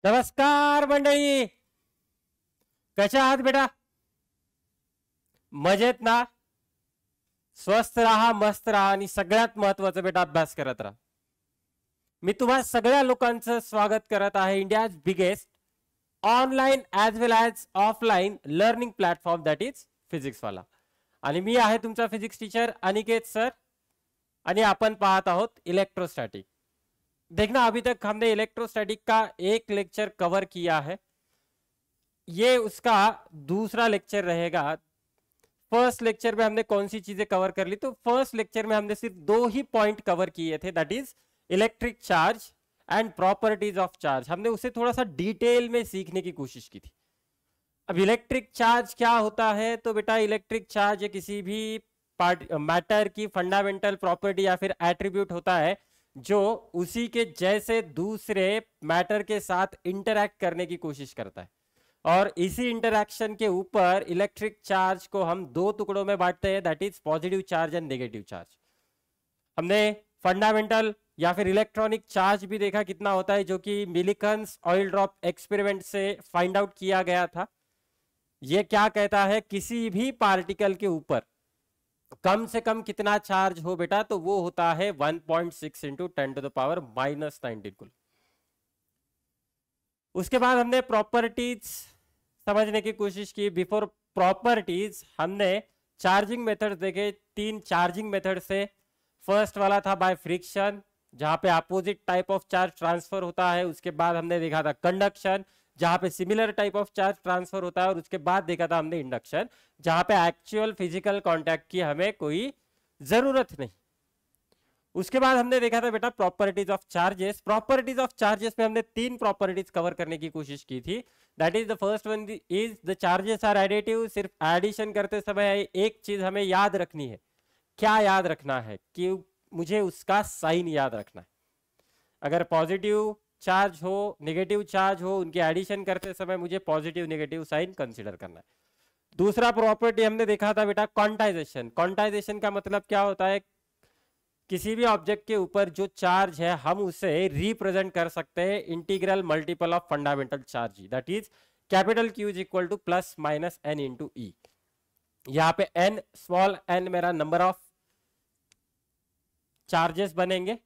नमस्कार मंडळी, कशा आहात बेटा? मजेत ना? स्वस्थ राहा, मस्त राहा आणि सगळ्यात महत्वाचं बेटा अभ्यास करत राहा. मी तुम्हा सगळ्या लोकांचं स्वागत करत आहे India's biggest online as well as offline learning platform that is physics वाला. आणि मी आहे तुमचा फिजिक्स टीचर अनिकेत सर. आणि आपण पाहत आहोत इलेक्ट्रोस्टैटिक. देखना, अभी तक हमने इलेक्ट्रोस्टैटिक का एक लेक्चर कवर किया है. ये उसका दूसरा लेक्चर रहेगा. फर्स्ट लेक्चर में हमने कौन सी चीजें कवर कर ली? तो फर्स्ट लेक्चर में हमने सिर्फ दो ही पॉइंट कवर किए थे, that is electric charge and properties of charge. हमने उसे थोड़ा सा डिटेल में सीखने की कोशिश की थी. अब इलेक्ट्रिक चार्ज क्या होता है? तो बेटा इलेक्ट्रिक चार्ज किसी भी मैटर की फंडामेंटल प्रॉपर्टी या फिर एट्रीब्यूट होता है जो उसी के जैसे दूसरे मैटर के साथ इंटरैक्ट करने की कोशिश करता है. और इसी इंटरैक्शन के ऊपर इलेक्ट्रिक चार्ज को हम दो टुकड़ों में बांटते हैं, that is positive charge and negative charge. हमने फंडामेंटल या फिर इलेक्ट्रॉनिक चार्ज भी देखा कितना होता है, जो कि मिलिकन्स ऑयल ड्रॉप एक्सपेरिमेंट से फाइंड आउट किया गया था. ये क्या कहता है? किसी भी पार्टिकल के ऊपर कम से कम कितना चार्ज हो बेटा? तो वो होता है 1.6 इंटू 10⁻⁻⁹ कुल. उसके बाद हमने प्रॉपर्टीज समझने की कोशिश की. बिफोर प्रॉपर्टीज हमने चार्जिंग मेथड देखे. 3 चार्जिंग मेथड से फर्स्ट वाला था बाय फ्रिक्शन, जहां पे opposite type of charge transfer होता है. उसके बाद हमने देखा था कंडक्शन, जहां पे similar type of charge transfer होता है. और उसके बाद देखा था हमने इंडक्शन, जहां पे एक्चुअल फिजिकल कांटेक्ट की हमें कोई जरूरत नहीं. उसके बाद हमने देखा था बेटा properties of charges. Properties of charges में हमने 3 प्रॉपर्टीज कवर करने की कोशिश की थी. That is the first one is the charges are additive. सिर्फ एडिशन करते समय एक चीज हमें याद रखनी है. क्या याद रखना है? कि मुझे उसका साइन याद रखना है. अगर पॉजिटिव चार्ज हो, नेगेटिव चार्ज हो, उनके एडिशन करते समय मुझे पॉजिटिव नेगेटिव साइन कंसीडर करना है. दूसरा प्रॉपर्टी हमने देखा था बेटा क्वांटाइजेशन. क्वांटाइजेशन का मतलब क्या होता है? किसी भी ऑब्जेक्ट के ऊपर जो चार्ज है हम उसे रिप्रेजेंट कर सकते हैं integral multiple of fundamental charge, that is capital Q is equal to plus minus n into E. यहां पे n स्मॉल n मेरा नंबर ऑफ चार्जेस बनेंगे.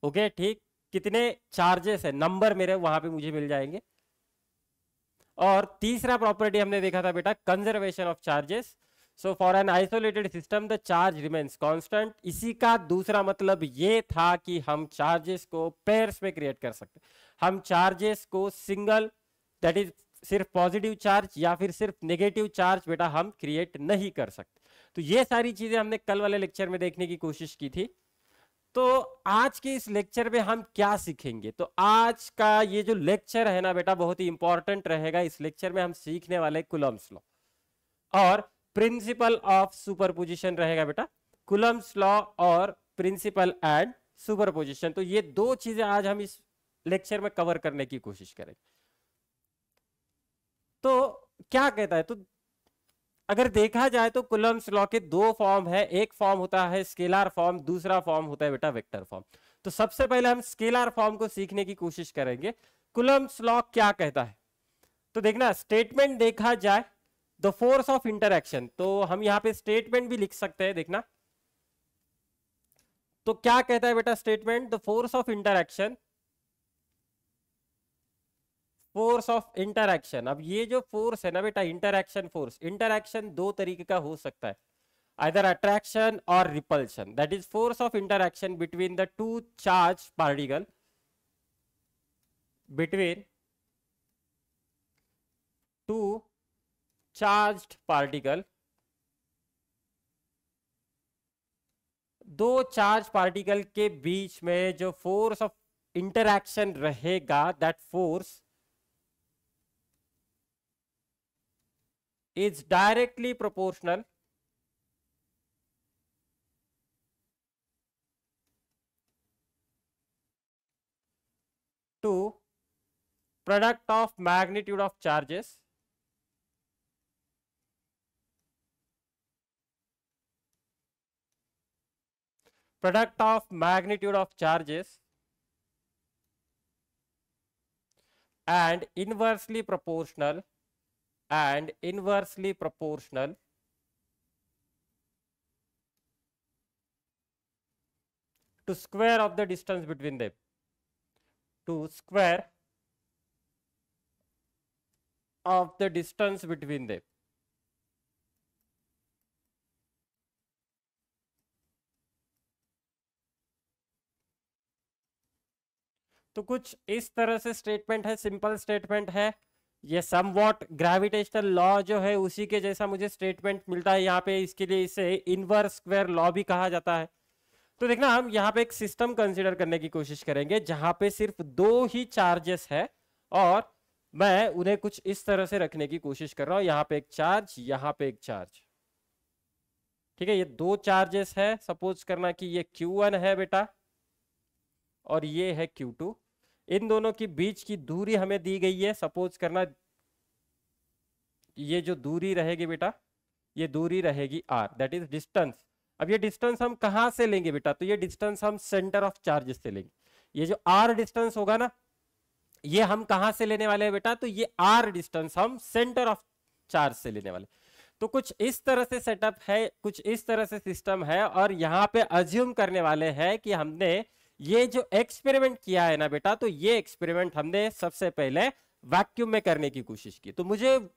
ओके ठीक, कितने चार्जेस है नंबर मेरे वहां पे मुझे मिल जाएंगे. और तीसरा प्रॉपर्टी हमने देखा था बेटा conservation of charges. So for an isolated system the charge remains constant. इसी का दूसरा मतलब ये था कि हम चार्जेस को पेयर्स में क्रिएट कर सकते. हम चार्जेस को सिंगल, दैट इज सिर्फ पॉजिटिव चार्ज या फिर सिर्फ नेगेटिव चार्ज बेटा हम क्रिएट नहीं कर सकते. तो ये सारी चीजें हमने कल वाले लेक्चर में देखने की कोशिश की थी. तो आज के इस लेक्चर में हम क्या सीखेंगे? तो आज का ये जो लेक्चर है ना बेटा बहुत ही इंपॉर्टेंट रहेगा. इस लेक्चर में हम सीखने वाले कूलम्स लॉ और प्रिंसिपल ऑफ सुपरपोजिशन रहेगा बेटा. कूलम्स लॉ और प्रिंसिपल एंड सुपरपोजिशन, तो ये दो चीजें आज हम इस लेक्चर में कवर करने की कोशिश करेंगे. तो क्या कहता है? तो अगर देखा जाए तो कूलम्स लॉ के दो फॉर्म है. एक फॉर्म होता है स्केलर फॉर्म, दूसरा फॉर्म होता है बेटा वेक्टर फॉर्म. तो सबसे पहले हम स्केलर फॉर्म को सीखने की कोशिश करेंगे. कूलम्स लॉ क्या कहता है? तो देखना, स्टेटमेंट देखा जाए द फोर्स ऑफ इंटरैक्शन, तो हम यहां पे स्टेटमेंट भी लिख सकते हैं. देखना, तो क्या कहता है बेटा statement? The force of interaction, force of interaction. अब ये जो फोर्स है ना बेटा इंटरैक्शन फोर्स, इंटरैक्शन दो तरीके का हो सकता है, आइदर अट्रैक्शन और repulsion. That is force of interaction between the two charge particle, between two charged particle. दो चार्ज पार्टिकल के बीच में जो फोर्स ऑफ इंटरैक्शन रहेगा, that force is directly proportional to product of magnitude of charges and inversely proportional to square of the distance between them, to square of the distance between them. तो कुछ इस तरह से statement है, simple statement है ये। Somewhat gravitational law जो है उसी के जैसा मुझे स्टेटमेंट मिलता है यहाँ पे, इसके लिए इसे इनवर्स स्क्वायर लॉ भी कहा जाता है। तो देखना हम यहाँ पे एक सिस्टम कंसीडर करने की कोशिश करेंगे जहां पे सिर्फ दो ही चार्जेस है और मैं उन्हें कुछ इस तरह से रखने की कोशिश कर रहा हूं, यहाँ पे एक चार्ज, यहाँ पे एक चार्ज। ठीक है, ये दो चार्जेस है। सपोज करना कि ये Q1 है बेटा और ये है Q2। इन दोनों की बीच की दूरी हमें दी गई है। सपोज करना ये जो दूरी रहेगी बेटा, ये दूरी रहेगी r, दैट इज डिस्टेंस। अब ये डिस्टेंस हम कहां से लेंगे बेटा? तो ये डिस्टेंस हम सेंटर ऑफ चार्जेस से लेंगे। ये जो r डिस्टेंस होगा ना, ये हम कहां से लेने वाले हैं बेटा? तो ये r डिस्टेंस हम सेंटर ऑफ चार्ज से लेने वाले। तो कुछ इस तरह से सेटअप है, कुछ इस तरह से सिस्टम है और यहाँ पे अज्यूम करने वाले हैं कि हमने ये जो एक्सपेरिमेंट किया है ना बेटा, तो ये एक्सपेरिमेंट हमने सबसे पहले वैक्यूम में करने की कोशिश की। तो मुझे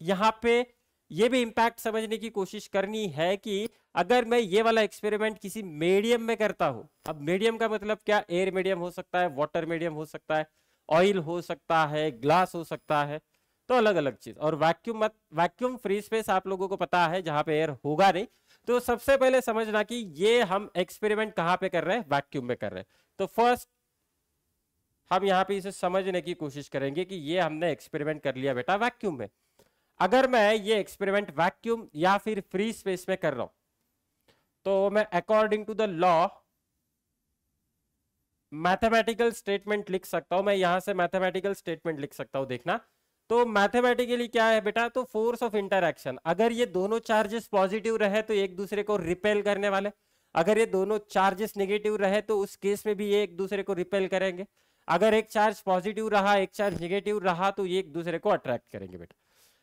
यहाँ पे ये भी इंपैक्ट समझने की कोशिश करनी है कि अगर मैं ये वाला एक्सपेरिमेंट किसी मीडियम में करता हूं, अब मीडियम का मतलब क्या? एयर मीडियम हो सकता है, वाटर मीडियम हो सकता है, ऑयल हो सकता है, ग्लास हो सकता है, तो अलग अलग चीज। और वैक्यूम फ्री स्पेस आप लोगों को पता है जहां पे एयर होगा नहीं। तो सबसे पहले समझना कि ये हम एक्सपेरिमेंट कहां पे कर रहे हैं? वैक्यूम में कर रहे हैं। तो फर्स्ट हम यहाँ पे इसे समझने की कोशिश करेंगे कि ये हमने एक्सपेरिमेंट कर लिया बेटा वैक्यूम में। अगर मैं ये एक्सपेरिमेंट वैक्यूम या फिर फ्री स्पेस में कर रहा हूं तो मैं according to the law mathematical statement लिख सकता हूं। मैं यहां से मैथमेटिकल स्टेटमेंट लिख सकता हूं, देखना। तो मैथमेटिकली क्या है बेटा? तो फोर्स ऑफ इंटरएक्शन, अगर ये दोनों चार्जेस पॉजिटिव रहे तो एक दूसरे को रिपेल करने वाले, अगर ये दोनों चार्जेस नेगेटिव रहे तो उस केस में भी ये एक दूसरे को रिपेल करेंगे। अगर एक चार्ज पॉजिटिव रहा, एक चार्ज नेगेटिव रहा, तो ये एक दूसरे को अट्रैक्ट करेंगे बेटा।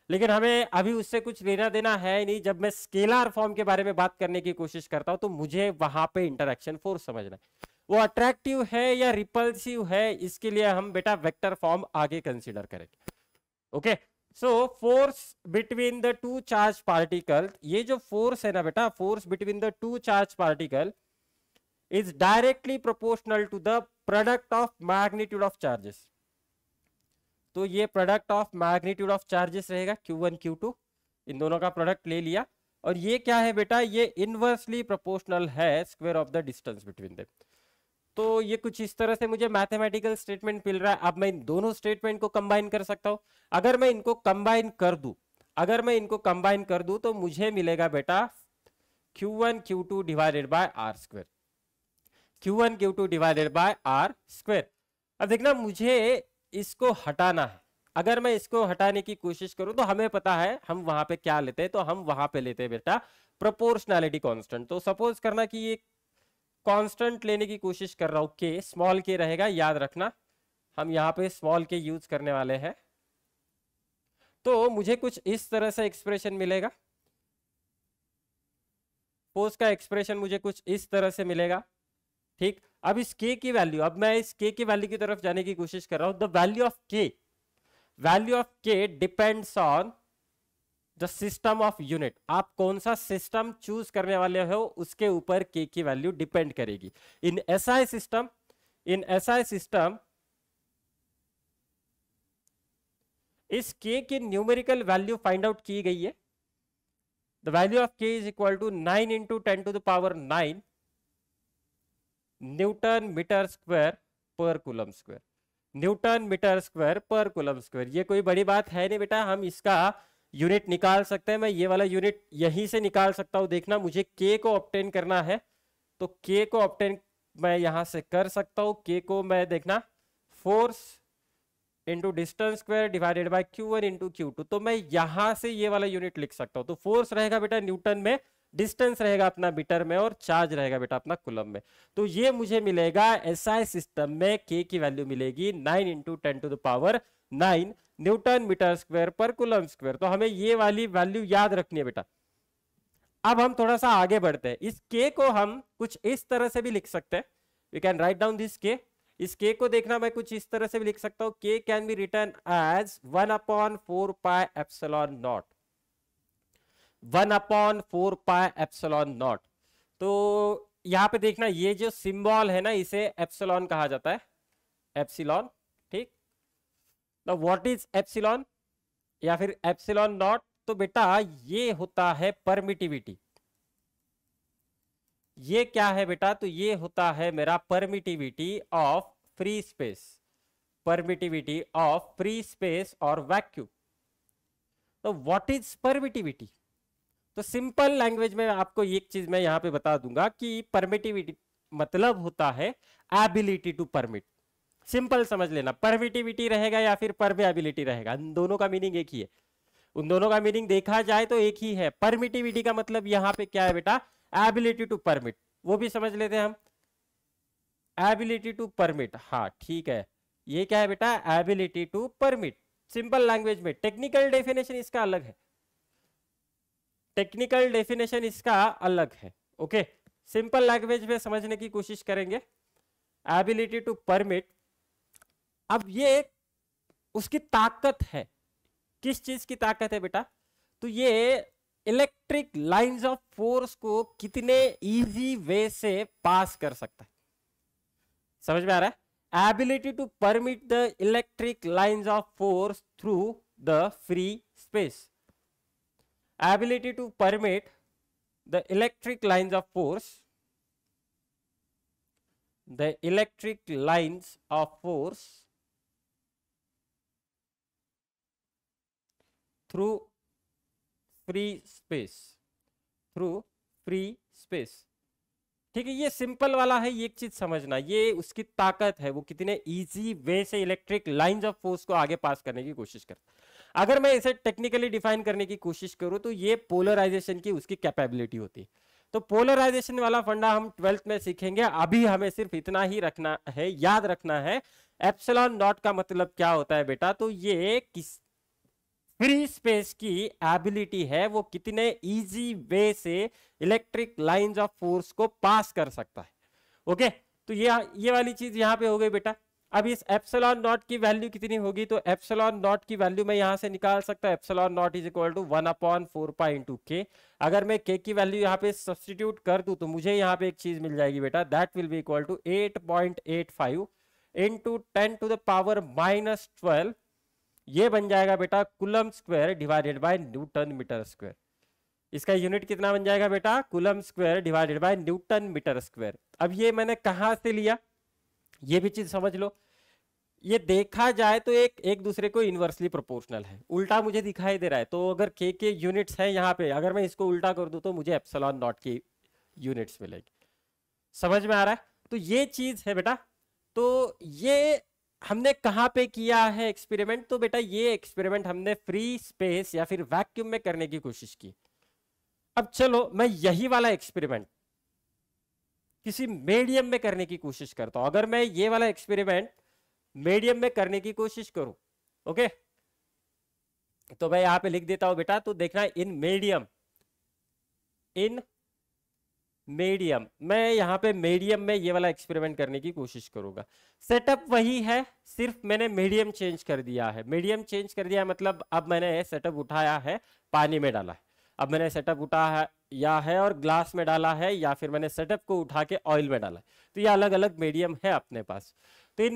लेकिन हमें अभी उससे कुछ लेना देना है नहीं। जब मैं स्केलर फॉर्म के बारे में बात करने की कोशिश करता हूं तो मुझे वहां पे इंटरैक्शन फोर्स समझना है, वो अट्रैक्टिव है या रिपल्सिव है। इसके लिए हम बेटा वेक्टर फॉर्म आगे कंसीडर करेंगे। Okay, so force between the two charge particle, ये जो फोर्स है ना बेटा, force between the two charge particle is directly proportional to the product of magnitude of charges. तो ये product of magnitude of charges रहेगा, Q1 Q2, इन दोनों का प्रोडक्ट ले लिया। और ये क्या है बेटा? ये इनवर्सली प्रोपोर्शनल है square of the distance between them. तो ये कुछ इस तरह से मुझे मैथमेटिकल स्टेटमेंट मिल रहा है। अब मैं इन दोनों स्टेटमेंट को कंबाइन कर सकता हूं। अगर मैं इनको कंबाइन कर दूं तो मुझे मिलेगा बेटा Q1 Q2 divided bye R square, Q1 Q2 divided bye R square. अब देखना, मुझे इसको हटाना है। अगर मैं इसको हटाने की कोशिश करूं तो हमें पता है हम वहां पे क्या लेते हैं, तो हम वहां पे लेते हैं बेटा प्रोपोर्शनैलिटी कांस्टेंट। तो सपोज करना कि ये कांस्टेंट लेने की कोशिश कर रहा हूं, के स्मॉल के रहेगा, याद रखना हम यहाँ पे स्मॉल के यूज करने वाले हैं। तो मुझे कुछ इस तरह से एक्सप्रेशन मिलेगा, फोर्स का एक्सप्रेशन मुझे कुछ इस तरह से मिलेगा। ठीक, अब इस k की वैल्यू, अब मैं इस k की वैल्यू की तरफ जाने की कोशिश कर रहा हूं। The value of k depends on the system of unit. आप कौन सा सिस्टम चूज करने वाले हो उसके ऊपर k की वैल्यू डिपेंड करेगी। इन SI सिस्टम इस k की न्यूमेरिकल वैल्यू फाइंड आउट की गई है। The value of k is equal to 9 into 10 to the power 9 newton metre square per coulomb square, newton metre square per coulomb square. ये कोई बड़ी बात है नहीं बेटा, हम इसका यूनिट निकाल सकते हैं। मैं ये वाला यूनिट यहीं से निकाल सकता हूं। देखना, मुझे k को ऑब्टेन करना है तो k को ऑब्टेन मैं यहां से कर सकता हूं। k को मैं देखना force into distance square divided bye Q1 into Q2, तो मैं यहां से ये वाला यूनिट लिख सकता हूं। तो फोर्स रहेगा बेटा न्यूटन में डिस्टेंस रहेगा अपना मीटर में और चार्ज रहेगा बेटा अपना कूलम में। तो ये मुझे मिलेगा एसआई सिस्टम में के की वैल्यू मिलेगी 9 into 10⁹ Newton metre square per coulomb square. तो हमें ये वाली वैल्यू याद रखनी है बेटा। अब हम थोड़ा सा आगे बढ़ते हैं। इस के को हम कुछ इस तरह से भी लिख सकते हैं, we can write down this K. इस के को देखना मैं कुछ इस तरह से भी लिख सकता हूं, K can be written as 1/4 pi epsilon naught, 1/4 pi epsilon naught. तो यहां पे देखना ये जो सिंबल है ना इसे एप्सिलॉन कहा जाता है, एप्सिलॉन, ठीक। तो व्हाट इज एप्सिलॉन या फिर एप्सिलॉन नॉट? तो बेटा ये होता है परमिटिविटी। ये क्या है बेटा? तो ये होता है मेरा permittivity of free space, permittivity of free space और वैक्यूम। तो व्हाट इज परमिटिविटी? तो सिंपल लैंग्वेज में आपको एक चीज मैं यहां पे बता दूंगा कि परमिटिविटी मतलब होता है एबिलिटी टू परमिट। सिंपल समझ लेना, परमिटिविटी रहेगा या फिर परमेबिलिटी रहेगा, इन दोनों का मीनिंग एक ही है। उन दोनों का मीनिंग देखा जाए तो एक ही है। परमिटिविटी का मतलब यहां पे क्या है बेटा? Ability to permit. वो भी समझ लेते हैं हम, एबिलिटी टू परमिट। हाँ ठीक है, ये क्या है बेटा? Ability to permit. Simple language में, टेक्निकल डेफिनेशन इसका अलग है, टेक्निकल डेफिनेशन इसका अलग है। ओके, सिंपल लैंग्वेज में समझने की कोशिश करेंगे। एबिलिटी टू परमिट, अब ये उसकी ताकत है। किस चीज की ताकत है बेटा? तो ये इलेक्ट्रिक लाइंस ऑफ फोर्स को कितने इजी वे से पास कर सकता है। समझ में आ रहा है? Ability to permit the electric lines of force through the free space, ability to permit the electric lines of force, the electric lines of force through free space, through free space। ठीक है, ये simple वाला है, ये एक चीज समझना, ये उसकी ताकत है, वो कितने इजी वे से इलेक्ट्रिक लाइंस ऑफ फोर्स को आगे पास करने की कोशिश करता है। अगर मैं इसे टेक्निकली डिफाइन करने की कोशिश करूं तो ये पोलराइजेशन की उसकी कैपेबिलिटी होती है। तो पोलराइजेशन वाला फंडा हम 12th में सीखेंगे। अभी हमें सिर्फ इतना ही रखना है, याद रखना है एप्सिलॉन नॉट का मतलब क्या होता है बेटा? तो ये किस फ्री स्पेस की एबिलिटी है, वो कितने इजी वे से इलेक्ट्रिक लाइंस ऑफ फोर्स को पास कर सकता है। ओके, तो ये वाली चीज यहां पे हो गई बेटा। अब इस एप्सिलॉन नॉट की वैल्यू कितनी होगी? तो एप्सिलॉन नॉट की वैल्यू मैं यहां से निकाल सकता हूं, epsilon naught is equal to 1/4 pi into K. अगर मैं के की वैल्यू यहां पे सब्स्टिट्यूट कर दूं तो मुझे यहां पे एक चीज मिल जाएगी बेटा, that will be equal to 8.85 into 10⁻⁻12। ये बन जाएगा बेटा coulomb square divided by newton metre square. इसका यूनिट कितना बन जाएगा बेटा? Coulomb square divided by newton metre square. अब ये मैंने कहां से लिया, ये भी चीज समझ लो। ये देखा जाए तो एक दूसरे को इनवर्सली प्रोपोर्शनल है, उल्टा मुझे दिखाई दे रहा है। तो अगर के यूनिट्स है यहाँ पे, अगर मैं इसको उल्टा कर दूं तो मुझे एप्सिलॉन नॉट की यूनिट्स मिलेगी। समझ में आ रहा है? तो ये चीज है बेटा। तो ये हमने कहां पे किया है एक्सपेरिमेंट? तो बेटा ये एक्सपेरिमेंट हमने फ्री स्पेस या फिर वैक्यूम में करने की कोशिश की। अब चलो मैं यही वाला एक्सपेरिमेंट किसी मीडियम में करने की कोशिश करता हूं। अगर मैं ये वाला एक्सपेरिमेंट मीडियम में करने की कोशिश करूं, ओके, तो मैं यहां पे लिख देता हूं बेटा। तो देखना, इन मीडियम, इन मीडियम, मैं यहां पे मीडियम में ये वाला एक्सपेरिमेंट करने की कोशिश करूंगा। सेटअप वही है, सिर्फ मैंने मीडियम चेंज कर दिया है। मीडियम चेंज कर दिया मतलब अब मैंने सेटअप उठाया है, पानी में डाला है। अब मैंने सेटअप उठाया है और ग्लास में डाला है, या फिर मैंने सेटअप को उठा के ऑयल में डाला है। तो ये अलग अलग मीडियम है अपने पास। तो इन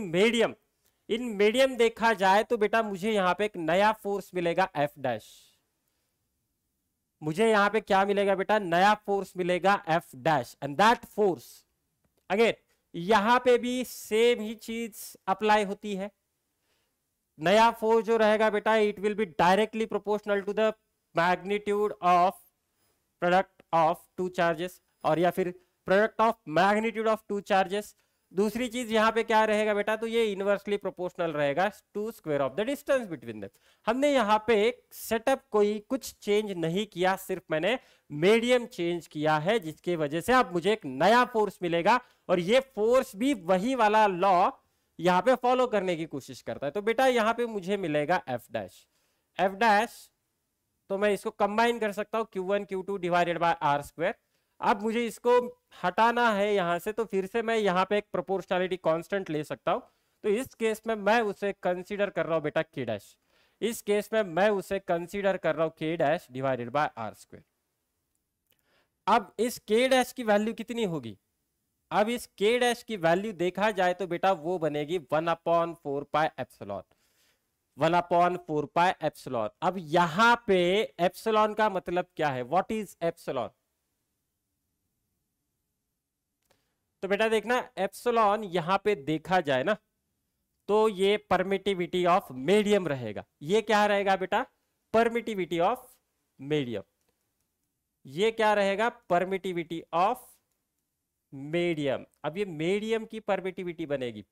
मीडियम देखा जाए तो बेटा मुझे यहाँ पे एक नया फोर्स मिलेगा एफ डैश। मुझे यहाँ पे क्या मिलेगा बेटा? नया फोर्स मिलेगा F dash. And that force again यहां पे भी सेम ही चीज अप्लाई होती है। नया फोर्स जो रहेगा बेटा, it will be directly proportional to the magnitude of product of two charges, और या फिर product of magnitude of two charges. दूसरी चीज यहाँ पे क्या रहेगा बेटा, तो ये इनवर्सली प्रोपोर्शनल रहेगा to square of the distance between them. हमने यहाँ पे सेटअप कोई कुछ चेंज नहीं किया, सिर्फ मैंने मीडियम चेंज किया है, जिसकी वजह से अब मुझे एक नया फोर्स मिलेगा और ये फोर्स भी वही वाला लॉ यहाँ पे फॉलो करने की कोशिश करता है। तो बेटा यहाँ पे मुझे मिलेगा एफ डैश, एफ डैश तो मैं इसको कंबाइन कर सकता हूं Q1 Q2 divided by R square. अब मुझे इसको हटाना है यहां से, तो फिर से मैं यहां पे एक प्रोपोर्शनैलिटी कांस्टेंट ले सकता हूं। तो इस केस में मैं उसे कंसीडर कर रहा हूं बेटा K डैश, इस केस में मैं उसे कंसीडर कर रहा हूं K dash divided by R square. अब इस K डैश की वैल्यू कितनी होगी, अब इस K डैश की वैल्यू देखा जाए तो बेटा वो बनेगी 1/4 पाई एप्सिलॉन, 1/4 पाई एप्सिलॉन। अब यहां पे एप्सिलॉन का मतलब क्या है, व्हाट इज एप्सिलॉन? तो बेटा देखना एप्सिलॉन यहां पे देखा जाए ना तो ये परमिटिविटी ऑफ मीडियम रहेगा। ये क्या रहेगा बेटा, परमिटिविटी ऑफ मीडियम। ये क्या रहेगा, परमिटिविटी ऑफ मीडियम। अब ये मीडियम की परमिटिविटी बनेगी,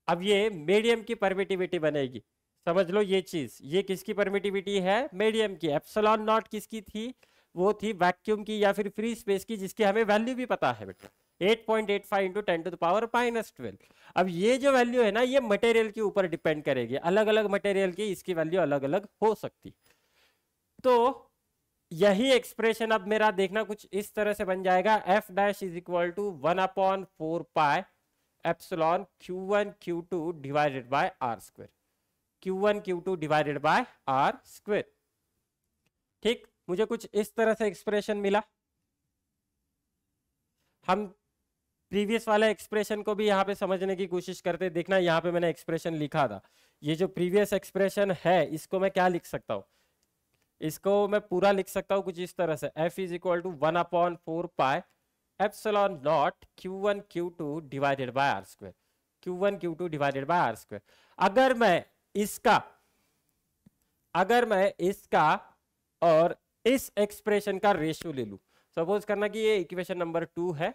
अब ये मीडियम की परमिटिविटी बनेगी। समझ लो ये चीज, ये किसकी परमिटिविटी है, मीडियम की। एप्सिलॉन नॉट किसकी थी, वो थी वैक्यूम की या फिर फ्री स्पेस की, जिसकी हमें वैल्यू भी पता है बेटा 8.85 इंटू 10⁻⁻12। अब ये जो वैल्यू है ना, ये मटेरियल के ऊपर डिपेंड करेगी, अलग अलग मटेरियल की इसकी वैल्यू अलग अलग हो सकती। तो यही एक्सप्रेशन अब मेरा देखना कुछ इस तरह से बन जाएगा, F dash is equal to 1/4 pi epsilon Q1 Q2 divided by R square, Q1 Q2 divided by R square. ठीक, मुझे कुछ इस तरह से एक्सप्रेशन मिला। हम प्रीवियस वाले एक्सप्रेशन को भी यहाँ पे समझने की कोशिश करते, देखना यहाँ पे मैंने एक्सप्रेशन लिखा था, ये जो प्रीवियस एक्सप्रेशन है इसको मैं क्या लिख सकता हूँ, इसको मैं पूरा लिख सकता हूँ कुछ इस तरह से, F is equal to 1/4 pi epsilon naught Q1 Q2 divided by R square, Q1 Q2 divided by R square. अगर मैं इसका और इस एक्सप्रेशन का रेशियो ले लूं, सपोज करना कि ये इक्वेशन नंबर 2 है,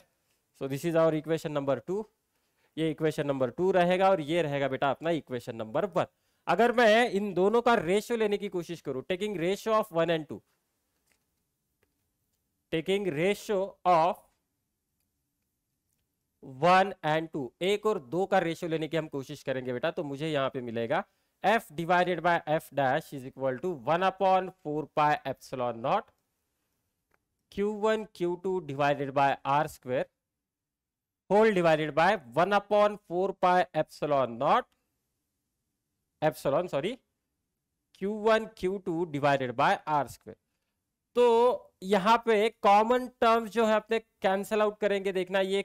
so this is our equation number 2, ये इक्वेशन नंबर 2 रहेगा और ये रहेगा बेटा अपना इक्वेशन नंबर 1। अगर मैं इन दोनों का रेशियो लेने की कोशिश करूं, taking ratio of 1 and 2, taking ratio of 1 and 2, एक और 2 का रेशियो लेने की हम कोशिश करेंगे बेटा, तो मुझे यहां पे मिलेगा F divided by F dash is equal to 1/4 pi epsilon naught Q1 Q2 divided by R square whole divided by 1/4 pi epsilon naught epsilon sorry Q1 Q2 divided by R square. तो यहां पे common terms जो है अपने cancel out करेंगे, देखना ये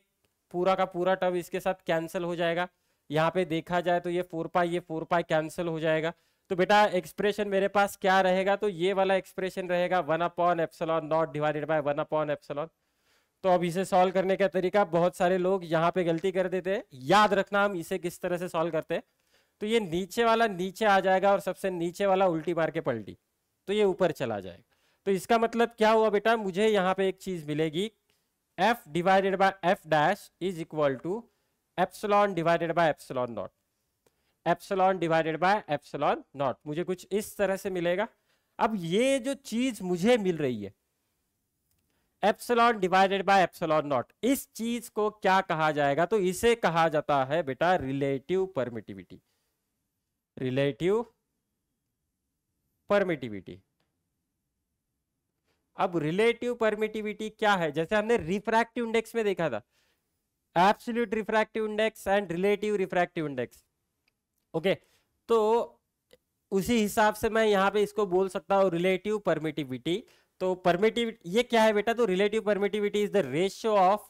पूरा का पूरा टर्म इसके साथ कैंसिल हो जाएगा। यहाँ पे देखा जाए तो ये 4 पाई, ये 4 पाई कैंसिल हो जाएगा। तो बेटा एक्सप्रेशन मेरे पास क्या रहेगा, तो ये वाला एक्सप्रेशन रहेगा 1/एप्सिलॉन नॉट डिवाइडेड बाय 1/एप्सिलॉन। तो अब इसे सॉल्व करने का तरीका, बहुत सारे लोग यहाँ पे गलती कर देते हैं, याद रखना हम इसे किस तरह से सॉल्व करते हैं। तो ये नीचे वाला नीचे आ जाएगा और सबसे नीचे वाला उल्टी मार के पलटी, तो ये ऊपर चला जाएगा। तो इसका मतलब क्या हुआ बेटा, मुझे यहाँ पे एक चीज मिलेगी, F divided by F dash is equal to epsilon divided by epsilon naught, epsilon divided by epsilon naught, मुझे कुछ इस तरह से मिलेगा। अब ये जो चीज मुझे मिल रही है epsilon divided by epsilon not, इस चीज को क्या कहा जाएगा, तो इसे कहा जाता है बेटा रिलेटिव परमिटिविटी, रिलेटिव परमिटिविटी। अब रिलेटिव परमिटिविटी क्या है, जैसे हमने रिफ्रैक्टिव इंडेक्स में देखा था, absolute refractive index and relative refractive index. Okay, तो उसी हिसाब से मैं यहां पे इसको बोल सकता हूं रिलेटिव परमिटिविटी। तो परमिटिविटी ये क्या है बेटा, तो relative permittivity is the ratio of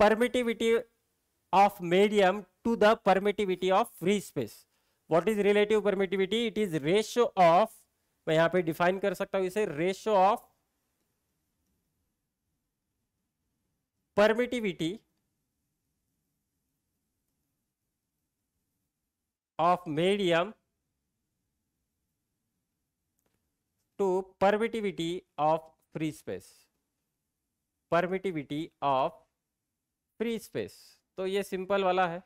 permittivity of medium to the permittivity of free space. What is relative permittivity, it is ratio of, मैं यहां पे डिफाइन कर सकता हूं इसे, ratio of permittivity of medium to permittivity of free space, permittivity of free space। तो ये simple वाला है,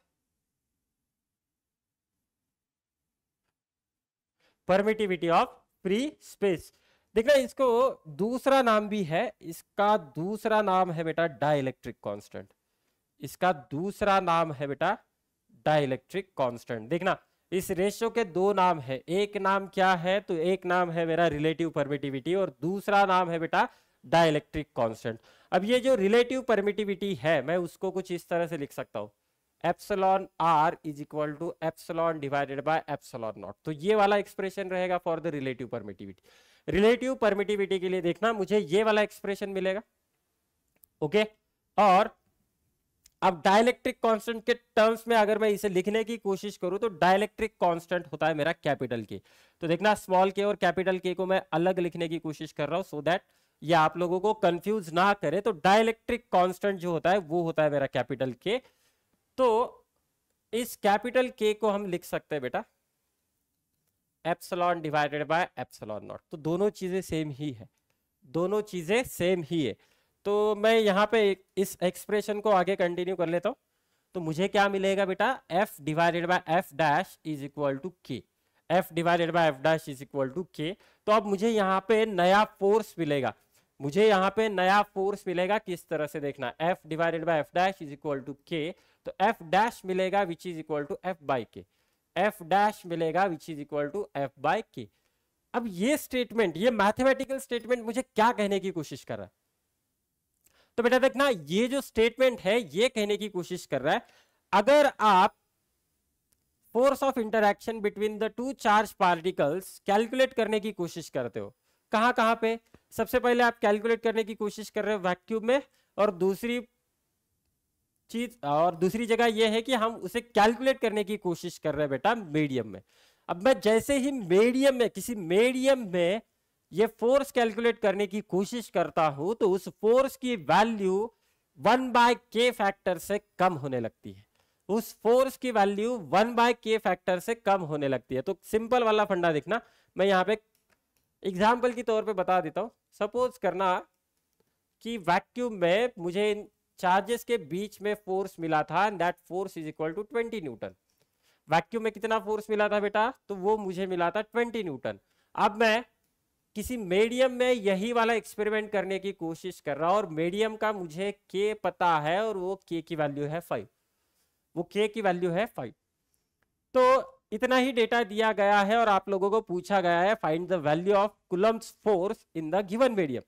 परमिटिविटी ऑफ फ्री स्पेस। देखना इसको दूसरा नाम भी है, इसका दूसरा नाम है बेटा डाइलेक्ट्रिक कांस्टेंट। इसका दूसरा नाम है बेटा डाइलेक्ट्रिक कांस्टेंट। देखना इस रेशियो के दो नाम है, एक नाम क्या है, तो एक नाम है मेरा रिलेटिव परमिटिविटी और दूसरा नाम है बेटा डाइलेक्ट्रिक कांस्टेंट। अब ये जो रिलेटिव परमिटिविटी है मैं उसको कुछ इस तरह से लिख सकता हूं, epsilon R is equal to epsilon divided by epsilon naught. तो ये वाला एक्सप्रेशन रहेगा for the relative permittivity. Relative permittivity के लिए देखना मुझे ये वाला एक्सप्रेशन मिलेगा, ओके। और अब डाइलेक्ट्रिक कांस्टेंट के टर्म्स में अगर मैं इसे लिखने की कोशिश करूं तो डाइलेक्ट्रिक कांस्टेंट होता है मेरा कैपिटल के। तो देखना स्मॉल के और कैपिटल के को मैं अलग लिखने की कोशिश कर रहा हूं सो दैट ये आप लोगों को कंफ्यूज ना करे। तो डाइलेक्ट्रिक कांस्टेंट जो होता है वो होता है मेरा कैपिटल के। तो इस कैपिटल के को हम लिख सकते हैं बेटा epsilon divided by epsilon naught. तो दोनों चीजें सेम ही है, दोनों चीजें सेम ही है। तो मैं यहाँ पे इस एक्सप्रेशन को आगे कंटिन्यू कर लेता हूं। तो मुझे क्या मिलेगा बेटा, f divided by f dash is equal to k। f divided by f dash is equal to k। तो अब मुझे यहाँ पे नया फोर्स मिलेगा, मुझे यहाँ पे नया फोर्स मिलेगा किस तरह से देखना, f divided by f dash is equal to k। तो f डैश मिलेगा which is equal to f by k, f dash मिलेगा which is equal to f by k। अब ये स्टेटमेंट, ये मैथमेटिकल स्टेटमेंट मुझे क्या कहने की कोशिश कर रहा है, तो बेटा देखना ये जो स्टेटमेंट है ये कहने की कोशिश कर रहा है अगर आप force of interaction between the two charge particles calculate करने की कोशिश करते हो, कहां कहां पे, सबसे पहले आप कैलकुलेट करने की कोशिश कर रहे हो वैक्यूम में, और दूसरी चीज और दूसरी जगह यह है कि हम उसे कैलकुलेट करने की कोशिश कर रहे हैं बेटा मीडियम में। अब मैं जैसे ही मीडियम में, किसी मीडियम में ये फोर्स कैलकुलेट करने की कोशिश करता हूं तो उस फोर्स की वैल्यू 1/k फैक्टर से कम होने लगती है, उस फोर्स की वैल्यू 1/k फैक्टर से कम होने लगती है। तो सिंपल वाला फंडा देखना, मैं यहाँ पे एग्जाम्पल के तौर पे बता देता हूं। सपोज करना कि वैक्यूम में मुझे इन चार्जेस के बीच में फोर्स मिला था, that force is equal to 20 newton. Vacuum में कितना फोर्स मिला था बेटा, तो वो मुझे मिला था 20 न्यूटन। अब मैं किसी मीडियम में यही वाला एक्सपेरिमेंट करने की कोशिश कर रहा हूं और मीडियम का मुझे k पता है और वो k की वैल्यू है 5, वो k की वैल्यू है 5। तो इतना ही डेटा दिया गया है और आप लोगों को पूछा गया है find the value of Coulomb's force in the given medium.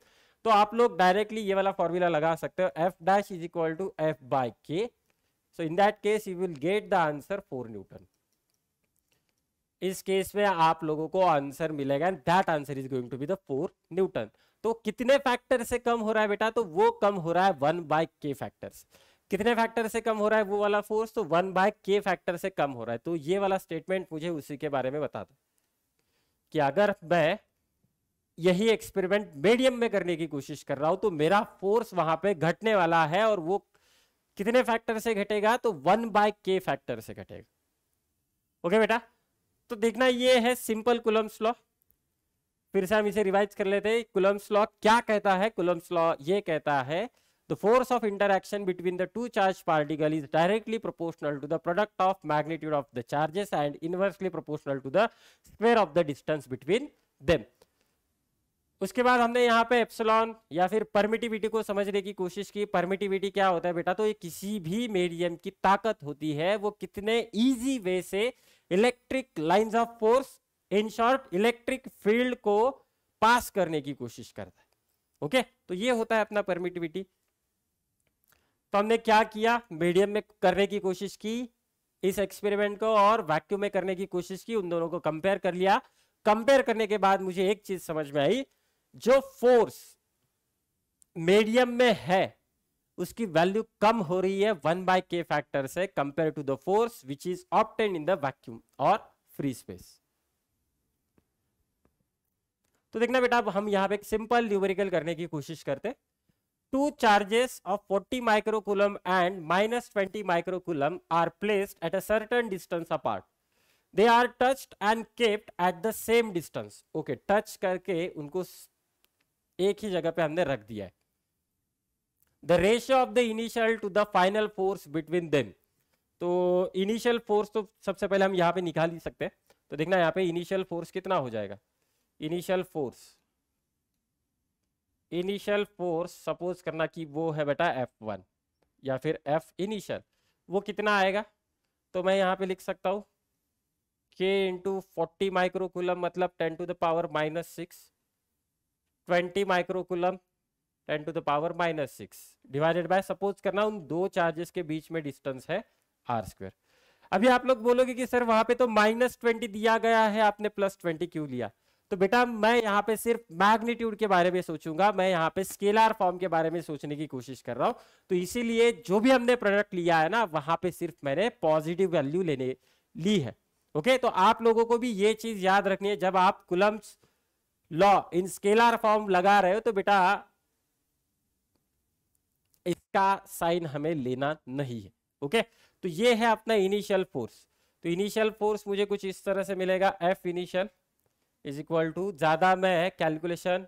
तो आप लोग डायरेक्टली ये वाला फॉर्मूला लगा सकते हो, f dash is equal to f by k। So in that case you will get the answer 4 newton. इस केस में आप लोगों को आंसर मिलेगा and that answer is going to be the 4 newton. तो कितने फैक्टर से कम हो रहा है बेटा, तो वो कम हो रहा है 1/k फैक्टर्स। कितने फैक्टर से कम हो रहा है वो वाला फोर्स, तो 1/k फैक्टर से कम हो रहा है। तो ये वाला स्टेटमेंट मुझे उसी के बारे में बता दो कि अगर मैं यही एक्सपेरिमेंट मीडियम में करने की कोशिश कर रहा हूं तो मेरा फोर्स वहां पे घटने वाला है और वो कितने फैक्टर से घटेगा, तो 1/k फैक्टर से घटेगा। ओके बेटा, तो देखना ये है सिंपल कूलम्ब्स लॉ। फिर से हम इसे रिवाइज कर लेते हैं। कूलम्ब्स लॉ क्या कहता है, कूलम्ब्स लॉ ये कहता है the force of interaction between the two charge particle is directly proportional to the product of magnitude of the charges and inversely proportional to the square of the distance between them. उसके बाद हमने यहाँ पे epsilon या फिर permittivity को समझने की कोशिश की। परमिटिविटी क्या होता है बेटा, तो ये किसी भी मीडियम की ताकत होती है, वो कितने इजी वे से electric lines of force, in short electric field को पास करने की कोशिश करता है। ओके, तो ये होता है अपना परमिटिविटी। तो हमने क्या किया, मीडियम में करने की कोशिश की इस एक्सपेरिमेंट को और वैक्यूम में करने की कोशिश की, उन दोनों को कंपेयर कर लिया। कंपेयर करने के बाद मुझे एक चीज समझ में आई, जो फोर्स मीडियम में है उसकी वैल्यू कम हो रही है 1/k फैक्टर से compare to the force which is obtained in the vacuum और फ्री स्पेस। तो देखना बेटा, अब हम यहां पे एक सिंपल न्यूमेरिकल करने की कोशिश करते। Two charges of 40 microcoulomb and -20 microcoulomb are placed at a certain distance apart. They are touched and kept at the same distance. Okay, touch करके उनको एक ही जगह पे हमने रख दिया है। The ratio of the initial to the final force between them. तो इनिशियल फोर्स तो सबसे पहले हम यहाँ पे निकाल ही सकते हैं। तो देखना यहाँ पे इनिशियल फोर्स कितना हो जाएगा। इनिशियल फोर्स सपोज करना कि वो है बेटा F1 या फिर F इनिशियल, वो कितना आएगा। तो मैं यहाँ पे लिख सकता हूँ K इंटू 40 माइक्रोकुलम मतलब 10 to the power -6, 20 microcoulomb 10 to the power -6 divided by, suppose करना उन दो चार्जेस के बीच में डिस्टेंस है r²। अभी आप लोग बोलोगे कि सर वहां पे तो -20 दिया गया है, आपने +20 क्यों लिया। तो बेटा मैं यहाँ पे सिर्फ मैग्नीट्यूड के बारे में सोचूंगा, मैं यहाँ पे स्केलर फॉर्म के बारे में सोचने की कोशिश कर रहा हूँ। तो इसीलिए जो भी हमने प्रोडक्ट लिया है ना, वहां पे सिर्फ मैंने पॉजिटिव वैल्यू लेने ली है। ओके, तो आप लोगों को भी ये चीज याद रखनी है, जब आप Coulomb's law in scalar form लगा रहे हो तो बेटा इसका साइन हमें लेना नहीं है। ओके, तो ये है अपना इनिशियल फोर्स। तो इनिशियल फोर्स मुझे कुछ इस तरह से मिलेगा, F initial is equal to, ज्यादा मैं कैलकुलेशन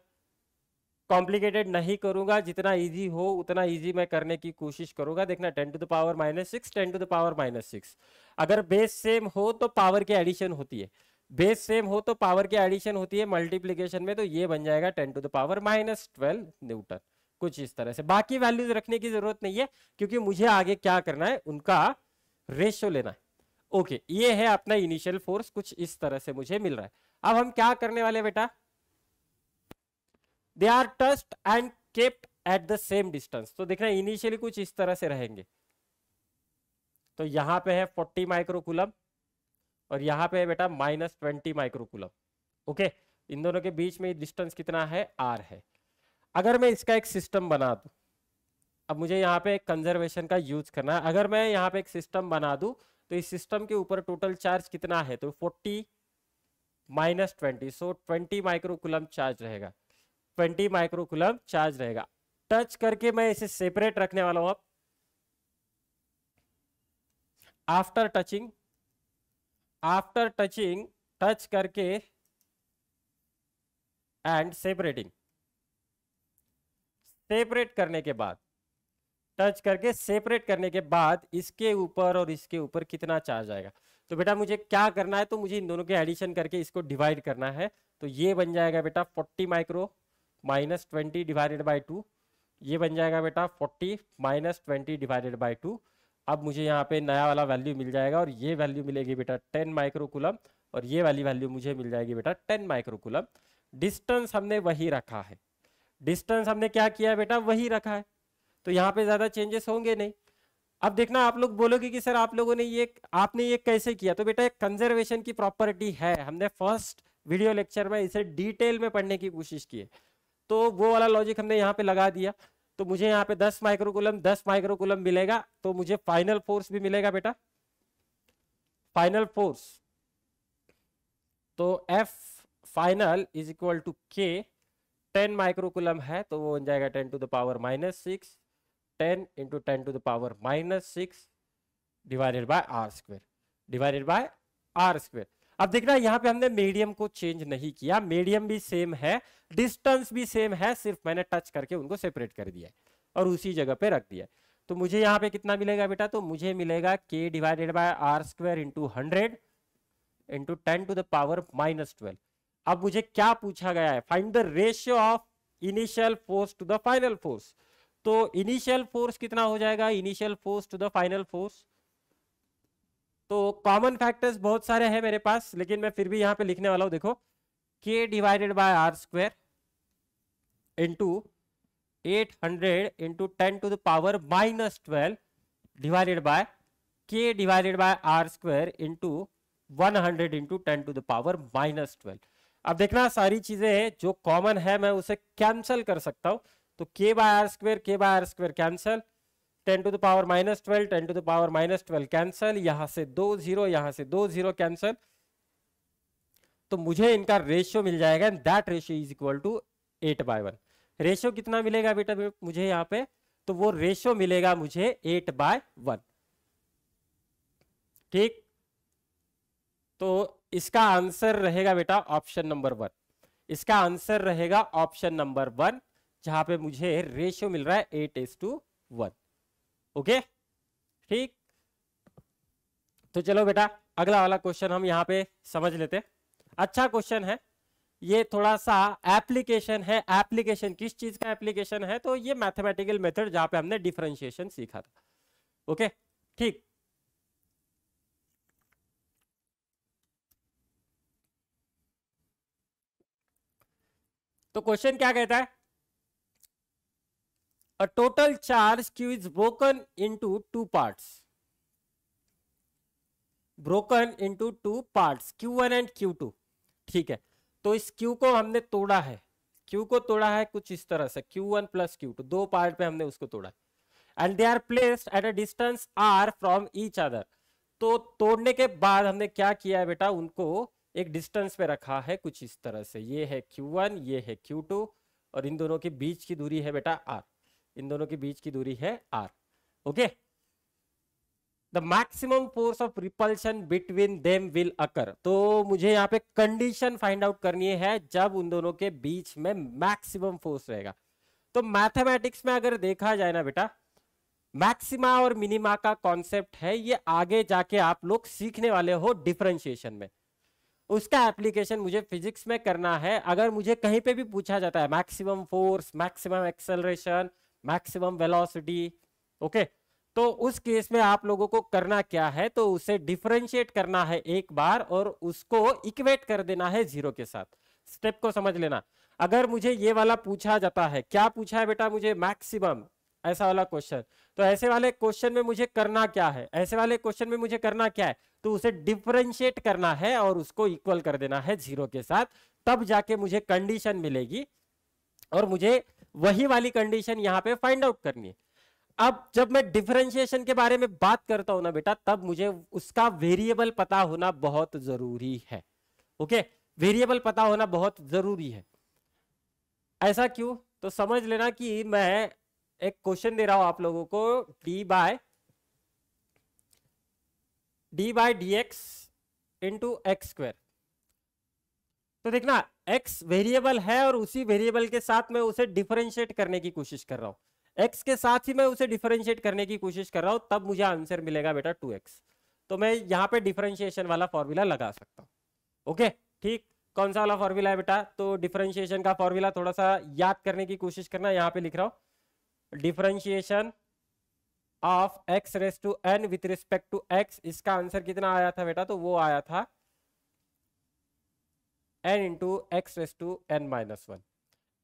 कॉम्प्लिकेटेड नहीं करूंगा, जितना इजी हो उतना इजी मैं करने की कोशिश करूंगा। देखना 10 to the power -6, 10 to the power -6, अगर बेस सेम हो तो पावर की एडिशन होती है, बेस सेम हो तो पावर की एडिशन होती है मल्टीप्लीकेशन में, तो ये बन जाएगा 10 टू द पावर -12 न्यूटन, कुछ इस तरह से। बाकी वैल्यूज रखने की जरूरत नहीं है क्योंकि मुझे आगे क्या करना है, उनका रेशियो लेना है। ओके, ये है अपना इनिशियल फोर्स, कुछ इस तरह से मुझे मिल रहा है। अब हम क्या करने वाले बेटा, they are touched and kept at the same distance. तो देखना इनिशियली कुछ इस तरह से रहेंगे। तो यहां पे है 40 माइक्रोकुलम और यहां पे है बेटा -20 माइक्रोकुलम। ओके, इन दोनों के बीच में डिस्टेंस कितना है, r है। अगर मैं इसका एक सिस्टम बना दूं, अब मुझे यहाँ पे कंजर्वेशन का यूज करना है। अगर मैं यहाँ पे एक सिस्टम बना दूं तो इस सिस्टम के ऊपर टोटल चार्ज कितना है, तो 40 -20, सो 20 माइक्रोकुलम चार्ज रहेगा, 20 माइक्रोकुलम चार्ज रहेगा। टच करके मैं इसे सेपरेट रखने वाला हूं। अब आफ्टर टचिंग टच करके एंड सेपरेटिंग, सेपरेट करने के बाद, टच करके सेपरेट करने के बाद इसके ऊपर और इसके ऊपर कितना चार्ज आएगा। तो बेटा मुझे क्या करना है, तो मुझे इन दोनों के एडिशन करके इसको डिवाइड करना है। तो ये बन जाएगा बेटा 40 माइक्रो -20 डिवाइडेड बाय 2, ये बन जाएगा बेटा 40 -20 डिवाइडेड बाय 2। अब मुझे यहाँ पे नया वाला वैल्यू मिल जाएगा और ये वैल्यू मिलेगी बेटा 10 माइक्रोकुलम और ये वाली वैल्यू मुझे मिल जाएगी बेटा 10 माइक्रोकुलम। डिस्टेंस हमने वही रखा है, डिस्टेंस हमने क्या किया है बेटा, वही रखा है, तो यहाँ पे ज्यादा चेंजेस होंगे नहीं। अब देखना आप लोग बोलोगे कि सर आप लोगों ने आपने ये कैसे किया। तो बेटा एक कंजर्वेशन की प्रॉपर्टी है, हमने फर्स्ट वीडियो लेक्चर में इसे डिटेल में पढ़ने की कोशिश की है, तो वो वाला लॉजिक हमने यहाँ पे लगा दिया। तो मुझे यहाँ पे 10 माइक्रोकुलम मिलेगा, तो मुझे फाइनल फोर्स भी मिलेगा बेटा, फाइनल फोर्स। तो F final is equal to K, 10 microcoulomb है तो वो बन जाएगा 10 to the power -6, 10 into 10 to the power -6 divided by r²। अब देखना यहाँ पे हमने मीडियम को चेंज नहीं किया, मीडियम भी सेम है, डिस्टेंस भी सेम है, सिर्फ मैंने टच करके उनको सेपरेट कर दिया है और उसी जगह पे रख दिया है। तो मुझे यहाँ पे कितना मिलेगा बेटा, तो मुझे मिलेगा K divided by r² into 100 into 10 to the power -12। अब मुझे क्या पूछा गया है, find the ratio of initial force to the final force. तो इनिशियल फोर्स कितना हो जाएगा, initial force to the final force. तो कॉमन फैक्टर्स बहुत सारे हैं मेरे पास, लेकिन मैं फिर भी यहां पे लिखने वाला हूं। देखो K divided by r² into 800 into 10 to the power -12 divided by K divided by r² into 100 into 10 to the power -12। अब देखना सारी चीजें जो कॉमन है मैं उसे कैंसिल कर सकता हूं। तो K by r² cancel, 10 to the power -12, 10 to the power -12 cancel, यहां से 2 0, यहां से 2 0 कैंसिल। तो मुझे इनका रेशियो मिल जाएगा, that ratio is equal to 8/1। Ratio कितना मिलेगा बेटा मुझे यहाँ पे, तो वो रेशियो मिलेगा मुझे 8/1। ठीक, तो इसका आंसर रहेगा बेटा ऑप्शन नंबर 1, इसका आंसर रहेगा ऑप्शन नंबर 1। जहां पे मुझे रेशियो मिल रहा है 8:1। ओके ठीक, तो चलो बेटा अगला वाला क्वेश्चन हम यहाँ पे समझ लेते हैं। अच्छा क्वेश्चन है ये, थोड़ा सा एप्लीकेशन है। एप्लीकेशन किस चीज का एप्लीकेशन है? तो ये मैथमेटिकल मेथड जहां पे हमने डिफरेंशिएशन सीखा था। ओके ठीक, तो क्वेश्चन क्या कहता है? A total charge Q is broken into two parts, broken into two parts Q1 and Q2। ठीक है, तो इस Q को हमने तोड़ा है, Q को तोड़ा है कुछ इस तरह से, Q1 प्लस Q2, दो पार्ट पे हमने उसको तोड़ा है। And they are placed at a distance R from each other. तो तोड़ने के बाद हमने क्या किया है बेटा, उनको एक डिस्टेंस पे रखा है कुछ इस तरह से। ये है Q1, ये है Q2, और इन दोनों के बीच की दूरी है बेटा R, इन दोनों के बीच की दूरी है R। Okay, the maximum force of repulsion between them will occur. तो मुझे यहाँ पे कंडीशन फाइंड आउट करनी है जब उन दोनों के बीच में मैक्सिमम फोर्स रहेगा। तो मैथमेटिक्स में अगर देखा जाए ना बेटा, मैक्सिमा और मिनिमा का कॉन्सेप्ट है, ये आगे जाके आप लोग सीखने वाले हो डिफरेंशिएशन में। उसका एप्लीकेशन मुझे फिजिक्स में करना है। अगर मुझे कहीं पे भी पूछा जाता है maximum force, maximum acceleration, maximum velocity, okay, तो उस केस में आप लोगों को करना क्या है, तो उसे डिफरेंशिएट करना है एक बार और उसको इक्वेट कर देना है जीरो के साथ। स्टेप को समझ लेना। अगर मुझे ये वाला पूछा जाता है, क्या पूछा है बेटा मुझे, मैक्सिमम, ऐसा वाला क्वेश्चन, तो ऐसे वाले क्वेश्चन में मुझे करना क्या है, ऐसे वाले क्वेश्चन में मुझे करना क्या है, तो उसे डिफरेंशिएट करना है और उसको इक्वल कर देना है जीरो के साथ। तब जाके मुझे कंडीशन मिलेगी और मुझे वही वाली कंडीशन यहां पे फाइंड आउट करनी है। अब जब मैं डिफरेंशिएशन के बारे में बात करता हूं ना बेटा, तब मुझे उसका वेरिएबल पता होना बहुत जरूरी है। ओके, वेरिएबल पता होना बहुत जरूरी है। ऐसा क्यों? तो समझ लेना कि मैं एक क्वेश्चन दे रहा हूं आप लोगों को, d by d x into x square. तो देखना x वेरिएबल है और उसी वेरिएबल के साथ मैं उसे डिफरेंशिएट करने की कोशिश कर रहा हूं, x के साथ ही मैं उसे डिफरेंशिएट करने की कोशिश कर रहा हूं, तब मुझे आंसर मिलेगा बेटा 2x। तो मैं यहां पे डिफरेंशिएशन वाला फॉर्मूला लगा सकता हूं। ओके ठीक, कौन सा वाला फॉर्मूला है बेटा? तो डिफरेंशिएशन का फॉर्मूला थोड़ा सा याद करने की कोशिश करना। यहां पे लिख रहा हूं differentiation of x raise to n with respect to x। इसका आंसर कितना आया था बेटा? तो वो आया था n into x raise to n minus one,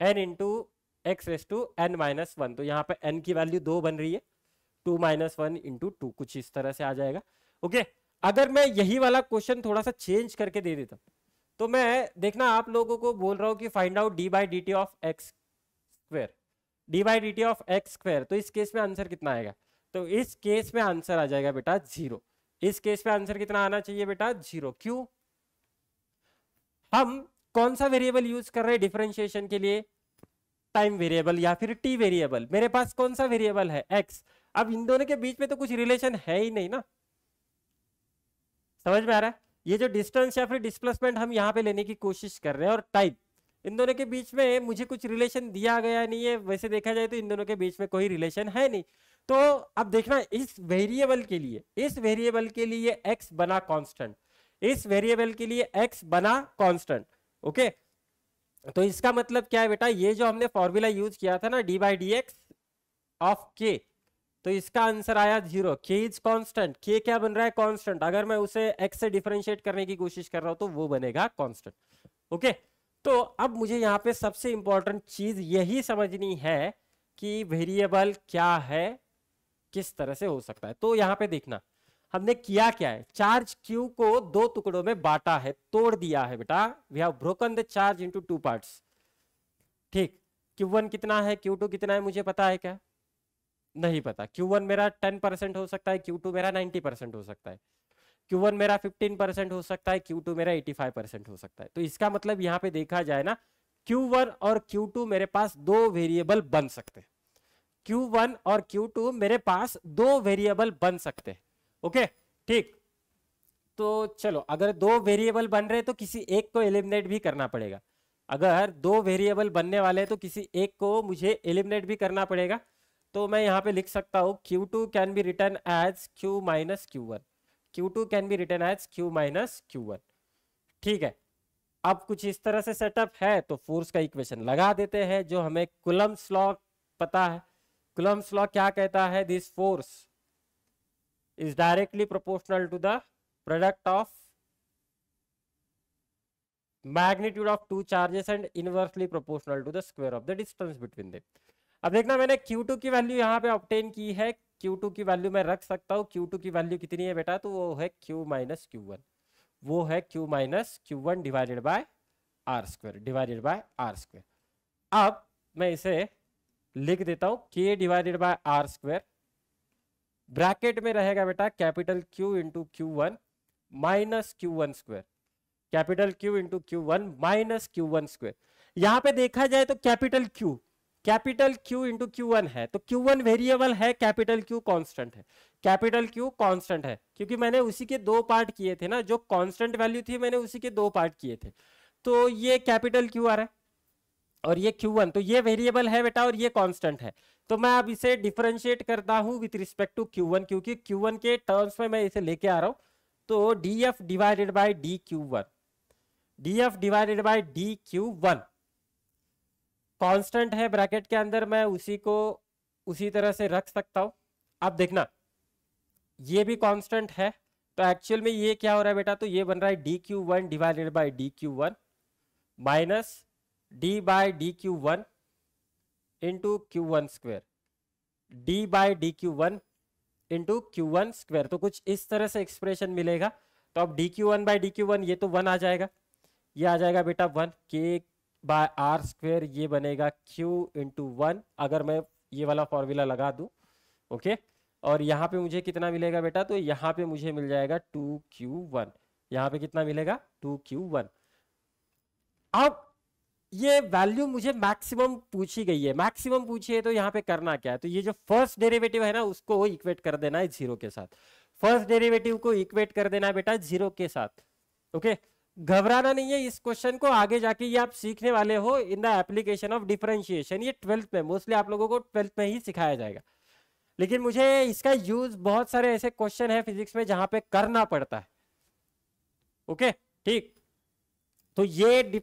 n into x raise to n minus one. तो यहाँ पे n की वैल्यू 2 बन रही है, 2 माइनस वन इंटू टू, कुछ इस तरह से आ जाएगा। ओके, अगर मैं यही वाला क्वेश्चन थोड़ा सा चेंज करके दे देता, तो मैं देखना आप लोगों को बोल रहा हूं कि find out D by D T of x square, D by D T of x square. तो इस केस में आंसर कितना आएगा? तो इस केस में आंसर आ जाएगा बेटा 0। इस केस में आंसर कितना आना चाहिए बेटा? 0। क्यों? हम कौन सा वेरिएबल यूज कर रहे हैं डिफरेंशिएशन के लिए? टाइम वेरिएबल या फिर टी वेरिएबल। मेरे पास कौन सा वेरिएबल है? एक्स। अब इन दोनों के बीच में तो कुछ रिलेशन है ही नहीं ना, समझ में आ रहा है? ये जो डिस्टेंस या फिर डिस्प्लेसमेंट हम यहाँ पे लेने की कोशिश कर रहे हैं और टाइम, इन दोनों के बीच में मुझे कुछ रिलेशन दिया गया नहीं है। वैसे देखा जाए तो इन दोनों के बीच में कोई रिलेशन है नहीं। तो अब देखना इस वेरिएबल के लिए, इस वेरिएबल के लिए एक्स बना कांस्टेंट, इस वेरिएबल के लिए x बना कांस्टेंट। ओके, तो इसका मतलब क्या है बेटा? ये जो हमने फॉर्मूला यूज किया था ना, D by D x of के, तो इसका आंसर आया 0। k इज कांस्टेंट, k क्या बन रहा है? कांस्टेंट। अगर मैं उसे x से डिफरेंशिएट करने की कोशिश कर रहा हूं तो वो बनेगा कांस्टेंट। ओके, तो अब मुझे यहाँ पे सबसे इंपॉर्टेंट चीज यही समझनी है कि वेरिएबल क्या है, किस तरह से हो सकता है। तो यहाँ पे देखना हमने किया क्या है, चार्ज Q को दो टुकड़ों में बांटा है, तोड़ दिया है बेटा। We have broken the charge into two parts. ठीक, Q1 कितना है, Q2 कितना है, मुझे पता है क्या? नहीं पता। Q1 मेरा 10% हो सकता है, Q2 मेरा 90% हो सकता है, Q1 मेरा 15% हो सकता है, Q2 मेरा 85% हो सकता है। तो इसका मतलब यहाँ पे देखा जाए ना, Q1 और Q2 मेरे पास दो वेरिएबल बन सकते हैं। Q1 और Q2 मेरे पास दो वेरिएबल बन सकते हैं। ओके ठीक, तो चलो अगर दो वेरिएबल बन रहे तो किसी एक को एलिमिनेट भी करना पड़ेगा। अगर दो वेरिएबल बनने वाले हैं तो किसी एक को मुझे एलिमिनेट भी करना पड़ेगा। तो मैं यहाँ पे लिख सकता हूँ Q2 can be written as Q minus Q1, Q2 can be written as Q minus Q1। ठीक है, अब कुछ इस तरह से सेटअप है तो फोर्स का इक्वेशन लगा देते हैं जो हमें कूलम्ब्स लॉ पता है। कूलम्ब्स लॉ क्या कहता है? This force is directly proportional to the product of magnitude of two charges and inversely proportional to the square of the distance between them। अब देखना, मैंने Q2 की वैल्यू यहाँ पे ऑब्टेन की है। Q2 की वैल्यू मैं रख सकता हूँ। Q2 की वैल्यू कितनी है बेटा? तो वो है Q माइनस Q1, वो है Q minus Q1 divided by R square, divided by R square. अब मैं इसे लिख देता हूँ K divided by R square, bracket में रहेगा बेटा capital Q into Q1 minus Q1 square, capital Q into Q1 minus Q1 square. यहां पे देखा जाए तो कैपिटल Q इंटू Q1 है, तो Q1 वेरिएबल है, कैपिटल Q कांस्टेंट है। कैपिटल Q कांस्टेंट है क्योंकि मैंने उसी के दो पार्ट किए थे ना, जो कांस्टेंट वैल्यू थी मैंने उसी के दो पार्ट किए थे। तो ये कैपिटल Q आ रहा है और ये Q1, तो ये वेरिएबल है बेटा और ये कांस्टेंट है। तो मैं अब इसे डिफरेंशिएट करता हूं विथ रिस्पेक्ट टू Q1, क्योंकि Q1 के टर्म्स में मैं इसे लेके आ रहा हूं। तो df divided by dQ1, df divided by dQ1 constant है ब्रैकेट के अंदर, मैं उसी को उसी तरह से रख सकता हूं। अब देखना, ये भी कांस्टेंट है, तो एक्चुअल में ये क्या हो रहा है बेटा? तो ये बन रहा है dQ1 divided by dQ1 minus d by dQ1 into Q1 square, d by dQ1 into Q1 square. तो कुछ इस तरह से एक्सप्रेशन मिलेगा। तो अब dQ1 बाय dQ1 ये तो 1 आ जाएगा, ये आ जाएगा बेटा 1, K बाय आर स्क्वायर ये बनेगा Q इंटू 1, अगर मैं ये वाला फॉर्मूला लगा दूं। ओके, और यहाँ पे मुझे कितना मिलेगा बेटा? तो यहाँ पे मुझे मिल जाएगा 2Q1, यहाँ पे कितना मिलेगा? 2Q1। अब ये वैल्यू मुझे मैक्सिमम पूछी गई है, मैक्सिमम पूछी है, तो यहाँ पे करना क्या है? तो ये जो फर्स्ट डेरिवेटिव है ना उसको इक्वेट कर देना है जीरो के साथ, फर्स्ट डेरिवेटिव को इक्वेट कर देना है बेटा जीरो के साथ। ओके, घबराना नहीं है, इस क्वेश्चन को आगे जाके ये आप सीखने वाले हो in the application of differentiation. ये 12th में मोस्टली आप लोगों को 12th में ही सिखाया जाएगा, लेकिन मुझे इसका यूज बहुत सारे ऐसे क्वेश्चन है फिजिक्स में जहां पे करना पड़ता है। ओके ठीक, तो ये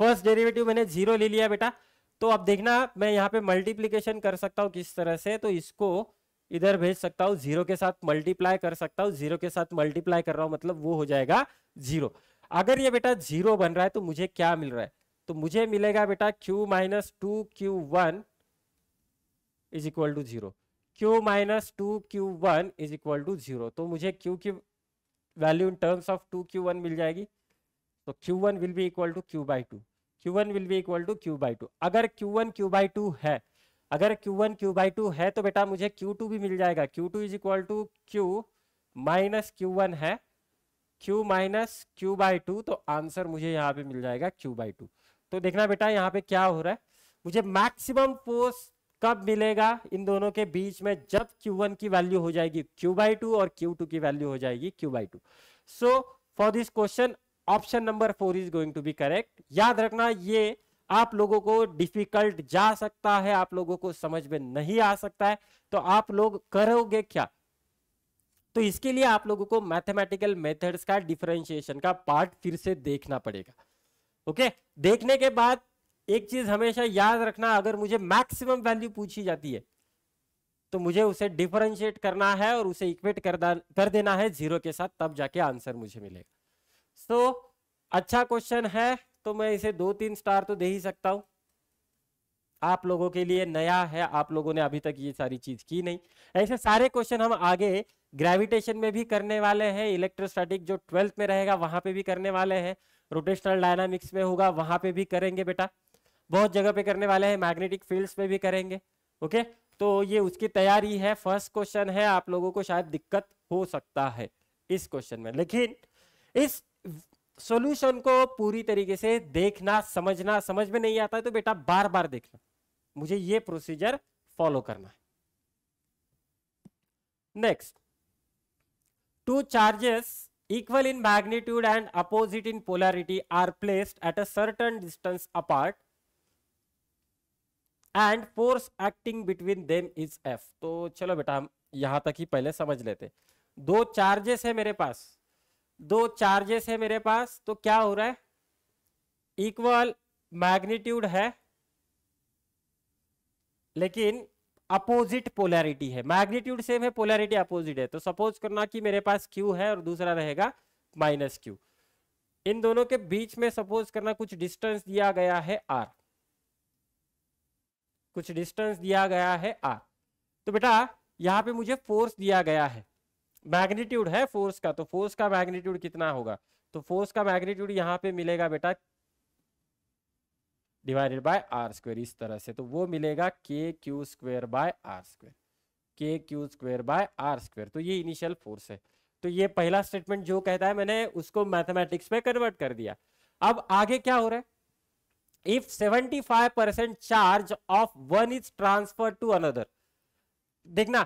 फर्स्ट डेरिवेटिव मैंने जीरो ले लिया बेटा। तो अब देखना, मैं यहाँ पे मल्टीप्लीकेशन कर सकता हूँ किस तरह से, तो इसको इधर भेज सकता हूँ, जीरो के साथ मल्टीप्लाई कर सकता हूँ, जीरो के साथ मल्टीप्लाई कर रहा हूँ मतलब वो हो जाएगा जीरो। अगर ये बेटा जीरो बन रहा है तो मुझे क्या मिल रहा है? तो मुझे मिलेगा बेटा Q minus 2Q1 is equal to zero, Q minus 2Q1 is equal to zero. तो मुझे Q की value in terms of 2Q1 मिल जाएगी। तो Q1 will be equal to Q by 2, Q1 will be equal to Q by 2। अगर Q1 Q by 2 है, अगर Q1 Q by 2 है तो बेटा मुझे Q2 भी मिल जाएगा। Q2 is equal to Q minus Q1 है, Q माइनस Q बाई 2, तो आंसर मुझे यहाँ पे मिल जाएगा Q बाई 2। तो देखना बेटा यहाँ पे क्या हो रहा है, मुझे मैक्सिमम फोर्स कब मिलेगा इन दोनों के बीच में? जब Q1 की वैल्यू हो जाएगी Q बाई 2 और Q2 की वैल्यू हो जाएगी Q by 2। So for this question option number 4 is going to be correct. याद रखना, ये आप लोगों को डिफिकल्ट जा सकता है, आप लोगों को समझ में नहीं आ सकता है, तो आप लोग करोगे क्या? तो इसके लिए आप लोगों को मैथमेटिकल मेथड्स का डिफरेंशिएशन का पार्ट फिर से देखना पड़ेगा। ओके, देखने के बाद एक चीज हमेशा याद रखना, अगर मुझे मैक्सिमम वैल्यू पूछी जाती है तो मुझे उसे डिफरेंशिएट करना है और उसे इक्वेट कर देना है जीरो के साथ, तब जाके आंसर मुझे मिलेगा। सो अच्छा क्वेश्चन है, तो मैं इसे 2-3 स्टार तो दे ही सकता हूं। आप लोगों के लिए नया है, आप लोगों ने अभी तक ये सारी चीज की नहीं। ऐसे सारे क्वेश्चन हम आगे ग्रेविटेशन में भी करने वाले हैं, इलेक्ट्रोस्टैटिक जो 12th में रहेगा वहां पे भी करने वाले हैं, रोटेशनल डायनामिक्स में होगा वहां पे भी करेंगे बेटा, बहुत जगह पे करने वाले हैं, मैग्नेटिक फील्ड्स में भी करेंगे। ओके, तो ये उसकी तैयारी है। फर्स्ट क्वेश्चन है, आप लोगों को शायद दिक्कत हो सकता है इस क्वेश्चन में, लेकिन इस सॉल्यूशन को पूरी तरीके से देखना, समझना। समझ में नहीं आता है तो बेटा बार बार देखना, मुझे ये प्रोसीजर फॉलो करना है। Next, two charges equal in magnitude and opposite in polarity are placed at a certain distance apart and force acting between them is F। तो चलो बेटा हम यहां तक ही पहले समझ लेते। दो चार्जेस है मेरे पास, दो चार्जेस है मेरे पास, तो क्या हो रहा है, इक्वल मैग्नीट्यूड है लेकिन अपोजिट पोलैरिटी है। मैग्नीट्यूड सेम है, पोलैरिटी अपोजिट है। तो सपोज करना कि मेरे पास Q है और दूसरा रहेगा -Q। इन दोनों के बीच में सपोज करना कुछ डिस्टेंस दिया गया है R, कुछ डिस्टेंस दिया गया है R। तो बेटा यहां पे मुझे फोर्स दिया गया है, मैग्नीट्यूड है फोर्स का, तो फोर्स का मैग्नीट्यूड कितना होगा, तो फोर्स का मैग्नीट्यूड यहां पे मिलेगा बेटा डिवाइडेड बाय आर स्क्वायर, इस तरह से। तो वो मिलेगा K Q square by R square, K Q square by R square. तो ये इनिशियल फोर्स है। तो ये पहला स्टेटमेंट जो कहता है मैंने उसको मैथमेटिक्स में कन्वर्ट कर दिया। अब आगे क्या हो रहा है, if 75% charge of one is transfer to another. देखना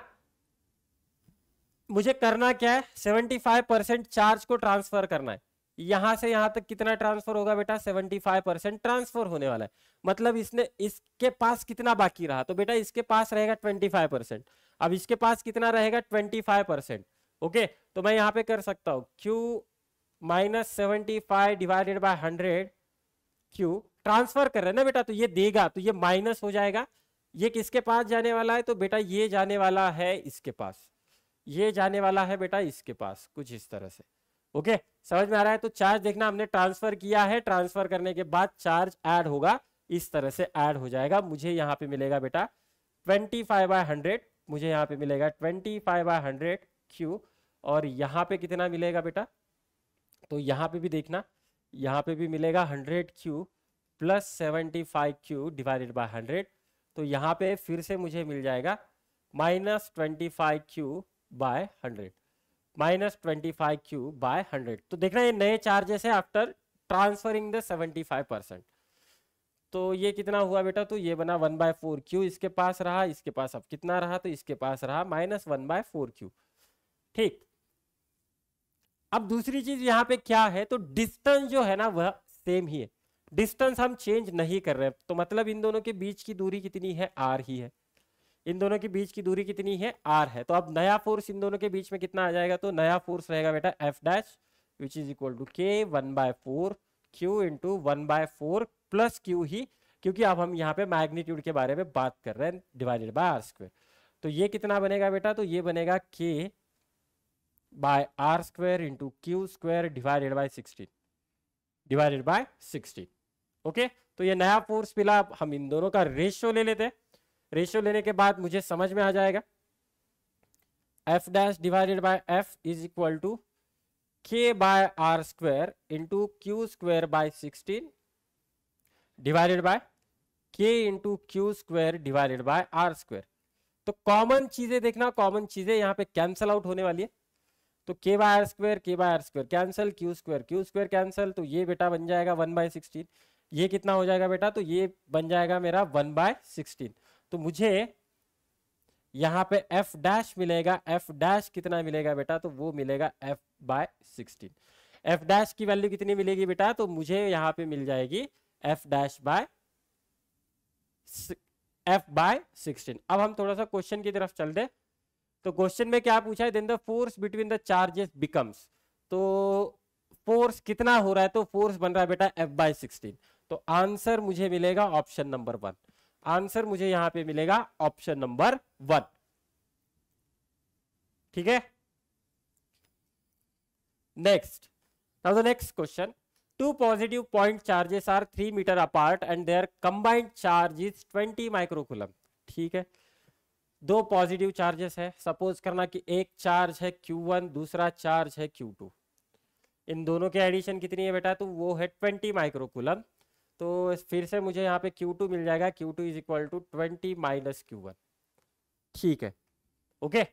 मुझे करना क्या है, 75% चार्ज को ट्रांसफर करना है। यहां से यहां तक कितना ट्रांसफर होगा बेटा, 75% ट्रांसफर होने वाला है। मतलब इसने, इसके पास कितना बाकी रहा, तो बेटा इसके पास रहेगा 25%। अब इसके पास कितना रहेगा, 25%। ओके, तो मैं यहां पे कर सकता हूं Q minus 75 divided by 100। Q transfer कर रहे हैं ना बेटा, तो ये देगा, तो ये माइनस हो जाएगा। ये किसके पास जाने वाला है, तो बेटा ये जाने वाला है इसके पास, ये जाने वाला है बेटा इसके पास, कुछ इस तरह से। ओके, समझ में आ रहा है। तो चार्ज देखना हमने ट्रांसफर किया है, ट्रांसफर करने के बाद चार्ज ऐड होगा, इस तरह से ऐड हो जाएगा। मुझे यहाँ पे मिलेगा बेटा 25/100, मुझे यहाँ पे मिलेगा 25/100 Q, और यहाँ पे कितना मिलेगा बेटा, तो यहाँ पे भी देखना, यहाँ पे भी मिलेगा 100 Q plus 75 Q divided by 100। तो यहाँ पे फिर से मुझे मिल जाएगा -25 Q बाय 100, -25 Q बाय 100। तो देखना ये नए चार्जेस है आफ्टर ट्रांसफरिंग द 75%। तो ये कितना हुआ बेटा, तो ये बना 1/4 Q, इसके पास रहा, इसके पास अब कितना रहा, तो इसके पास रहा -1/4 Q। ठीक, अब दूसरी चीज यहाँ पे क्या है, तो डिस्टेंस जो है ना वह सेम ही है, डिस्टेंस हम चेंज नहीं कर रहे हैं। तो मतलब इन दोनों के बीच की दूरी कितनी है, R ही है। इन दोनों के बीच की दूरी कितनी है, R है। तो अब नया फोर्स इन दोनों के बीच में कितना आ जाएगा, तो नया फोर्स रहेगा बेटा F dash which is equal to K 1/4 Q into 1/4 plus Q ही, क्योंकि अब हम यहाँ पे मैग्नीट्यूड के बारे में बात कर रहे हैं, डिवाइडेड बाय आर स्क्वायर। तो ये कितना बनेगा बेटा, तो ये बनेगा K by R square into Q square divided by 16, divided by 16। Okay, तो ये नया फोर्स मिला। अब हम इन दोनों का रेशियो ले लेते हैं। रेशियो लेने के बाद मुझे समझ में आ जाएगा F dash divided by F is equal to K by R square into Q square by 16 divided by K into Q square divided by R square. तो कॉमन चीजें देखना, कॉमन चीजें यहाँ पे कैंसल आउट होने वाली है। तो K by R square cancel, Q square cancel, तो ये बेटा बन जाएगा 1/16। ये कितना हो जाएगा बेटा, तो ये बन जाएगा मेरा 1/16। तो मुझे यहाँ पे F डैश मिलेगा, F डैश कितना मिलेगा बेटा, तो वो मिलेगा F/16। F डैश की वैल्यू कितनी मिलेगी बेटा, तो मुझे यहाँ पे मिल जाएगी F डैश बाय F/16। अब हम थोड़ा सा क्वेश्चन की तरफ चलते। तो क्वेश्चन में क्या पूछा है, then the force between the charges becomes. तो फोर्स कितना हो रहा है, तो फोर्स बन रहा है बेटा F/16। तो आंसर मुझे मिलेगा ऑप्शन नंबर 1। आंसर मुझे यहां पे मिलेगा ऑप्शन नंबर 1। ठीक है, next, now the next question. Two positive point charges are 3 meter apart and their combined charge is 20 microcoulomb। ठीक है, दो पॉजिटिव चार्जेस है। सपोज करना कि एक चार्ज है Q1, दूसरा चार्ज है Q2। इन दोनों के एडिशन कितनी है बेटा, तो वो है 20 माइक्रोकूलम। तो फिर से मुझे यहाँ पे Q2 मिल जाएगा, Q2 is equal to 20 minus Q1। ठीक है, ओके।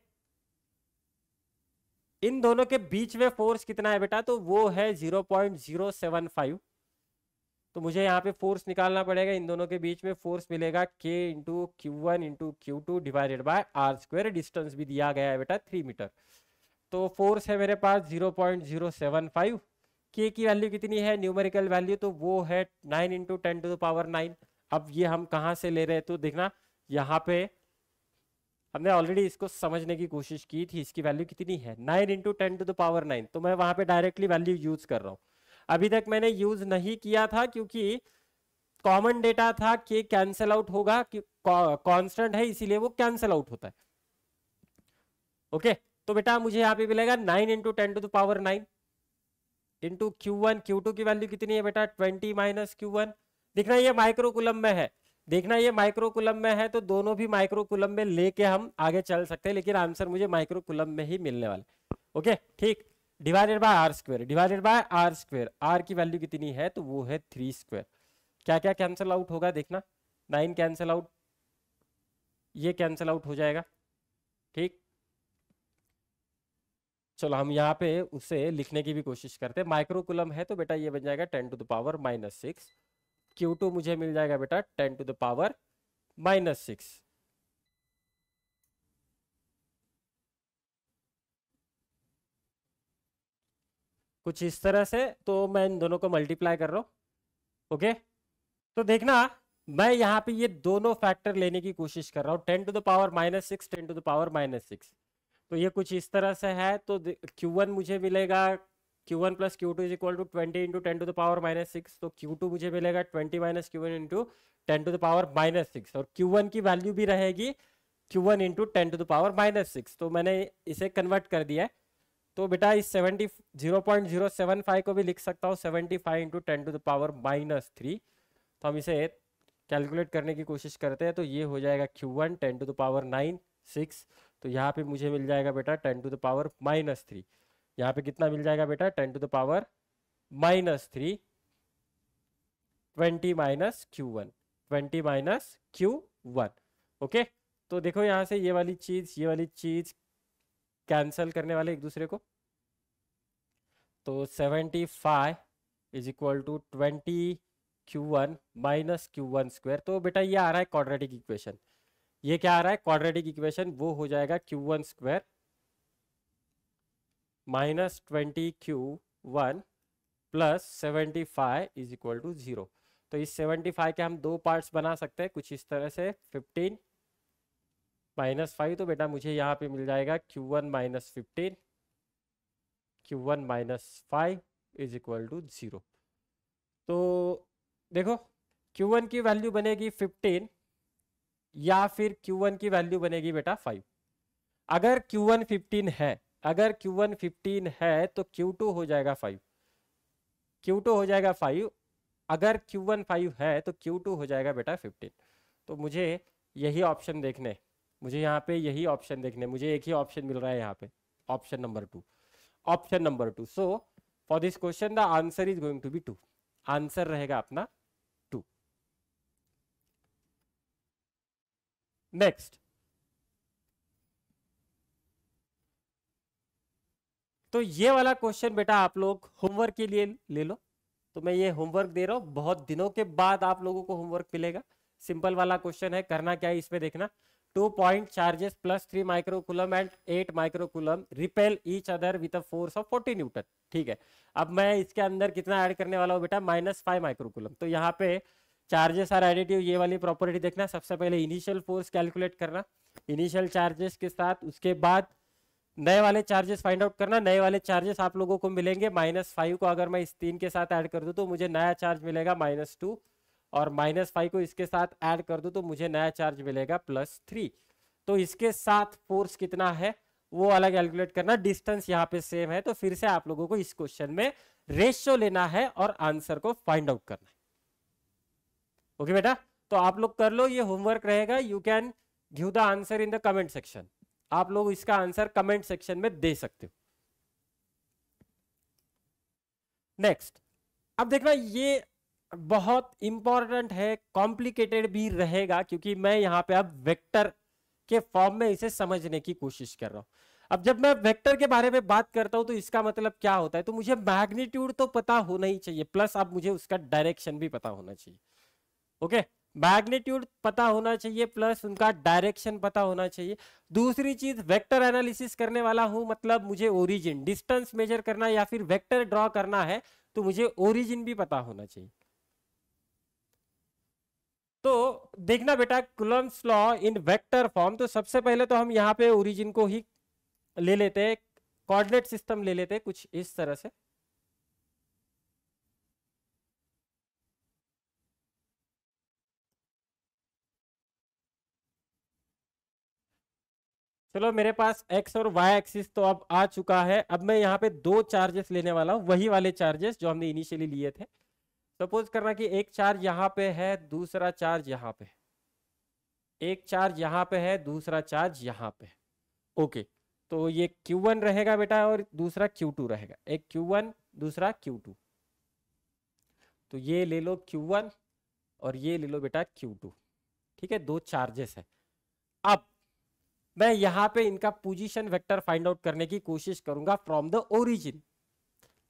इन दोनों के बीच में फोर्स कितना है बेटा, तो वो है 0.075। तो मुझे यहाँ पे फोर्स निकालना पड़ेगा। इन दोनों के बीच में फोर्स मिलेगा K into Q1 into Q2 divided by R square. Distance भी दिया गया है बेटा 3 मीटर। तो फोर्स है मेरे पास 0.075। के की वैल्यू कितनी है न्यूमेरिकल वैल्यू, तो वो है 9 इंटू 10⁻9। अब ये हम कहाँ से ले रहे हैं, तो देखना यहाँ पे हमने ऑलरेडी इसको समझने की कोशिश की थी। इसकी वैल्यू कितनी है 9 इंटू 10⁻9, तो मैं वहां पे डायरेक्टली वैल्यू यूज कर रहा हूँ। अभी तक मैंने यूज नहीं किया था क्योंकि कॉमन डेटा था कि कैंसल आउट होगा, कि कांस्टेंट है इसीलिए वो कैंसल आउट होता है। ओके, तो बेटा मुझे यहाँ पे मिलेगा 9 इंटू 10⁻9 इंटू Q1। Q2 की वैल्यू कितनी है बेटा 20 माइनस Q1। देखना ये माइक्रोकुलम में है, देखना ये माइक्रोकुलम में है, तो दोनों भी माइक्रोकुलम में लेके हम आगे चल सकते हैं, लेकिन आंसर मुझे माइक्रोकुलम में ही मिलने वाला। ओके ठीक, divided by R square, divided by R square. R की वैल्यू कितनी है, तो वो है 3 स्क्वायर। क्या क्या कैंसिल आउट होगा देखना, 9 कैंसिल आउट, ये कैंसिल आउट हो जाएगा। ठीक, चलो हम यहाँ पे उसे लिखने की भी कोशिश करते हैं। माइक्रोकुलम है तो बेटा ये बन जाएगा 10⁻⁻6। Q2 मुझे मिल जाएगा बेटा 10⁻⁻6। कुछ इस तरह से, तो मैं इन दोनों को मल्टीप्लाई कर रहा हूं। ओके, तो देखना मैं यहाँ पे ये दोनों फैक्टर लेने की कोशिश कर रहा हूँ, 10⁻⁻6 10⁻⁻6। तो ये कुछ इस तरह से है, तो Q1 मुझे मिलेगा, Q1 plus Q2 is equal to 20 into 10⁻⁻6। तो Q2 मुझे मिलेगा 20 माइनस Q1 इंटू 10⁻⁻6, और Q1 की वैल्यू भी रहेगी Q1 इंटू 10⁻⁻6। तो मैंने इसे कन्वर्ट कर दिया है। तो बेटा इस 0.075 को भी लिख सकता हूँ 75 इंटू 10⁻⁻3। तो हम इसे कैलकुलेट करने की कोशिश करते हैं, तो ये हो जाएगा Q1 10⁻⁹ तो यहाँ पे मुझे मिल जाएगा बेटा 10⁻⁻3। यहाँ पे कितना मिल जाएगा बेटा 10⁻⁻3 20 minus Q1, 20 minus Q1। Okay, तो देखो यहाँ से ये वाली चीज कैंसल करने वाले एक दूसरे को, तो 75 is equal to 20 Q1 minus Q1 square. तो बेटा ये आ रहा है क्वाड्रेटिक इक्वेशन, ये क्या आ रहा है क्वाड्रेटिक इक्वेशन, वो हो जाएगा Q1 square minus 20 Q1 plus 75 is equal to 0। तो इस 75 के हम दो पार्ट्स बना सकते हैं कुछ इस तरह से, 15 माइनस 5। तो बेटा मुझे यहाँ पे मिल जाएगा Q1 minus 15, Q1 minus 5 is equal to 0। तो देखो Q1 की वैल्यू बनेगी 15 या फिर Q1 की वैल्यू बनेगी बेटा 5। अगर Q1 15 है, अगर Q1 15 है तो Q2 हो जाएगा 5, Q2 हो जाएगा 5। अगर Q1 5 है तो Q2 हो जाएगा बेटा 15। तो मुझे यही ऑप्शन देखने, मुझे यहाँ पे यही ऑप्शन देखने, मुझे एक ही ऑप्शन मिल रहा है यहाँ पे, option number 2, option number 2। So for this question the answer is going to be 2, answer रहेगा अपना 2। नेक्स्ट, तो ये वाला क्वेश्चन बेटा आप लोग होमवर्क के लिए ले लो। तो मैं ये होमवर्क दे रहा हूँ, बहुत दिनों के बाद आप लोगों को होमवर्क मिलेगा। सिंपल वाला क्वेश्चन है, करना क्या है इसमें देखना, 2 point charges plus 3 microcoulomb and 8 microcoulomb repel each other with a force of 40 Newton. ठीक है, अब मैं इसके अंदर कितना ऐड करने वाला हूँ बेटा -5 माइक्रोकुलम। तो यहाँ पे चार्जेस आर एडिटिव, ये वाली प्रॉपर्टी देखना। सबसे पहले इनिशियल फोर्स कैलकुलेट करना इनिशियल चार्जेस के साथ, उसके बाद नए वाले चार्जेस फाइंड आउट करना। नए वाले चार्जेस आप लोगों को मिलेंगे -5 को अगर मैं इस 3 के साथ ऐड कर दूं तो मुझे नया चार्ज मिलेगा -2, और -5 को इसके साथ ऐड कर दूं तो मुझे नया चार्ज मिलेगा +3। तो इसके साथ फोर्स कितना है वो वाला कैलकुलेट करना। डिस्टेंस यहाँ पे सेम है, तो फिर से आप लोगों को इस क्वेश्चन में रेशियो लेना है और आंसर को फाइंड आउट करना है। ओके बेटा, तो आप लोग कर लो, ये होमवर्क रहेगा। You can give the answer in the comment section, आप लोग इसका आंसर कमेंट सेक्शन में दे सकते हो। नेक्स्ट, अब देखना ये बहुत इंपॉर्टेंट है, कॉम्प्लिकेटेड भी रहेगा, क्योंकि मैं यहाँ पे अब वेक्टर के फॉर्म में इसे समझने की कोशिश कर रहा हूं। अब जब मैं वेक्टर के बारे में बात करता हूं तो इसका मतलब क्या होता है, तो मुझे मैग्नीट्यूड तो पता होना ही चाहिए, प्लस अब मुझे उसका डायरेक्शन भी पता होना चाहिए। ओके, मैग्नीट्यूड पता होना चाहिए प्लस उनका डायरेक्शन पता होना चाहिए। दूसरी चीज वेक्टर एनालिसिस करने वाला हूं, मतलब मुझे ओरिजिन डिस्टेंस मेजर करना या फिर वेक्टर ड्रॉ करना है तो मुझे ओरिजिन भी पता होना चाहिए। तो देखना बेटा Coulomb's law in vector form, तो सबसे पहले तो हम यहाँ पे ओरिजिन को ही ले लेते हैं, कोऑर्डिनेट सिस्टम ले लेते हैं कुछ इस तरह से। चलो मेरे पास एक्स और वाई एक्सिस तो अब आ चुका है। अब मैं यहाँ पे दो चार्जेस लेने वाला हूँ, वही वाले चार्जेस जो हमने इनिशियली लिए थे। सपोज करना कि एक चार्ज यहाँ पे है, दूसरा चार्ज यहाँ पे, एक चार्ज यहाँ पे है, दूसरा चार्ज यहाँ पे। ओके, तो ये Q1 रहेगा बेटा और दूसरा Q2 रहेगा। एक Q1 दूसरा Q2, तो ये ले लो Q1 और ये ले लो बेटा Q2। ठीक है, दो चार्जेस है। अब मैं यहाँ पे इनका पोजीशन वेक्टर फाइंड आउट करने की कोशिश करूंगा फ्रॉम द ओरिजिन।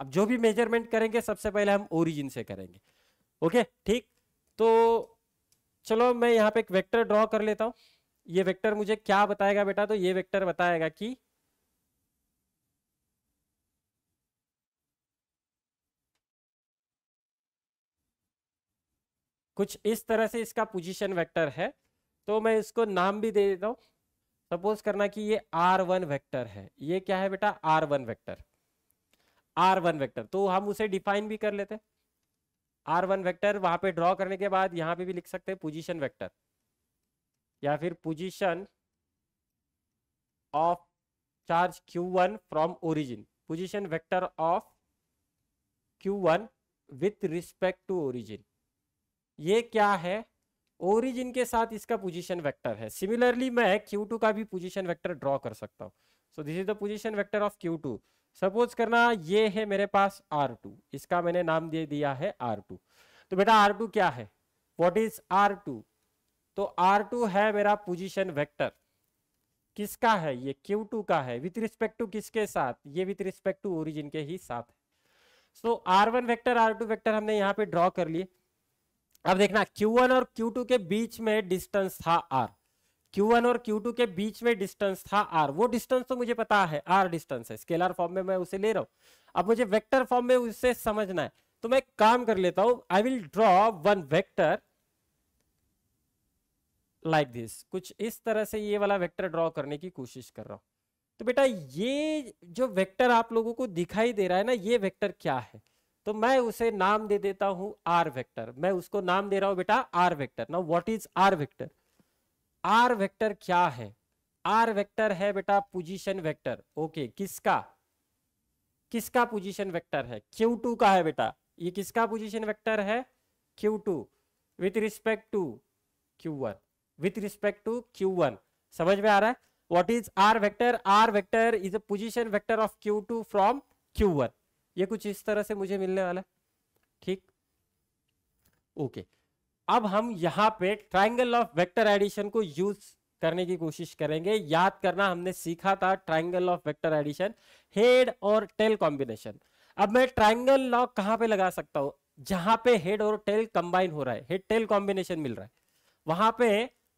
अब जो भी मेजरमेंट करेंगे सबसे पहले हम ओरिजिन से करेंगे। ओके ठीक, तो चलो मैं यहाँ पे एक वेक्टर ड्रॉ कर लेता हूं। ये वेक्टर मुझे क्या बताएगा बेटा, तो ये वेक्टर बताएगा कि कुछ इस तरह से इसका पोजीशन वेक्टर है। तो मैं इसको नाम भी दे देता हूं। सपोज करना कि ये R1 वेक्टर है। ये क्या है बेटा, R1 वेक्टर। R1 वेक्टर तो हम उसे डिफाइन भी कर लेते हैं। R1 वेक्टर वहां पे ड्रॉ करने के बाद यहां पे भी लिख सकते हैं पोजीशन वेक्टर या फिर position of charge Q1 from origin, position vector of Q1 with respect to origin. ये क्या है, ओरिजिन के साथ इसका पोजीशन वेक्टर है। सिमिलरली मैं Q2 का भी पोजीशन वेक्टर ड्रॉ कर सकता हूं। सो this is the position vector of Q2। Suppose करना ये है मेरे पास R2, इसका मैंने नाम दे दिया है R2। तो बेटा R2 क्या है, व्हाट इज R2, तो R2 है मेरा पोजीशन वेक्टर। किसका है, ये Q2 का है। विथ रिस्पेक्ट टू किसके साथ, ये विथ रिस्पेक्ट टू ओरिजिन के ही साथ है। सो R1 वेक्टर R2 वेक्टर हमने यहाँ पे ड्रॉ कर लिए। अब देखना Q1 और Q2 के बीच में डिस्टेंस था R। Q1 और Q2 के बीच में डिस्टेंस था R। वो डिस्टेंस तो मुझे पता है, R डिस्टेंस है, स्केलर फॉर्म में मैं उसे ले रहा हूं। अब मुझे वेक्टर फॉर्म में उसे समझना है, तो मैं काम कर लेता हूं। I will draw one vector like this, कुछ इस तरह से ये वाला वेक्टर ड्रॉ करने की कोशिश कर रहा हूं। तो बेटा ये जो वेक्टर आप लोगों को दिखाई दे रहा है ना, ये वेक्टर क्या है, तो मैं उसे नाम दे देता हूं आर वेक्टर। मैं उसको नाम दे रहा हूं बेटा R vector. Now what is R vector, R vector क्या है, आर वेक्टर है बेटा पोजीशन वेक्टर। ओके, किसका, किसका पोजीशन वेक्टर है, Q2 का है बेटा। ये किसका पोजीशन वेक्टर है, Q2 with respect to Q1, with respect to Q1। समझ में आ रहा है, what is R vector, R vector is a position vector of Q2 from Q1। ये कुछ इस तरह से मुझे मिलने वाला है। ठीक, ओके। अब हम यहां पे ट्राइंगल ऑफ वेक्टर एडिशन को यूज करने की कोशिश करेंगे। याद करना हमने सीखा था triangle of vector addition, head और टेल कॉम्बिनेशन। अब मैं ट्राइंगल लॉ कहां पे लगा सकता हूं, जहां पे हेड और टेल कंबाइन हो रहा है, हेड टेल कॉम्बिनेशन मिल रहा है, वहां पे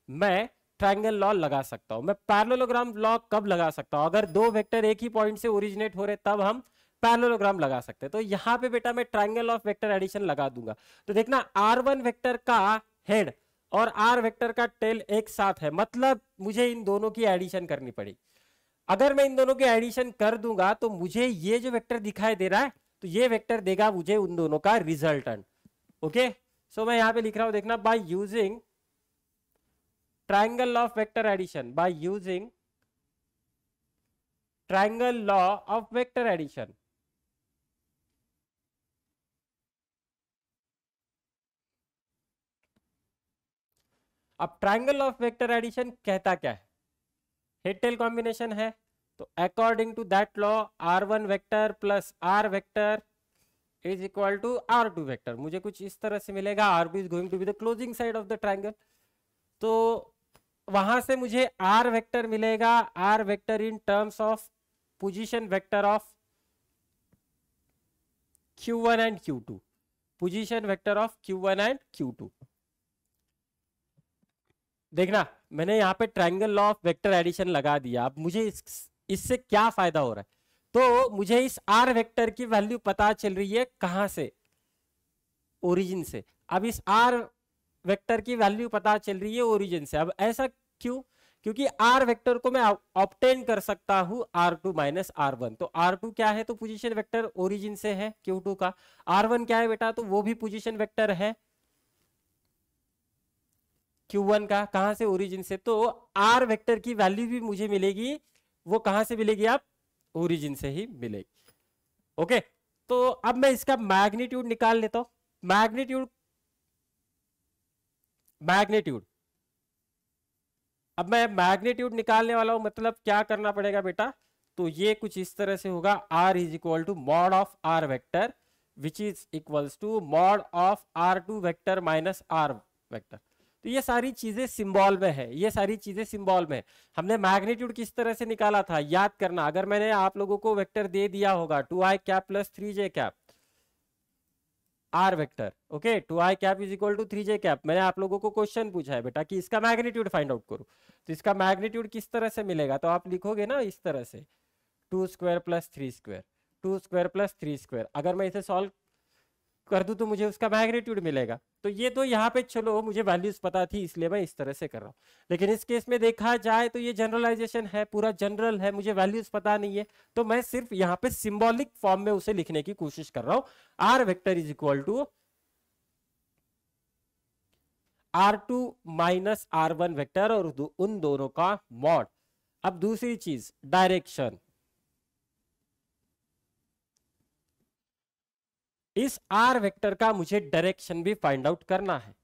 मैं ट्राइंगल लॉ लगा सकता हूं। मैं पैरेललोग्राम लॉ कब लगा सकता हूं, अगर दो वेक्टर एक ही पॉइंट से ओरिजिनेट हो रहे तब हम पैरेललोग्राम लगा सकते हैं। तो यहां पे बेटा मैं ट्राइंगल ऑफ वेक्टर एडिशन लगा दूंगा। तो देखना R1 वेक्टर का हेड और R वेक्टर का टेल एक साथ है, मतलब मुझे इन दोनों की एडिशन करनी पड़ेगी। अगर मैं इन दोनों की एडिशन कर दूंगा तो मुझे ये जो वेक्टर दिखाई दे रहा है, तो ये वेक्टर देगा मुझे उन दोनों का रिजल्टेंट। ओके, सो मैं यहां पे लिख रहा हूं, देखना by using triangle of vector addition, by using triangle law of vector addition। अब ट्राइंगल ऑफ वेक्टर एडिशन कहता क्या है, हेड टेल कॉम्बिनेशन है, तो according to that law R1 vector plus R vector is equal to R2 vector. मुझे कुछ इस तरह से मिलेगा, R2 is going to be the closing side of the triangle. तो वहां से मुझे R वेक्टर मिलेगा, R vector in terms of position vector of Q1 and Q2, position vector of Q1 and Q2। देखना मैंने यहाँ पे triangle law of vector addition लगा दिया। अब मुझे इससे क्या फायदा हो रहा है, तो मुझे इस आर वेक्टर की वैल्यू पता चल रही है कहां से, ओरिजिन से। अब इस आर वेक्टर की वैल्यू पता चल रही है ओरिजिन से। अब ऐसा क्यों? क्योंकि आर वेक्टर को मैं ऑब्टेन कर सकता हूं R2 माइनस R1। तो R2 क्या है? तो पोजीशन वेक्टर ओरिजिन से है Q2 का। R1 क्या है बेटा? तो वो भी पोजीशन वेक्टर है Q1 का। कहां से? ओरिजिन से। तो आर वेक्टर की वैल्यू भी मुझे मिलेगी, वो कहां से मिलेगी? आप ओरिजिन से ही मिलेगी। ओके, तो अब मैं इसका मैग्नीट्यूड निकाल लेता हूं। मैग्नीट्यूड मैग्नीट्यूड अब मैं मैग्नीट्यूड निकालने वाला हूं, मतलब क्या करना पड़ेगा बेटा? तो ये कुछ इस तरह से होगा, R is equal to mod of R vector which is equals to mod of R2 vector minus R vector. तो ये सारी चीजें सिंबल में है, ये सारी चीजें सिंबल में है। हमने मैग्नीट्यूड किस तरह से निकाला था याद करना। अगर मैंने आप लोगों को वेक्टर दे दिया होगा 2i cap plus 3j cap R vector, okay, 2i cap is equal to 3j cap, मैंने आप लोगों को क्वेश्चन पूछा है बेटा कि इसका मैग्नीट्यूड फाइंड आउट करो। तो इसका मैग्नीट्यूड किस तरह से मिलेगा? तो आप लिखोगे ना इस तरह से, 2 square plus 3 square, 2 square plus 3 square. अगर मैं इसे सॉल्व कर दूं तो मुझे उसका मैग्नीट्यूड मिलेगा। तो ये तो यहाँ पे चलो मुझे वैल्यूज पता थी इसलिए मैं इस तरह से कर रहा हूँ, लेकिन इस केस में देखा जाए तो ये जनरलाइजेशन है, पूरा जनरल है, मुझे वैल्यूज पता नहीं है। तो मैं सिर्फ यहाँ पे सिंबॉलिक फॉर्म में उसे लिखने की कोशिश कर रहा हूँ। R vector is equal to R2 minus R1 vector और उन दोनों का मॉड। अब दूसरी चीज डायरेक्शन, इस R वेक्टर का मुझे डायरेक्शन भी फाइंड आउट करना है।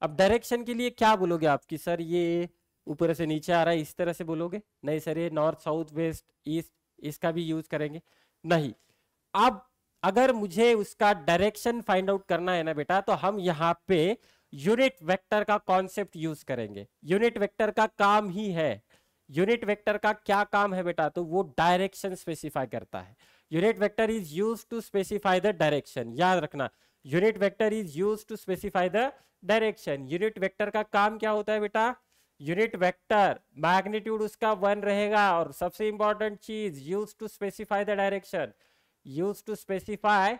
अब डायरेक्शन के लिए क्या बोलोगे आप कि सर ये ऊपर से नीचे आ रहा है, इस तरह से बोलोगे? नहीं सर, ये नॉर्थ साउथ वेस्ट ईस्ट, इसका भी यूज करेंगे? नहीं। अब अगर मुझे उसका डायरेक्शन फाइंड आउट करना है ना बेटा, तो हम यहाँ पे यूनिट वेक्टर का कॉन्सेप्ट यूज करेंगे। यूनिट वेक्टर का काम ही है, यूनिट वेक्टर का क्या काम है बेटा? तो वो डायरेक्शन स्पेसिफाई करता है। Unit vector is used to specify the direction, याद रखना, unit vector is used to specify the direction. Unit vector का काम क्या होता है बेटा? यूनिट वेक्टर मैग्नीट्यूड उसका 1 रहेगा, और सबसे इंपॉर्टेंट चीज used to specify the direction, used to specify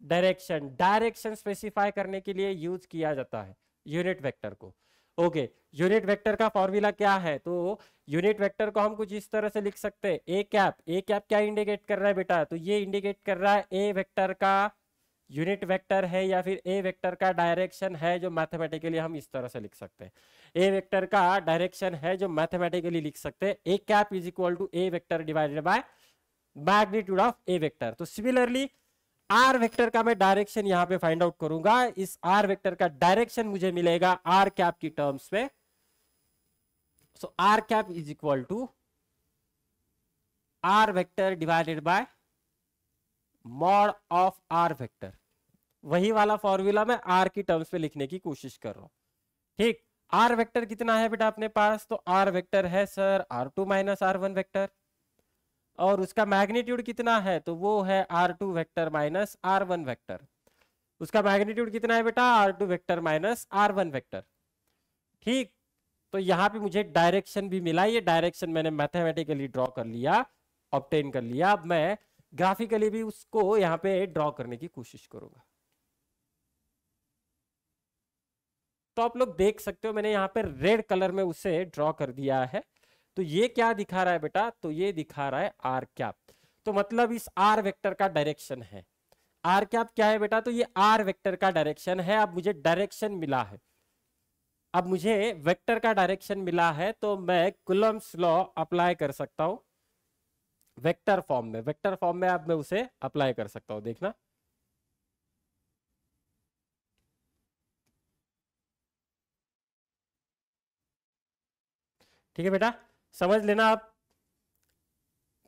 direction. Direction specify करने के लिए यूज किया जाता है यूनिट वेक्टर को। ओके, यूनिट वेक्टर का फॉर्मूला क्या है? तो यूनिट वेक्टर को हम कुछ इस तरह से लिख सकते हैं, ए कैप। ए कैप क्या इंडिकेट कर रहा है बेटा? तो ये इंडिकेट कर रहा है ए वेक्टर का यूनिट वेक्टर है या फिर ए वेक्टर का डायरेक्शन है, जो मैथमेटिकली हम इस तरह से लिख सकते हैं। ए वेक्टर का डायरेक्शन है जो मैथमेटिकली लिख सकते हैं, A cap is equal to A vector divided by magnitude of A vector. तो सिमिलरली आर वेक्टर का मैं डायरेक्शन यहां पे फाइंड आउट करूंगा। इस आर वेक्टर का डायरेक्शन मुझे मिलेगा आर कैप की टर्म्स में। So R cap is equal to R vector divided by mod of R vector. वही वाला फॉर्मूला मैं आर की टर्म्स में लिखने की कोशिश कर रहा हूं। ठीक, आर वेक्टर कितना है बेटा अपने पास? तो आर वेक्टर है sir R2 minus R1 vector, और उसका मैग्नीट्यूड कितना है? तो वो है R2 vector minus R1 vector. उसका मैग्नीट्यूड कितना है बेटा? R2 vector minus R1 vector. ठीक, तो यहां पे मुझे डायरेक्शन भी मिला। ये डायरेक्शन मैंने मैथमेटिकली ड्रॉ कर लिया, ऑब्टेन कर लिया। अब मैं ग्राफिकली भी उसको यहां पे ड्रॉ करने की कोशिश करूंगा। तो आप लोग देख सकते हो मैंने यहाँ पे रेड कलर में उसे ड्रॉ कर दिया है। तो ये क्या दिखा रहा है बेटा? तो ये दिखा रहा है आर कैप। तो मतलब इस आर वेक्टर का डायरेक्शन है। आर कैप क्या है बेटा? तो ये आर वेक्टर का डायरेक्शन है। अब मुझे डायरेक्शन मिला है, अब मुझे वेक्टर का डायरेक्शन मिला है, तो मैं कूलम्ब्स लॉ अप्लाई कर सकता हूं वेक्टर फॉर्म में। वेक्टर फॉर्म में अब मैं उसे अप्लाई कर सकता हूं, देखना। ठीक है बेटा, समझ लेना आप।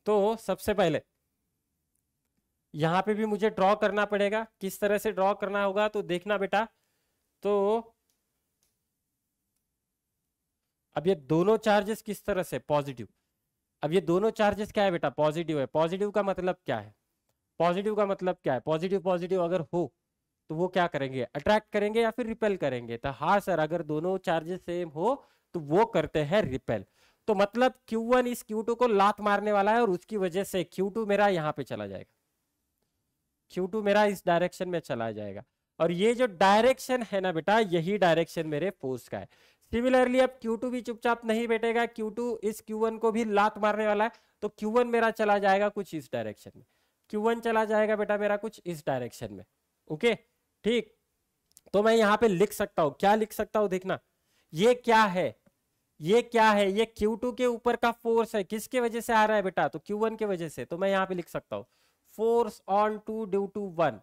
तो सबसे पहले यहां पे भी मुझे ड्रॉ करना पड़ेगा। किस तरह से ड्रॉ करना होगा? तो देखना बेटा, तो अब ये दोनों चार्जेस किस तरह से पॉजिटिव। अब ये दोनों चार्जेस क्या है बेटा? पॉजिटिव है। पॉजिटिव का मतलब क्या है? पॉजिटिव का मतलब क्या है? पॉजिटिव पॉजिटिव अगर हो तो वो क्या करेंगे, अट्रैक्ट करेंगे या फिर रिपेल करेंगे? तो हाँ सर, अगर दोनों चार्जेस सेम हो तो वो करते हैं रिपेल। तो मतलब Q1 इस Q2 को लात मारने वाला है और उसकी वजह से Q2 मेरा यहाँ पे चला जाएगा, Q2 मेरा इस डायरेक्शन में चला जाएगा। और ये जो डायरेक्शन है ना बेटा, यही डायरेक्शन मेरे फोर्स का है। सिमिलरली अब Q2 भी चुपचाप नहीं बैठेगा, Q2 इस Q1 को भी लात मारने वाला है, तो Q1 मेरा चला जाएगा कुछ इस डायरेक्शन में, Q1 चला जाएगा बेटा मेरा कुछ इस डायरेक्शन में। ओके ठीक, तो मैं यहाँ पे लिख सकता हूं, क्या लिख सकता हूं देखना, ये क्या है, ये क्या है, ये Q2 के ऊपर का फोर्स है, किसके वजह से आ रहा है बेटा, तो Q1 के वजह से। तो मैं यहाँ पे लिख सकता हूं force on two due to 1,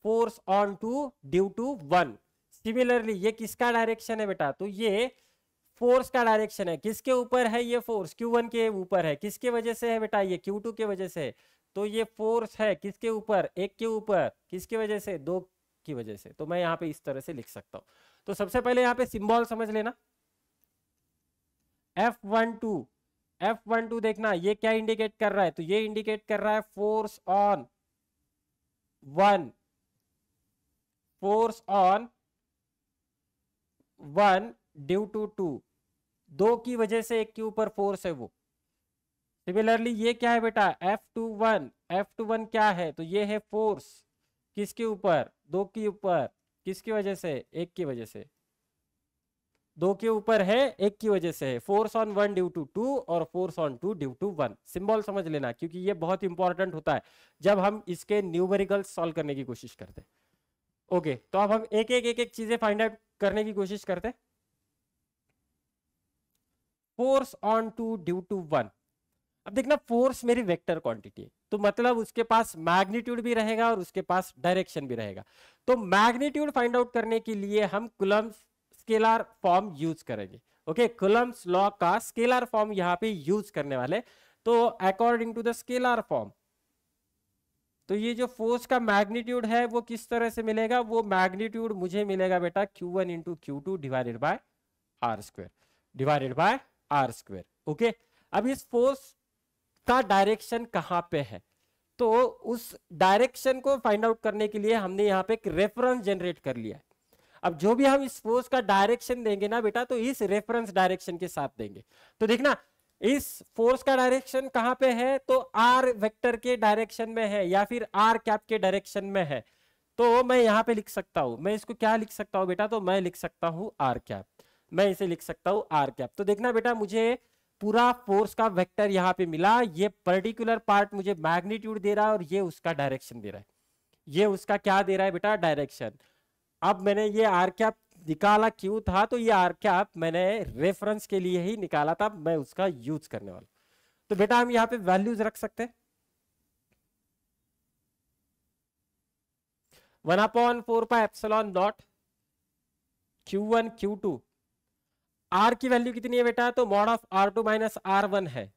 force on two due to 1। Similarly ये किसका डायरेक्शन है बेटा, तो ये फोर्स का डायरेक्शन है, किसके ऊपर है ये फोर्स, Q1 के ऊपर है, किसके वजह से है बेटा, ये Q2 के वजह से। तो ये फोर्स है किसके ऊपर, एक के ऊपर, किसकी वजह से, दो की वजह से। तो मैं यहाँ पे इस तरह से लिख सकता हूं। तो सबसे पहले यहाँ पे सिंबल समझ लेना, F12, F12 देखना ये क्या इंडिकेट कर रहा है, तो ये इंडिकेट कर रहा है force on 1, force on 1 due to 2, दो की वजह से एक के ऊपर फोर्स है वो। सिमिलरली ये क्या है बेटा, F21, F21 क्या है, तो ये है फोर्स किसके ऊपर, दो के ऊपर, किसकी वजह से, एक की वजह से, दो के ऊपर है एक की वजह से है, फोर्स ऑन 1 ड्यू टू 2 और force on 2 due to 1। Symbol समझ लेना क्योंकि ये बहुत इंपॉर्टेंट होता है जब हम इसके न्यूमेरिकल सॉल्व करने की कोशिश करते हैं। ओके तो अब हम एक एक चीजें फाइंड आउट करने की कोशिश करते हैं। फोर्स ऑन 2 ड्यू टू 1, अब देखना फोर्स मेरी वेक्टर क्वांटिटी है, तो मतलब उसके पास मैग्नीट्यूड भी रहेगा और उसके पास डायरेक्शन भी रहेगा। तो मैग्नीट्यूड फाइंड आउट करने के लिए हम कूलम्ब स्केलर फॉर्म यूज करेंगे। ओके कूलम्ब्स लॉ का स्केलर फॉर्म यहाँ पे यूज करने वाले। तो according to the scalar form, तो ये जो फोर्स का मैग्नीट्यूड है वो किस तरह से मिलेगा, वो मैग्नीट्यूड मुझे मिलेगा बेटा Q1 into Q2 divided by R square, divided by R square. Okay अब इस फोर्स का डायरेक्शन कहां पे है, तो उस डायरेक्शन को फाइंड आउट करने के लिए हमने यहाँ पे एक रेफरेंस जनरेट कर लिया है। अब जो भी हम इस फोर्स का डायरेक्शन देंगे ना बेटा, तो इस रेफरेंस डायरेक्शन के साथ देंगे। तो देखना इस फोर्स का डायरेक्शन कहां पे है, तो आर वेक्टर के डायरेक्शन में है या फिर आर कैप के डायरेक्शन में है। तो मैं यहाँ पे लिख सकता हूं, मैं इसको क्या लिख सकता हूं बेटा, तो मैं लिख सकता हूं आर कैप, मैं इसे लिख सकता हूं आर कैप। तो देखना बेटा मुझे पूरा फोर्स का वेक्टर यहाँ पे मिला, ये पर्टिकुलर पार्ट मुझे मैग्नीट्यूड दे रहा है और ये उसका डायरेक्शन दे रहा है, ये उसका क्या दे रहा है बेटा, डायरेक्शन। अब मैंने ये आर कैप निकाला क्यों था, तो ये आर कैप मैंने रेफरेंस के लिए ही निकाला था, मैं उसका यूज करने वाला। तो बेटा हम यहाँ पे वैल्यूज रख सकते हैं, 1/4πε0 Q1 Q2, आर की वैल्यू कितनी है बेटा, तो mod of R2 minus R1 है,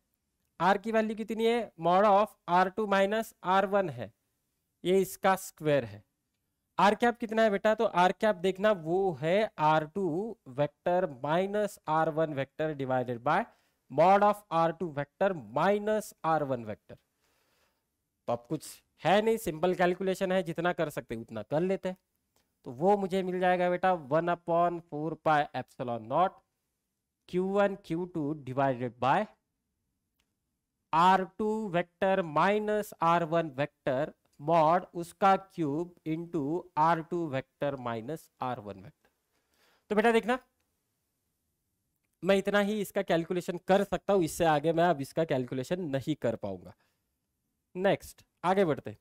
आर की वैल्यू कितनी है, mod of R2 minus R1 है, ये इसका स्क्वायर है। आर कैप कितना है बेटा, तो आर कैप देखना वो है R2 vector minus R1 vector divided by mod of R2 vector minus R1 vector. तो अब कुछ है नहीं, सिंपल कैलकुलेशन है, जितना कर सकते उतना कर लेते हैं। तो वो मुझे मिल जाएगा बेटा 1/4πε0 Q1 Q2 divided by R2 vector minus R1 vector mod उसका cube into R2 vector minus R1 vector. तो बेटा देखना मैं इतना ही इसका कैलकुलेशन कर सकता हूं, इससे आगे मैं अब इसका कैलकुलेशन नहीं कर पाऊंगा। नेक्स्ट आगे बढ़ते,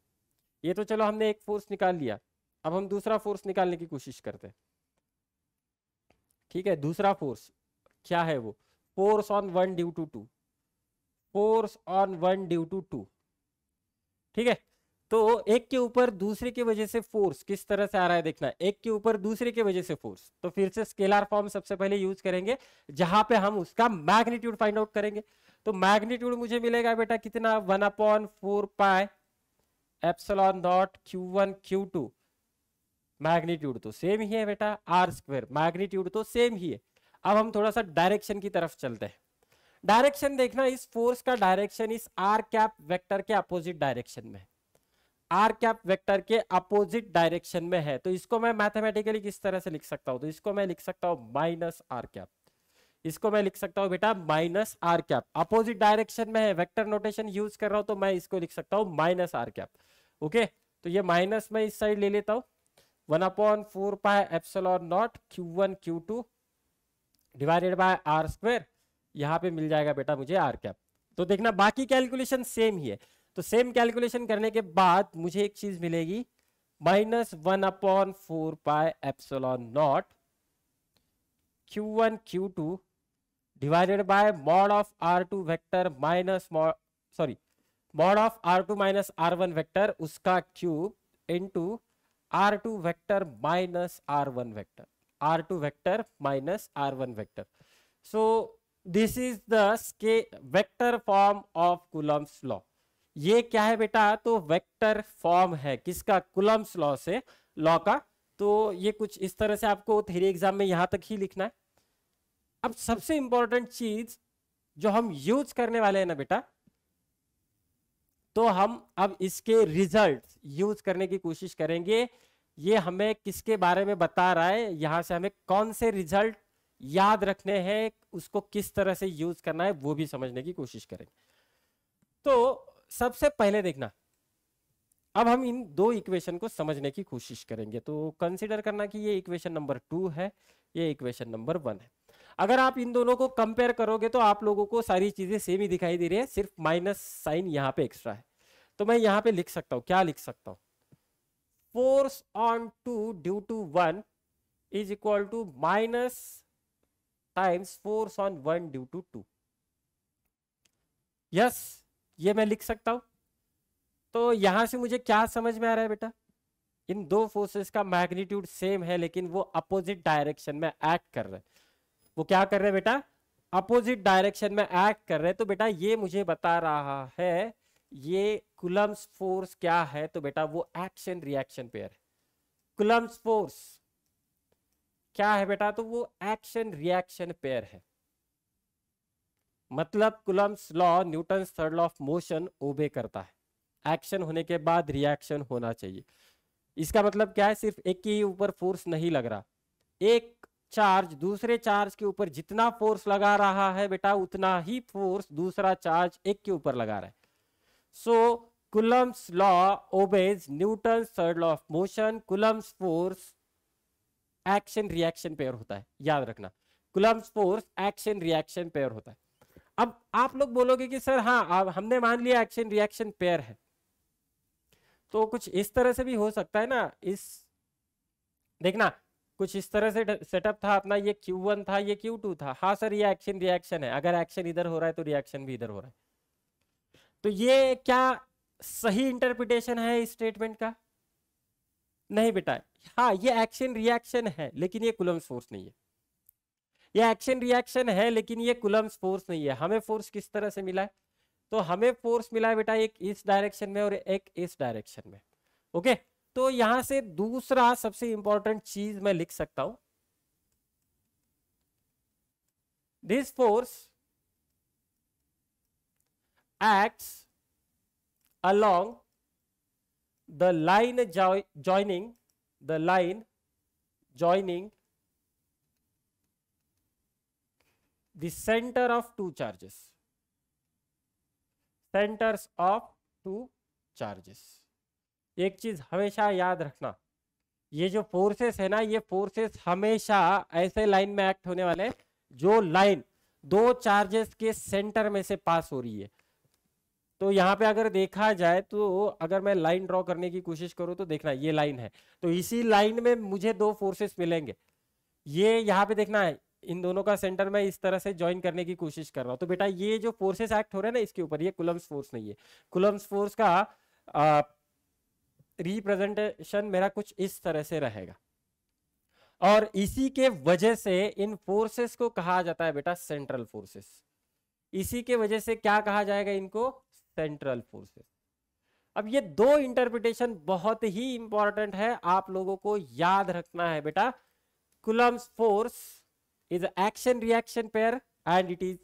ये तो चलो हमने एक फोर्स निकाल लिया, अब हम दूसरा फोर्स निकालने की कोशिश करते हैं। ठीक है दूसरा फोर्स क्या है, वो force on 1 due to 2, force on 1 due to 2। ठीक है तो एक के ऊपर दूसरे की वजह से फोर्स किस तरह से आ रहा है देखना, एक के ऊपर दूसरे की वजह से फोर्स। तो फिर से स्केलर फॉर्म सबसे पहले यूज करेंगे जहां पे हम उसका मैग्नीट्यूड फाइंड आउट करेंगे। तो मैग्नीट्यूड मुझे मिलेगा बेटा कितना, 1/4πε0 Q1 Q2, मैग्नीट्यूड तो सेम ही है बेटा, आर स्क्वायर मैग्नीट्यूड तो सेम ही है। अब हम थोड़ा सा डायरेक्शन की तरफ चलते हैं। डायरेक्शन देखना, इस फोर्स का डायरेक्शन इस आर कैप वेक्टर के अपोजिट डायरेक्शन में है, आर कैप वेक्टर के अपोजिट डायरेक्शन में है, तो इसको मैं मैथमेटिकली किस तरह से लिख सकता हूं, तो इसको मैं लिख सकता हूं माइनस आर कैप, इसको मैं लिख सकता हूं बेटा minus R cap, opposite direction में है, वेक्टर नोटेशन यूज कर रहा हूं तो मैं इसको लिख सकता हूं माइनस आर कैप। ओके, तो ये माइनस मैं इस साइड ले लेता हूं, 1/4 pi epsilon naught Q1 Q2 divided by R square, यहां पे मिल जाएगा बेटा मुझे आर कैप। तो देखना बाकी कैलकुलेशन सेम ही है, तो सेम कैलकुलेशन करने के बाद मुझे एक चीज मिलेगी, -1/4 pi epsilon naught Q1 Q2 divided by mod of R2 vector minus mod of R2 minus R1 vector उसका cube into R2 vector minus R1 vector, R2 vector minus R1 vector. So this is the vector form of Coulomb's law. ये क्या है बेटा, तो vector form है किसका, Coulomb's law से, law का। तो ये कुछ इस तरह से आपको थ्योरी एग्जाम में यहां तक ही लिखना है। अब सबसे इंपॉर्टेंट चीज जो हम यूज करने वाले हैं ना बेटा, तो हम अब इसके रिजल्ट्स यूज करने की कोशिश करेंगे। ये हमें किसके बारे में बता रहा है, यहां से हमें कौन से रिजल्ट याद रखने हैं, उसको किस तरह से यूज करना है वो भी समझने की कोशिश करेंगे। तो सबसे पहले देखना, अब हम इन दो इक्वेशन को समझने की कोशिश करेंगे। तो कंसीडर करना कि ये इक्वेशन नंबर 2 है, ये इक्वेशन नंबर 1 है। अगर आप इन दोनों को कंपेयर करोगे तो आप लोगों को सारी चीजें सेम ही दिखाई दे रही है, सिर्फ माइनस साइन यहाँ पे एक्स्ट्रा है। तो मैं यहाँ पे लिख सकता हूँ, क्या लिख सकता हूँ, force on 2 due to 1 is equal to minus times force on 1 due to 2। Yes, ये मैं लिख सकता हूं। तो यहां से मुझे क्या समझ में आ रहा है बेटा, इन दो फोर्सेस का मैग्नीट्यूड सेम है लेकिन वो अपोजिट डायरेक्शन में एक्ट कर रहे हैं। वो क्या कर रहे हैं बेटा, अपोजिट डायरेक्शन में एक्ट कर रहे हैं। तो बेटा ये मुझे बता रहा है ये कूलम्स फोर्स क्या है, तो बेटा वो एक्शन रिएक्शन पेयर है। कूलम्स फोर्स क्या है बेटा, तो वो एक्शन रिएक्शन पेयर है। मतलब Coulomb's law Newton third law of motion obey करता है, एक्शन होने के बाद रिएक्शन होना चाहिए। इसका मतलब क्या है, सिर्फ एक के ऊपर फोर्स नहीं लग रहा, एक चार्ज दूसरे चार्ज के ऊपर जितना फोर्स लगा रहा है बेटा उतना ही फोर्स दूसरा चार्ज एक के ऊपर लगा रहा है। So Coulomb's law obeys Newton third law of motion. Coulomb's force action reaction pair होता है, याद रखना, Coulomb's force action reaction pair होता है। अब आप लोग बोलोगे कि सर हाँ हमने मान लिया एक्शन रिएक्शन पेयर है, तो कुछ इस तरह से भी हो सकता है ना, इस देखना कुछ इस तरह से सेटअप था अपना, ये Q1 था ये Q2 था। हाँ सर ये एक्शन रिएक्शन है, अगर एक्शन इधर हो रहा है तो रिएक्शन भी इधर हो रहा है। तो ये क्या सही इंटरप्रिटेशन है इस स्टेटमेंट का, नहीं बेटा। हाँ ये एक्शन रिएक्शन है लेकिन ये कूलम्स फोर्स नहीं है, ये एक्शन रिएक्शन है लेकिन ये कूलम्स फोर्स नहीं है। हमें फोर्स किस तरह से मिला है, तो हमें फोर्स मिला है बेटा एक इस डायरेक्शन में और एक इस डायरेक्शन में। ओके, तो यहां से दूसरा सबसे इंपॉर्टेंट चीज मैं लिख सकता हूं, this force acts along the line joining the center of two charges, centers of two charges। एक चीज हमेशा याद रखना, ये जो फोर्सेस है ना, ये फोर्सेस हमेशा ऐसे लाइन में एक्ट होने वाले हैं जो लाइन दो चार्जेस के सेंटर में से पास हो रही है। तो यहाँ पे अगर देखा जाए तो अगर मैं लाइन ड्रॉ करने की कोशिश करूं तो देखना ये लाइन है, तो इसी लाइन में मुझे दो फोर्सेस मिलेंगे। ये यहाँ पे देखना है, इन दोनों का सेंटर में इस तरह से ज्वाइन करने की कोशिश कर रहा हूं। तो बेटा ये जो फोर्सेस एक्ट हो रहे हैं ना इसके ऊपर, ये कूलम्स फोर्स नहीं है। कूलम्स फोर्स का रिप्रेजेंटेशन मेरा कुछ इस तरह से रहेगा, और इसी के वजह से इन फोर्सेस को कहा जाता है बेटा सेंट्रल फोर्सेस। इसी के वजह से क्या कहा जाएगा इनको, सेंट्रल फोर्सेस। अब ये दो इंटरप्रिटेशन बहुत ही इंपॉर्टेंट है, आप लोगों को याद रखना है बेटा। Coulomb's force is action reaction pair and it is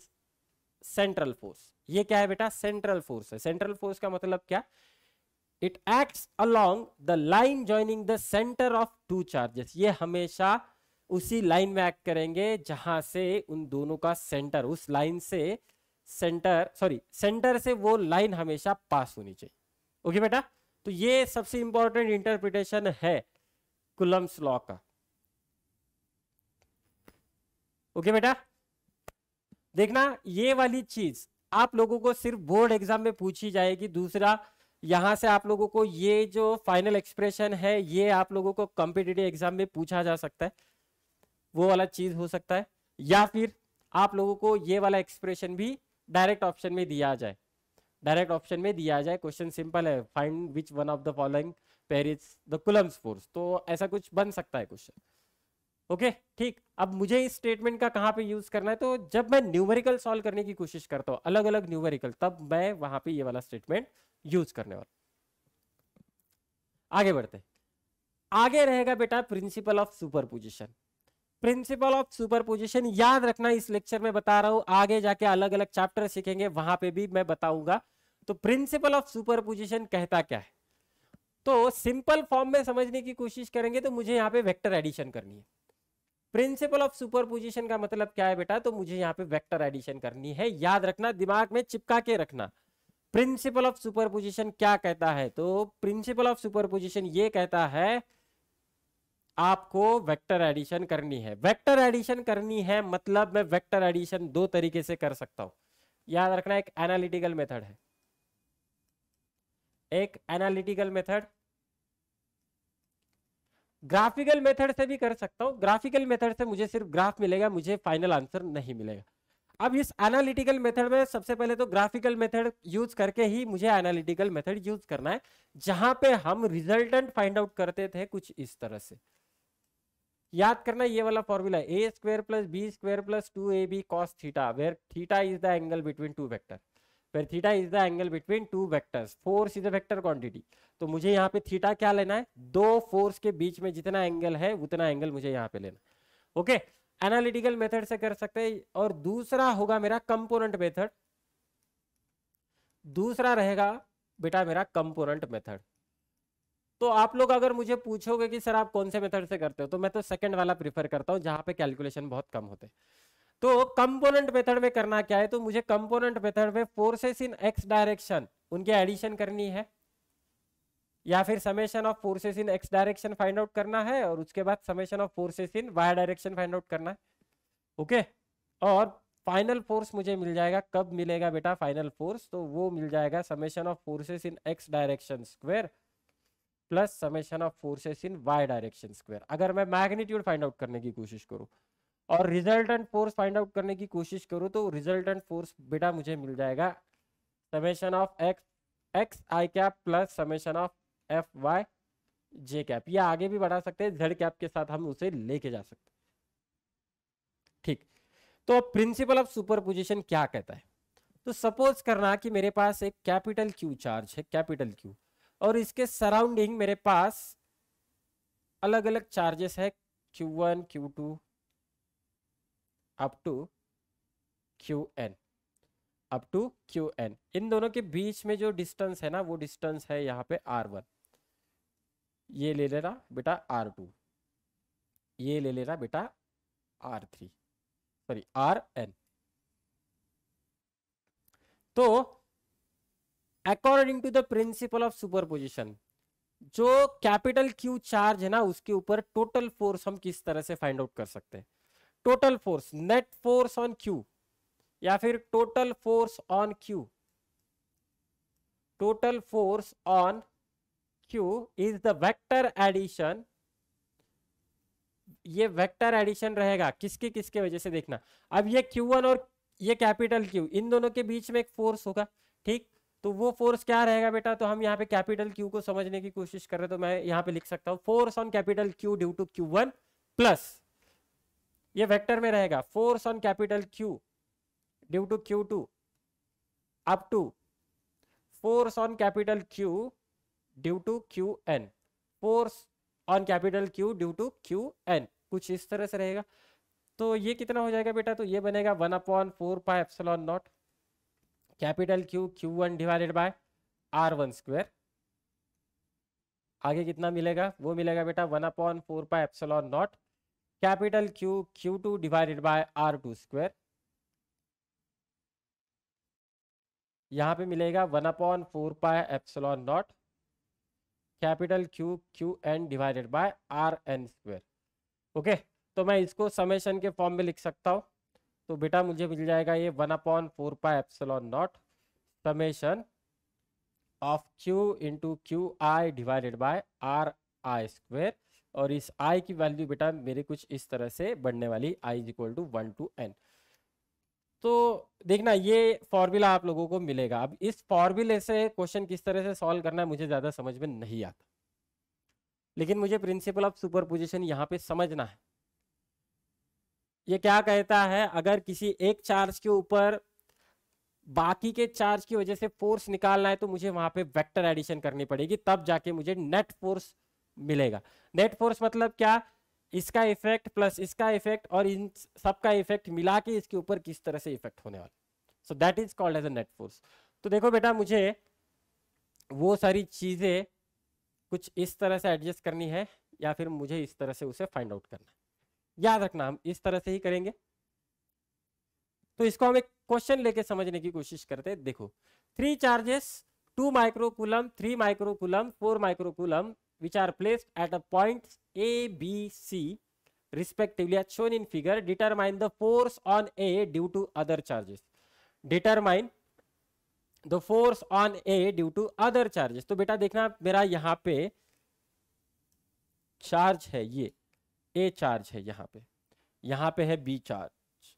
central force. ये क्या है बेटा, सेंट्रल फोर्स है। सेंट्रल फोर्स का मतलब क्या, it acts along the line joining the centre of two charges. ये हमेशा उसी लाइन में एक्ट करेंगे जहां से उन दोनों का सेंटर, उस लाइन से सेंटर से वो लाइन हमेशा पास होनी चाहिए। ओके बेटा, तो ये सबसे इंपॉर्टेंट इंटरप्रिटेशन है कुलम्स लॉ का। ओके बेटा, देखना ये वाली चीज आप लोगों को सिर्फ बोर्ड एग्जाम में पूछी जाएगी। दूसरा, यहां से आप लोगों को ये जो फाइनल एक्सप्रेशन है ये आप लोगों को कॉम्पिटिटिव एग्जाम में पूछा जा सकता है, वो वाला चीज हो सकता है। या फिर आप लोगों को ये वाला एक्सप्रेशन भी डायरेक्ट ऑप्शन में दिया जाए, डायरेक्ट ऑप्शन में दिया जाए। क्वेश्चन सिंपल है, find which one of the following pair is the Coulomb's force, तो ऐसा कुछ बन सकता है क्वेश्चन। ओके ठीक, अब मुझे इस स्टेटमेंट का कहां पे यूज करना है, तो जब मैं न्यूमेरिकल सॉल्व करने की कोशिश करता हूं, अलग अलग न्यूमेरिकल, तब मैं वहां पे ये वाला स्टेटमेंट यूज करने वाला। आगे बढ़ते, आगे रहेगा बेटा principal of superposition. Principal of superposition याद रखना, इस लेक्चर में बता रहा हूं, आगे जाके अलग अलग चैप्टर सीखेंगे वहां पे भी मैं बताऊंगा। तो प्रिंसिपल ऑफ सुपरपोजिशन कहता क्या है, तो सिंपल फॉर्म में समझने की कोशिश करेंगे तो मुझे यहाँ पे वेक्टर एडिशन करनी है। प्रिंसिपल ऑफ सुपरपोजिशन का मतलब क्या है बेटा, तो मुझे यहाँ पे वेक्टर एडिशन करनी है। याद रखना, दिमाग में चिपका के रखना। प्रिंसिपल ऑफ सुपरपोजिशन क्या कहता है, तो प्रिंसिपल ऑफ सुपरपोजिशन ये कहता है आपको वेक्टर एडिशन करनी है। वेक्टर एडिशन करनी है मतलब मैं वेक्टर एडिशन दो तरीके से कर सकता हूं। याद रखना, एक एनालिटिकल मेथड है, एक एनालिटिकल मेथड, ग्राफिकल मेथड से भी कर सकता हूं। ग्राफिकल मेथड से मुझे सिर्फ ग्राफ मिलेगा, मुझे फाइनल आंसर नहीं मिलेगा। अब इस एनालिटिकल मेथड में सबसे पहले तो ग्राफिकल मेथड यूज करके ही मुझे एनालिटिकल मेथड यूज करना है, जहां पे हम रिजल्टेंट फाइंड आउट करते थे कुछ इस तरह से। याद करना, ये वाला फॉर्मूला है a square plus B square plus 2ab cos theta, where theta is the angle between two vector, where theta is the angle between two vectors. Force is a vector quantity, तो मुझे यहाँ पे theta क्या लेना है, दो force के बीच में जितना एंगल है उतना एंगल मुझे यहाँ पे लेना। ओके, एनालिटिकल मेथड से कर सकते हैं। और दूसरा होगा मेरा कंपोनेंट मेथड, दूसरा रहेगा बेटा मेरा कंपोनेंट मेथड। तो आप लोग अगर मुझे पूछोगे कि सर आप कौन से मेथड से करते हो, तो मैं तो सेकंड वाला प्रीफर करता हूं, जहां पे कैलकुलेशन बहुत कम होते हैं। तो कंपोनेंट मेथड में करना क्या है, तो मुझे कंपोनेंट मेथड में फोर्सेस इन एक्स डायरेक्शन उनके एडिशन करनी है, या फिर summation of forces in x direction find out करना है, और उसके बाद summation of forces in Y direction find out करना है। ओके, और फाइनल फोर्स मुझे मिल जाएगा, कब मिलेगा बेटा फाइनल फोर्स, तो वो मिल जाएगा summation of forces in x direction square plus summation of forces in Y direction square. अगर मैं मैग्नीट्यूड फाइंड आउट करने की कोशिश करूं और रिजल्टेंट फोर्स फाइंड आउट करने की कोशिश करूं, तो रिजल्टेंट फोर्स बेटा मुझे मिल जाएगा summation of X I cap plus summation of F Y J cap. या आगे भी बढ़ा सकते हैं, जेड कैप के साथ हम उसे लेके जा सकते हैं। ठीक, तो प्रिंसिपल ऑफ सुपरपोजिशन क्या कहता है, तो सपोज करना कि मेरे पास एक कैपिटल क्यू चार्ज है, कैपिटल क्यू, और इसके सराउंडिंग मेरे पास अलग अलग चार्जेस है, Q1 Q2 up to Qn, up to Qn। इन दोनों के बीच में जो डिस्टेंस है ना, वो डिस्टेंस है यहाँ पे R1, ये ले लेना बेटा R2, ये ले लेना बेटा R3, सॉरी Rn। तो according to the principle of superposition, जो कैपिटल क्यू चार्ज है ना, उसके ऊपर टोटल फोर्स हम किस तरह से फाइंड आउट कर सकते हैं। Total force, net force on Q, या फिर total force on Q, total force on Q is the vector addition. ये वेक्टर एडिशन रहेगा किसके किसके वजह से, देखना। अब ये Q1 और ये कैपिटल Q, इन दोनों के बीच में एक फोर्स होगा, ठीक। तो वो फोर्स क्या रहेगा बेटा, तो हम यहाँ पे कैपिटल Q को समझने की कोशिश कर रहे हैं, तो मैं यहाँ पे लिख सकता हूँ force on capital Q due to Q1 plus, ये वेक्टर में रहेगा, force on capital Q due to Q2 up to force on capital Q due to Qn, force on capital Q due to Qn, कुछ इस तरह से रहेगा। तो ये कितना हो जाएगा बेटा, तो ये बनेगा 1/4πε0 capital Q Q1 divided by R1 square आगे कितना मिलेगा, वो मिलेगा बेटा 1/4πε0 capital Q Q2 divided by R2 square. यहाँ पे मिलेगा 1/4πε0 capital Q QN divided by RN square. Okay, तो मैं इसको समेशन के फॉर्म में लिख सकता हूँ। तो बेटा मुझे मिल जाएगा ये 1/4πε0 summation of Q into QI divided by RI square. और इस I की वैल्यू बेटा मेरे कुछ इस तरह से बढ़ने वाली, I is equal to 1 to n। तो देखना ये फॉर्मूला आप लोगों को मिलेगा। अब इस फॉर्मूले से क्वेश्चन किस तरह से सॉल्व करना है मुझे ज्यादा समझ में नहीं आता, लेकिन मुझे प्रिंसिपल ऑफ सुपरपोजिशन यहाँ पे समझना है। ये क्या कहता है, अगर किसी एक चार्ज के ऊपर बाकी के चार्ज की वजह से फोर्स निकालना है तो मुझे वहां पे वेक्टर एडिशन करनी पड़ेगी, तब जाके मुझे नेट फोर्स मिलेगा। नेट फोर्स मतलब क्या, इसका इफेक्ट प्लस इसका इफेक्ट और इन सबका इफेक्ट मिला के इसके ऊपर किस तरह से इफेक्ट होने वाला। So that is called as a net force. तो देखो बेटा मुझे वो सारी चीजें कुछ इस तरह से एडजस्ट करनी है या फिर मुझे इस तरह से उसे फाइंड आउट करना है। याद रखना हम इस तरह से ही करेंगे। तो इसको हम एक क्वेश्चन लेके समझने की कोशिश करते हैं। देखो 3 charges 2 microcoulomb 3 microcoulomb 4 microcoulomb which are placed at a points A, B, C respectively as shown in figure, determine the force on A due to other charges. Determine the force on A due to other charges. तो बेटा देखना मेरा यहाँ पे charge है, ये A charge है, यहाँ पे है B charge.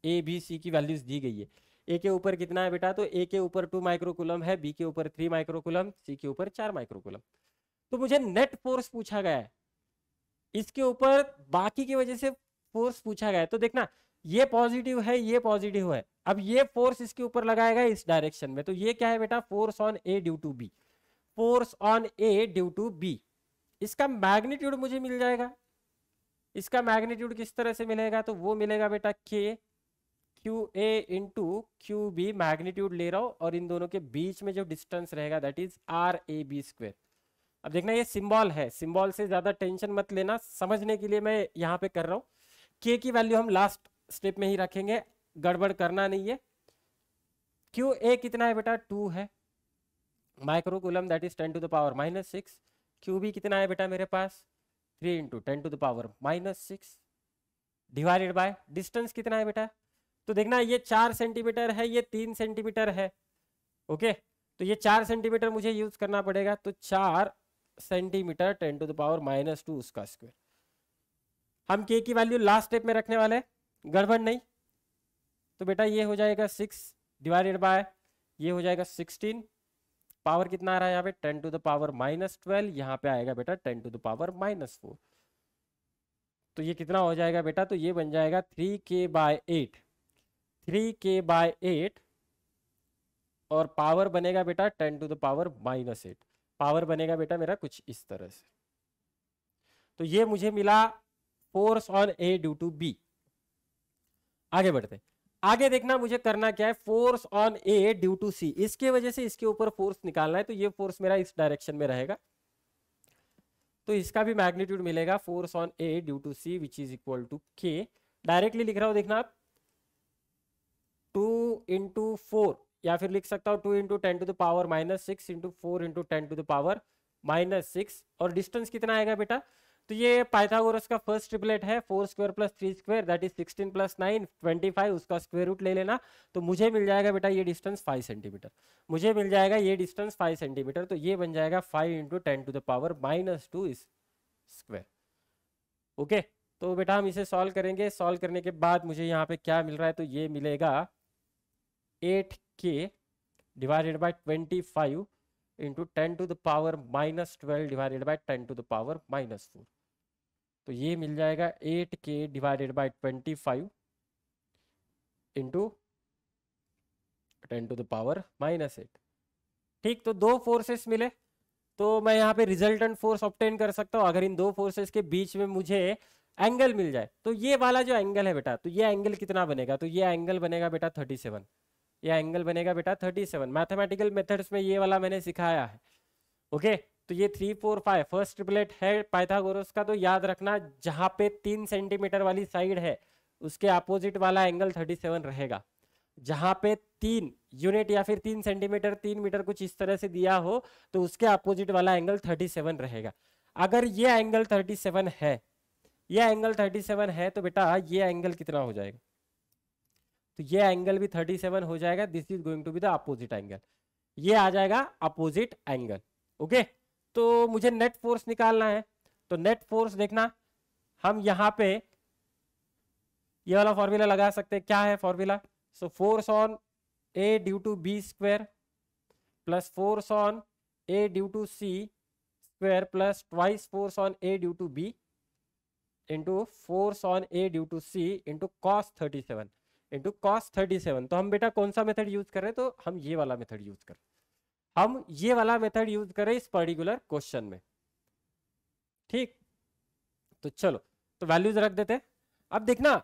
A, B, C की वैल्यूज दी गई है। A के ऊपर कितना है बेटा, तो A के ऊपर 2 माइक्रोकूलम है, B के ऊपर 3 माइक्रोकूलम, C के ऊपर 4 माइक्रोकूलम। तो मुझे नेट फोर्स पूछा गया है, इसके ऊपर बाकी की वजह से फोर्स पूछा गया है। तो देखना ये पॉजिटिव है, ये पॉजिटिव है। अब ये फोर्स इसके ऊपर लगाएगा इस डायरेक्शन में, तो ये क्या है बेटा, force on A due to B. Force on A due to B, इसका मैग्नीट्यूड मुझे मिल जाएगा। इसका मैग्नीट्यूड किस तरह से मिलेगा, तो वो मिलेगा बेटा K Q A into Q B, magnitude ले रहा हूं और इन दोनों के बीच में जो डिस्टेंस रहेगा दैट इज RAB स्क्वायर। अब देखना ये सिंबल है, सिंबल से ज्यादा टेंशन मत लेना, समझने के लिए मैं यहाँ पे कर रहा हूँ। के की वैल्यू हम लास्ट स्टेप में ही रखेंगे, गड़बड़ करना नहीं है। क्यू ए कितना है बेटा, 2 है microcoulomb that is 10 to the power -6। Q B कितना है बेटा मेरे पास, 3 into 10 to the power -6 divided by distance कितना है बेटा, तो देखना ये 4 सेंटीमीटर है, ये 3 सेंटीमीटर है। ओके, तो ये 4 सेंटीमीटर मुझे यूज करना पड़ेगा, तो 4 सेंटीमीटर 10 to the power -2 उसका स्क्वायर। हम के की वैल्यू लास्ट स्टेप में रखने वाले, गड़बड़ नहीं। तो बेटा ये हो जाएगा 6 डिवाइडेड बाय ये हो जाएगा 16, पावर कितना आ रहा है यहाँ पे 10 to the power -12, यहाँ पे आएगा बेटा 10 to the power -4। तो ये कितना हो जाएगा बेटा, तो ये बन जाएगा 3k/8, 3k/8 और पावर बनेगा बेटा 10 to the power -8। पावर बनेगा बेटा मेरा कुछ इस तरह से। तो ये मुझे मिला force on A due to B. आगे बढ़ते, आगे देखना मुझे करना क्या है, force on A due to C, इसके वजह से इसके ऊपर फोर्स निकालना है। तो ये फोर्स मेरा इस डायरेक्शन में रहेगा, तो इसका भी मैग्नीट्यूड मिलेगा force on A due to C which is equal to K. Directly लिख रहा हूं, देखना आप 2 इंटू 4, या फिर लिख सकता हूँ 2 into 10 to the power -6 into 4 into 10 to the power -6। और डिस्टेंस कितना आएगा बेटा, तो ये पाइथागोरस का फर्स्ट ट्रिपलेट है, 4 square plus 3 square that is 16 plus 9 25, उसका स्क्वायर रूट ले लेना। तो मुझे मिल जाएगा बेटा ये डिस्टेंस 5 सेंटीमीटर, मुझे मिल जाएगा ये डिस्टेंस 5 सेंटीमीटर। तो ये बन जाएगा 5 into 10 to the power -2 square. Okay, तो बेटा हम इसे सॉल्व करेंगे। सॉल्व करने के बाद मुझे यहाँ पे क्या मिल रहा है, तो ये मिलेगा 8k divided by 25 into 10 to the power -12 divided bye 10 to the power -4। तो ये मिल जाएगा 8k divided by 25 into 10 to the power -8। ठीक, तो दो फोर्सेस मिले, तो मैं यहाँ पे रिजल्टेंट फोर्स ऑब्टेन कर सकता हूँ। अगर इन दो फोर्सेस के बीच में मुझे एंगल मिल जाए, तो ये वाला जो एंगल है बेटा, तो ये एंगल कितना बनेगा, तो ये एंगल बनेगा बेटा 37। ये एंगल बनेगा बेटा 37। मैथमेटिकल मेथड्स में ये वाला मैंने सिखाया है। ओके, तो ये 3 4 5 फर्स्ट ट्रिपलेट है पाइथागोरस का, तो याद रखना जहां पे 3 सेंटीमीटर वाली साइड है उसके अपोजिट वाला एंगल 37 रहेगा। जहां पे 3 यूनिट या फिर 3 सेंटीमीटर 3 मीटर कुछ इस तरह से दिया हो तो उसके अपोजिट वाला एंगल 37 रहेगा। अगर ये एंगल 37 है, ये एंगल 37 है, तो बेटा ये एंगल कितना हो जाएगा? तो ये एंगल भी 37 हो जाएगा। This is going to be the opposite angle, ये आ जाएगा अपोजिट एंगल। ओके, तो मुझे नेट फोर्स निकालना है। तो नेट फोर्स देखना, हम यहाँ पे ये वाला फॉर्मूला लगा सकते हैं। क्या है formula? So force on A due to B square plus force on A due to C square plus twice force on A due to B into force on A due to C into cos 37 into cos 37। तो हम बेटा कौन सा method use कर रहे हैं? तो हम ये वाला मेथड यूज कर रहे हैं, हम ये वाला मेथड यूज कर रहे हैं इस पर्टिकुलर क्वेश्चन में। ठीक, तो चलो तो वैल्यूज रख देते हैं। अब देखना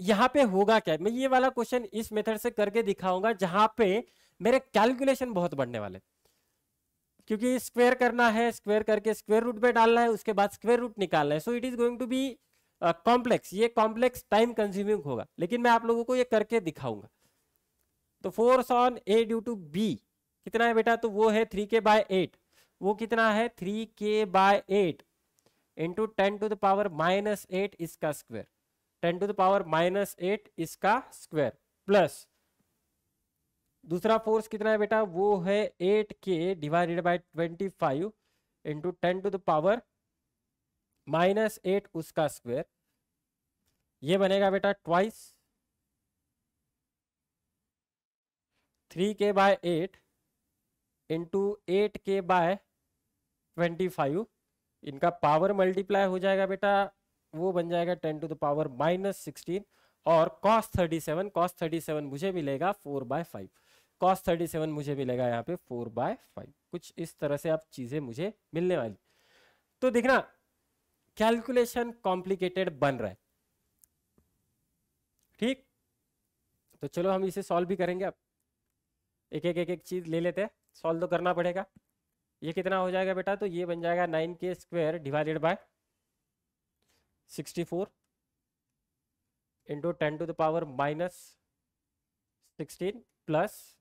यहां पे होगा क्या, मैं ये वाला क्वेश्चन इस मेथड से करके दिखाऊंगा जहां पे मेरे कैलकुलेशन बहुत बढ़ने वाले, क्योंकि स्क्वायर करना है, स्क्वायर करके स्क्वायर रूट पे डालना है, उसके बाद स्क्वायर रूट निकालना है। So it is going to be complex, ये कॉम्प्लेक्स टाइम कंज्यूमिंग होगा, लेकिन मैं आप लोगों को ये करके दिखाऊंगा। तो force on A due to B कितना है बेटा? तो वो है 3k/8। वो कितना है? 3k/8 into 10 to the power -8 इसका स्क्वायर, 10 टू द पावर -8 इसका स्क्वायर, प्लस दूसरा फोर्स कितना है बेटा? वो है 8k divided by 25 into 10 to the power -8 उसका स्क्वायर। ये बनेगा बेटा ट्वाइस 3k/8 इंटू 8k/25। इनका पावर मल्टीप्लाई हो जाएगा बेटा, वो बन जाएगा 10 टू द पावर -16 और cos 37 मुझे मिलेगा 4/5। cos 37 मुझे मिलेगा यहाँ पे 4/5। कुछ इस तरह से आप चीजें मुझे मिलने वाली। तो देखना कैलकुलेशन कॉम्प्लिकेटेड बन रहा है। ठीक, तो चलो हम इसे सॉल्व भी करेंगे। अब एक चीज ले लेते हैं, सॉल्व तो करना पड़ेगा। ये कितना हो जाएगा बेटा? तो ये बन जाएगा 9k² divided by 64 into 10 to the power -16 plus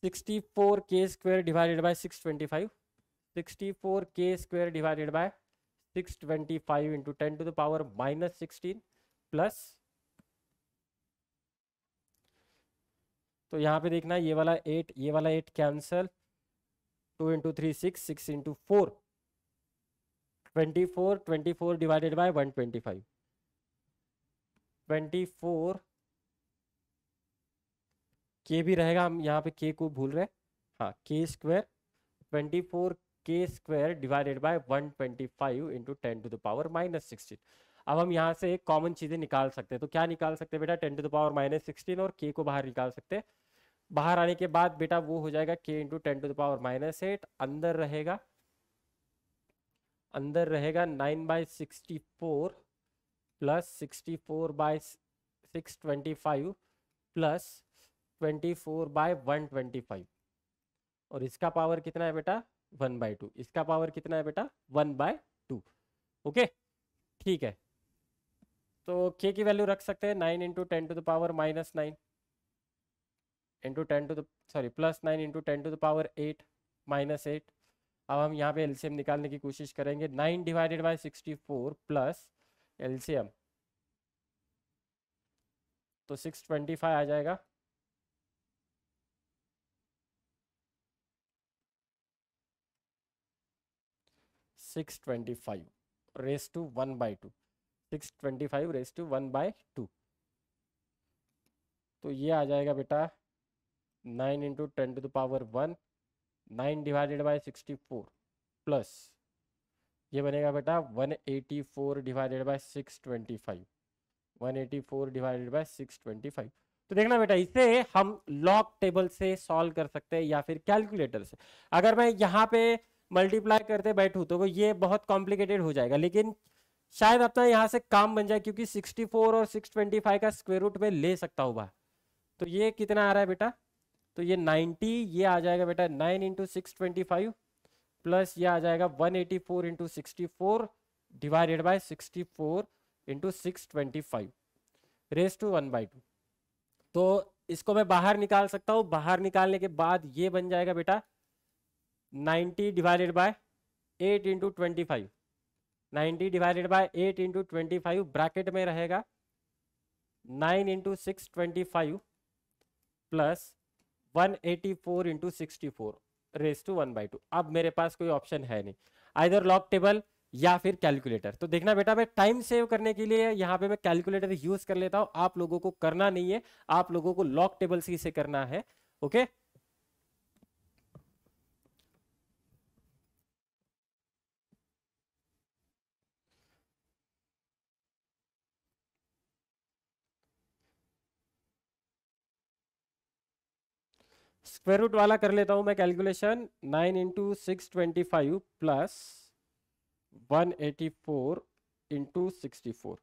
64k² divided by 625, 64k² divided by 625 into 10 to the power -16 plus, तो यहाँ पे देखना ये वाला 8 ये वाला 8 cancel, 2 into 3 6, 6 into 4 24, 24 divided by 125, 24 के भी रहेगा, हम यहाँ पे के को भूल रहे हैं, हाँ k², 24k² divided by 125 into 10 to the power -16। अब हम यहाँ से एक कॉमन चीजें निकाल सकते हैं। तो क्या निकाल सकते हैं बेटा? 10 टू द पावर -16 और k को बाहर निकाल सकते हैं। बाहर आने के बाद बेटा वो हो जाएगा k into 10 to the power -8, अंदर रहेगा 9/64 प्लस 64/625 प्लस 24/125, और इसका पावर कितना है बेटा? 1/2। इसका पावर कितना है बेटा? 1/2। ओके, ठीक है। तो k की वैल्यू रख सकते हैं 9 into 10 to the power -9 into 10 to the plus 9 into 10 to the power 8 -8। अब हम यहाँ पे एलसीएम निकालने की कोशिश करेंगे। 9 डिवाइडेड बाय 64 प्लस एलसीएम, तो 625 आ जाएगा। Raise to 1/2, 625 raise to 1/2। तो ये आ जाएगा बेटा 9 into 10 to the power 1, 9 divided by 64 plus ये बनेगा बेटा 184 डिवाइडेड बाय 625, 184 डिवाइडेड बाय 625। तो देखना बेटा इसे हम लॉग टेबल से सॉल्व कर सकते हैं या फिर कैलकुलेटर से। अगर मैं यहाँ पे मल्टीप्लाई करते बैठूं तो ये बहुत कॉम्प्लिकेटेड हो जाएगा, लेकिन शायद अपना यहाँ से काम बन जाए, क्योंकि 64 और 625 का स्क्वायर रूट में ले सकता हूँ बाहर। तो ये कितना आ रहा है बेटा? तो ये 90, ये आ जाएगा बेटा 9 इंटू 625 प्लस ये आ जाएगा 184 into 64 divided by 64 into 625 raise to 1/2। तो इसको मैं बाहर निकाल सकता हूं। बाहर निकालने के बाद ये बन जाएगा बेटा 90 divided by 8 into 25, 90 divided by 8 into 25 bracket में रहेगा 9 into 625 plus 184 into 64 raise to 1/2। अब मेरे पास कोई ऑप्शन है नहीं, आइदर लॉग टेबल या फिर कैलकुलेटर। तो देखना बेटा, मैं टाइम सेव करने के लिए यहाँ पे मैं कैलकुलेटर यूज कर लेता हूं, आप लोगों को करना नहीं है, आप लोगों को लॉग टेबल से करना है। ओके, स्क्वायर रूट वाला कर लेता हूं मैं कैलकुलेशन। 9 इंटू 625 प्लस 184 इंटू 64,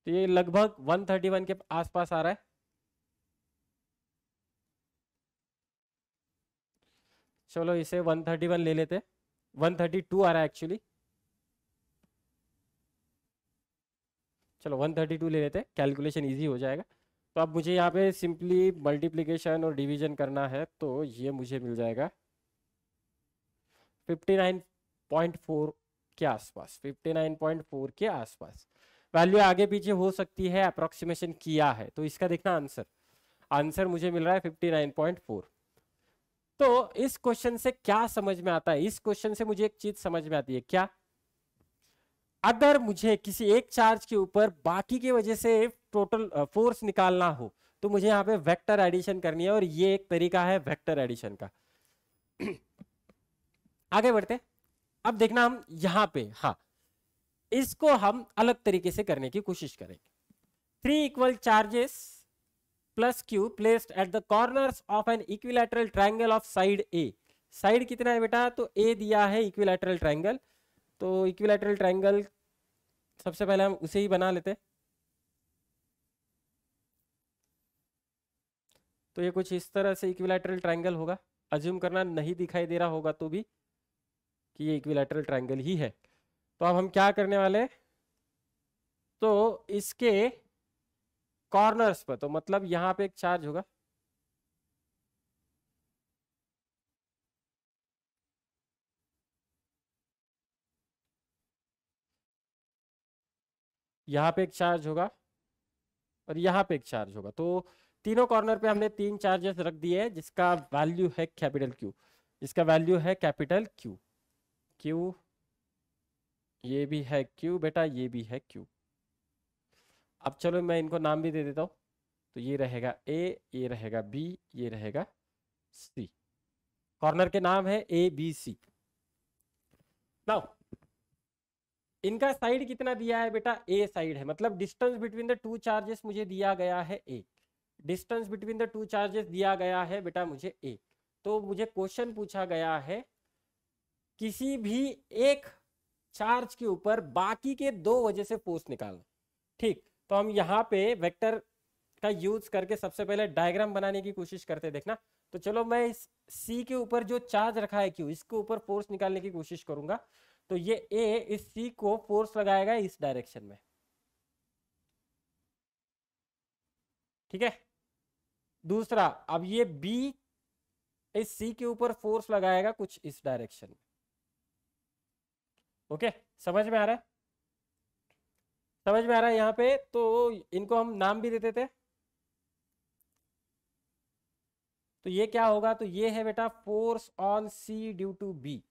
तो ये लगभग 131 के आसपास आ रहा है। चलो इसे 131 ले लेते, 132 आ रहा है एक्चुअली। चलो 132 ले लेते, कैलकुलेशन इजी हो जाएगा। तो अब मुझे यहाँ पे सिंपली मल्टीप्लिकेशन और डिवीजन करना है, तो ये मुझे मिल जाएगा 59.4 के आसपास, 59.4 के आसपास। वैल्यू आगे पीछे हो सकती है, अप्रोक्सीमेशन किया है। तो इसका देखना आंसर, आंसर मुझे मिल रहा है 59.4। तो इस क्वेश्चन से क्या समझ में आता है? इस क्वेश्चन से मुझे एक चीज समझ में आती है, क्या? अगर मुझे किसी एक चार्ज के ऊपर बाकी की वजह से टोटल फोर्स निकालना हो, तो मुझे यहाँ पे वेक्टर एडिशन करनी है, और ये एक तरीका है वेक्टर एडिशन का। आगे बढ़ते, अब देखना हम यहाँ पे, हाँ, इसको हम अलग तरीके से करने की कोशिश करेंगे। 3 equal charges plus Q placed at the corners of an equilateral triangle of side A. Side कितना है बेटा? तो ए दिया है इक्विलैटरल ट्रायंगल। तो इक्विलैटरल ट्रायंगल सबसे पहले हम उसे ही बना लेते। तो ये कुछ इस तरह से इक्विलैटरल ट्रायंगल होगा। अज्यूम करना नहीं दिखाई दे रहा होगा तो भी कि ये इक्विलैटरल ट्रायंगल ही है। तो अब हम क्या करने वाले हैं, तो इसके कॉर्नर्स पर, तो मतलब यहां पे एक चार्ज होगा, यहाँ पे एक चार्ज होगा और यहाँ पे एक चार्ज होगा। तो तीनों कॉर्नर पे हमने 3 चार्जेस रख दिए हैं, जिसका वैल्यू है कैपिटल क्यू, जिसका वैल्यू है कैपिटल क्यू। क्यू, ये भी है क्यू बेटा, ये भी है क्यू। अब चलो मैं इनको नाम भी दे देता हूँ। तो ये रहेगा ए, ये रहेगा बी, ये रहेगा सी। कॉर्नर के नाम है ए बी सी। नाउ इनका साइड कितना दिया है बेटा? ए साइड है, मतलब distance between the two charges मुझे दिया गया है A. Distance between the two charges दिया गया है बेटा मुझे ए। तो मुझे क्वेश्चन पूछा गया है किसी भी एक चार्ज के ऊपर बाकी के 2 वजह से फोर्स निकालना। ठीक, तो हम यहाँ पे वेक्टर का यूज करके सबसे पहले डायग्राम बनाने की कोशिश करते, देखना। तो चलो मैं इस सी के ऊपर जो चार्ज रखा है क्यू, इसके ऊपर फोर्स निकालने की कोशिश करूंगा। तो ये ए इस सी को फोर्स लगाएगा इस डायरेक्शन में, ठीक है। दूसरा, अब ये बी इस सी के ऊपर फोर्स लगाएगा कुछ इस डायरेक्शन में। ओके, समझ में आ रहा है? समझ में आ रहा है यहाँ पे? तो इनको हम नाम भी दे देते हैं। तो ये क्या होगा? तो ये है बेटा force on C due to B,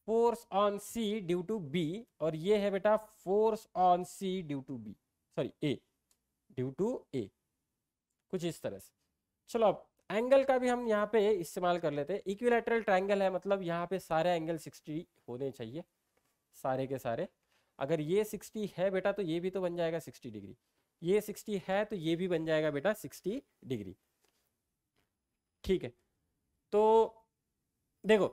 force on C due to B. और ये है बेटा force on C due to B, sorry A, due to A, कुछ इस तरह से। चलो अब एंगल का भी हम यहाँ पे इस्तेमाल कर लेते हैं। इक्विलैटरल ट्रायंगल है, मतलब यहाँ पे सारे एंगल 60 होने चाहिए, सारे के सारे। अगर ये 60 है बेटा, तो ये भी तो बन जाएगा 60 डिग्री। ये 60 है तो ये भी बन जाएगा बेटा 60 डिग्री। ठीक है, तो देखो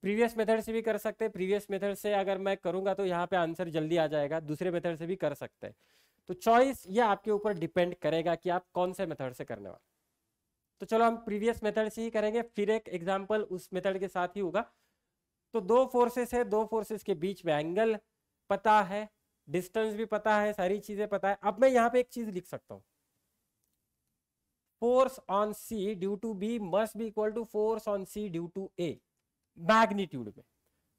प्रीवियस मेथड से भी कर सकते हैं। प्रीवियस मेथड से अगर मैं करूंगा तो यहाँ पे आंसर जल्दी आ जाएगा, दूसरे मेथड से भी कर सकते हैं। तो चॉइस ये आपके ऊपर डिपेंड करेगा कि आप कौन से मेथड से करने वाले। तो चलो हम प्रीवियस मेथड से ही करेंगे, फिर एक एग्जांपल उस मेथड के साथ ही होगा। तो दो फोर्सेस है, दो फोर्सेस के बीच में एंगल पता है, डिस्टेंस भी पता है, सारी चीजें पता है। अब मैं यहाँ पे एक चीज लिख सकता हूँ, force on C due to B must be equal to force on C due to A. Magnitude में,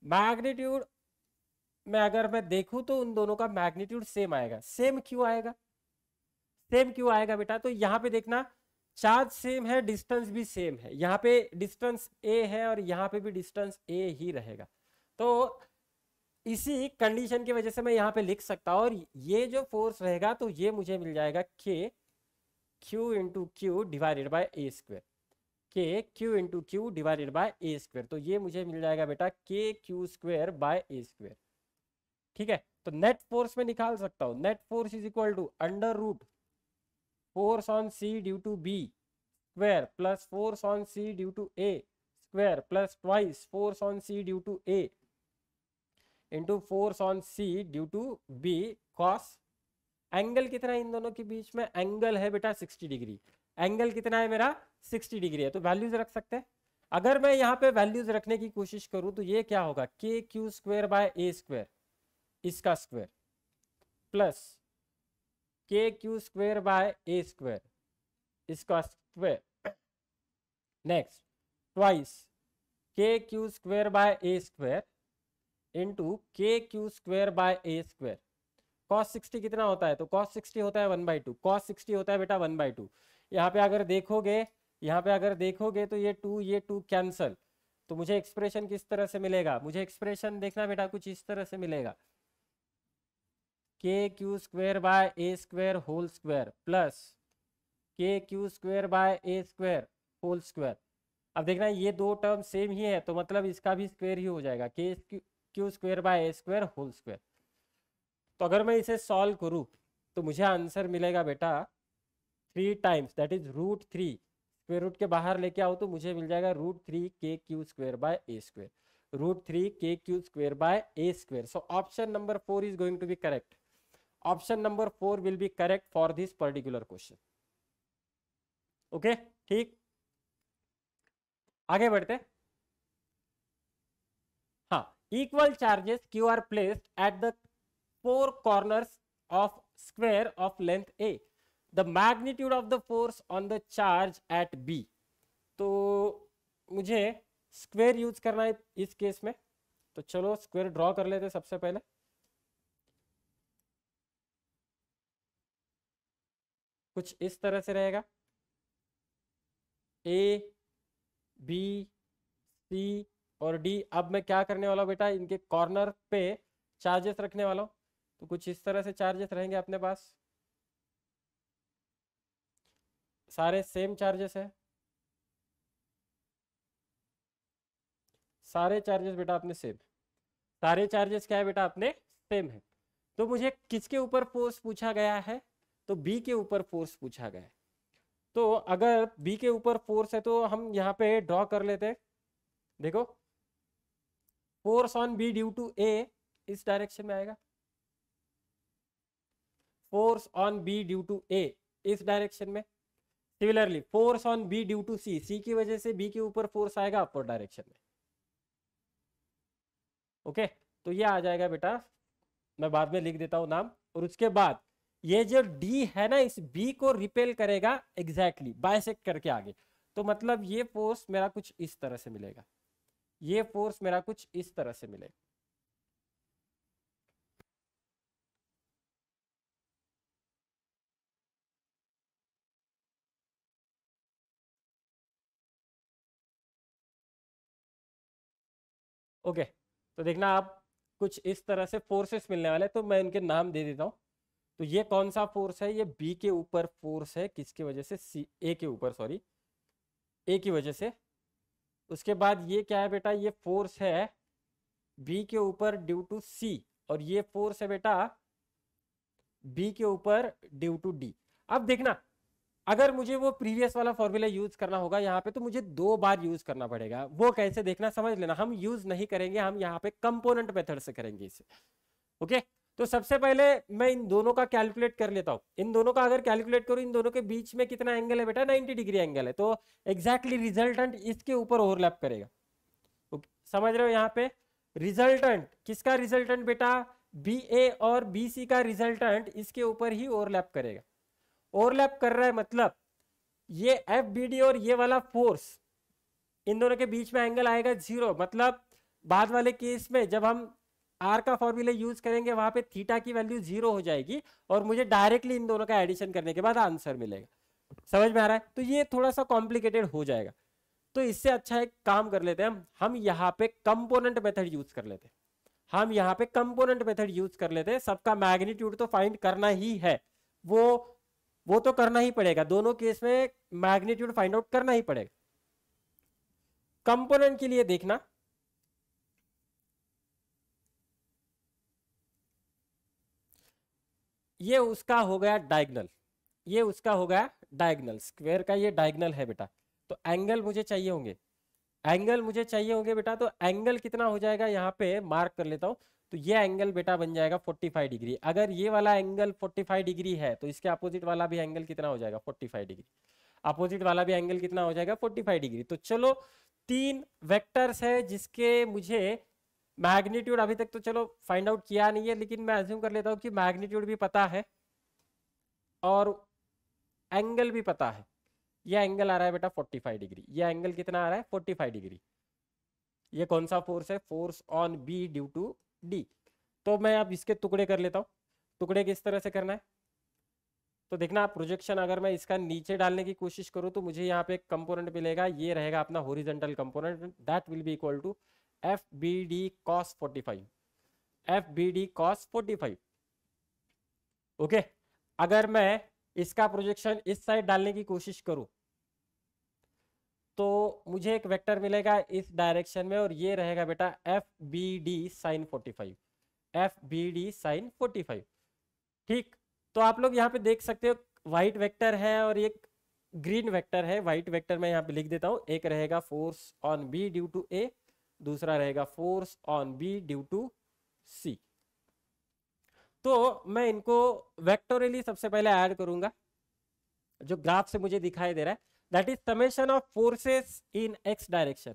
मैग्नीट्यूड में अगर मैं देखूं तो उन दोनों का मैग्नीट्यूड सेम आएगा। सेम क्यों आएगा, सेम क्यों आएगा बेटा? तो यहाँ पे देखना, चार्ज सेम है, डिस्टेंस भी सेम है। यहाँ पे डिस्टेंस ए है और यहाँ पे भी डिस्टेंस ए ही रहेगा। तो इसी कंडीशन की वजह से मैं यहाँ पे लिख सकता हूँ, और ये जो फोर्स रहेगा तो ये मुझे मिल जाएगा K Q into Q divided by A square, K Q into Q divided by A square. तो ये मुझे मिल जाएगा बेटा K Q square by A square. ठीक है, तो नेट फोर्स में निकाल सकता हूँ, net force is equal to under root force on C due to B square plus force on C due to A square plus twice force on C due to A into force on C due to B cos. Angle कितना है इन दोनों के बीच में? Angle है बेटा 60 degree. Angle कितना है मेरा? 60 डिग्री है। तो वैल्यूज रख सकते हैं। अगर मैं यहाँ पे वैल्यूज रखने की कोशिश करूं तो ये क्या होगा, K Q square by A square, इसका square plus K Q square by A square, इसका square, next twice K Q square by A square into K Q square by A square. cos 60 कितना होता है? तो cos 60 होता है 1/2, cos 60 होता है बेटा 1/2। यहाँ पे अगर देखोगे, यहाँ पे अगर देखोगे तो ये 2 कैंसल, तो मुझे एक्सप्रेशन किस तरह से मिलेगा? मुझे एक्सप्रेशन देखना बेटा कुछ इस तरह से मिलेगा, K Q square by A square whole square plus K Q square by A square whole square. अब देखना ये दो टर्म सेम ही है, तो मतलब इसका भी स्क्वायर ही हो जाएगा, K Q square by A square whole square. तो अगर मैं इसे सॉल्व करूं तो मुझे आंसर मिलेगा बेटा 3 times, that is √3। Square root के बाहर लेके आओ तो मुझे मिल जाएगा √3 K Q square by A square, √3 K Q square by A square. So option number 4 is going to be correct. Option number 4 will be correct for this particular question. Okay, ठीक, आगे बढ़ते। हाँ, equal charges Q are placed at the 4 corners of square of length A. The magnitude of the force on the charge at B. तो मुझे square use करना है इस केस में, तो चलो स्क्वायर ड्रॉ कर लेते सबसे पहले। कुछ इस तरह से रहेगा, A, B, C और D। अब मैं क्या करने वाला हूँ बेटा, इनके कॉर्नर पे चार्जेस रखने वाला हूँ। तो कुछ इस तरह से चार्जेस रहेंगे अपने पास, सारे सेम चार्जेस है, सारे चार्जेस बेटा अपने सेम, सारे चार्जेस क्या है बेटा अपने सेम है। तो मुझे किसके ऊपर फोर्स पूछा गया है? तो बी के ऊपर फोर्स पूछा गया है। तो अगर बी के ऊपर फोर्स है तो हम यहाँ पे ड्रॉ कर लेते हैं। देखो, force on B due to A इस डायरेक्शन में आएगा, force on B due to A इस डायरेक्शन में। Similarly force on B due to C, C की वजह से बी के ऊपर फोर्स आएगा अपवर्ड डायरेक्शन में। ओके, तो ये आ जाएगा बेटा, मैं बाद में लिख देता हूं नाम। और उसके बाद ये जो डी है ना, इस बी को रिपेल करेगा एग्जैक्टली बाइसेक्ट करके आगे। तो मतलब ये फोर्स मेरा कुछ इस तरह से मिलेगा, ये फोर्स मेरा कुछ इस तरह से मिलेगा। ओके, तो देखना आप कुछ इस तरह से फोर्सेस मिलने वाले, तो मैं इनके नाम दे देता हूं। तो ये कौन सा फोर्स है? ये बी के ऊपर फोर्स है, किसकी वजह से? सी, ए के ऊपर, सॉरी, ए की वजह से। उसके बाद ये क्या है बेटा? ये फोर्स है बी के ऊपर ड्यू टू सी, और ये फोर्स है बेटा बी के ऊपर ड्यू टू डी। अब देखना, अगर मुझे वो प्रीवियस वाला फॉर्मूला यूज करना होगा यहाँ पे, तो मुझे 2 बार यूज करना पड़ेगा। वो कैसे देखना समझ लेना, हम यूज नहीं करेंगे, हम यहाँ पे कंपोनेंट मेथड से करेंगे इसे। ओके, तो सबसे पहले मैं इन दोनों का कैलकुलेट कर लेता हूं। इन दोनों का अगर कैलकुलेट करूं, इन दोनों के बीच में कितना एंगल है बेटा, 90 डिग्री एंगल है, तो एग्जैक्टली रिजल्टेंट इसके ऊपर ओवरलैप करेगा। समझ रहे हो? यहाँ पे रिजल्टेंट किसका, रिजल्टेंट बेटा बी ए और बी सी का रिजल्टेंट इसके ऊपर ही ओवरलैप करेगा। ओवरलैप कर रहा है मतलब ये एफ बी डी और ये वाला फोर्स, इन दोनों के बीच में एंगल आएगा 0। मतलब बाद वाले केस में जब हम आर का फॉर्मूला यूज करेंगे वहां पे थीटा की वैल्यू 0 हो जाएगी और मुझे डायरेक्टली इन दोनों का एडिशन करने के बाद आंसर मिलेगा। समझ में आ रहा है? तो ये थोड़ा सा कॉम्प्लिकेटेड हो जाएगा, तो इससे अच्छा एक काम कर लेते हैं हम यहाँ पे कंपोनेंट मेथड यूज कर लेते हैं। हम यहाँ पे कंपोनेंट मेथड यूज कर लेते हैं। सबका मैग्नीट्यूड तो फाइंड करना ही है, वो तो करना ही पड़ेगा, दोनों केस में मैग्नीट्यूड फाइंड आउट करना ही पड़ेगा। कंपोनेंट के लिए देखना, ये उसका हो गया डायगोनल, ये उसका हो गया डायगोनल, स्क्वायर का ये डायगोनल है बेटा। तो एंगल मुझे चाहिए होंगे, एंगल मुझे चाहिए होंगे बेटा। तो एंगल कितना हो जाएगा, यहाँ पे मार्क कर लेता हूं। तो ये एंगल बेटा बन जाएगा 45 डिग्री। अगर ये वाला एंगल 45 डिग्री है तो इसके अपोजिट वाला भी एंगल कितना हो जाएगा, 45 डिग्री। अपोजिट वाला भी एंगल कितना हो जाएगा, 45 डिग्री। तो चलो 3 वेक्टर्स है जिसके मुझे मैग्नीट्यूड अभी तक तो चलो फाइंड आउट किया नहीं है, लेकिन मैं अज्यूम कर लेता हूं कि मैग्नीट्यूड भी पता है और एंगल भी पता है। ये एंगल आ रहा है बेटा 45 डिग्री, ये एंगल कितना आ रहा है, 45 डिग्री। ये कौन सा फोर्स है, force on B due to D. तो मैं अब इसके टुकड़े कर लेता हूं। टुकड़े किस तरह से करना है, तो देखना प्रोजेक्शन अगर मैं इसका नीचे डालने की कोशिश करूं तो मुझे यहाँ पे एक कंपोनेंट मिलेगा, ये रहेगा अपना horizontal component, that will be equal to F B D cos 45, F B D cos 45। Okay, अगर मैं इसका प्रोजेक्शन इस साइड डालने की कोशिश करूं तो मुझे एक वेक्टर मिलेगा इस डायरेक्शन में और ये रहेगा बेटा F B D sine 45, F B D sine 45। ठीक, तो आप लोग यहाँ पे देख सकते हो व्हाइट वेक्टर है और एक ग्रीन वेक्टर है। व्हाइट वेक्टर मैं यहाँ पे लिख देता हूँ, एक रहेगा force on B due to A, दूसरा रहेगा force on B due to C. तो मैं इनको वेक्टोरियली सबसे पहले ऐड करूंगा, जो ग्राफ से मुझे दिखाई दे रहा है, that is summation of forces in x direction,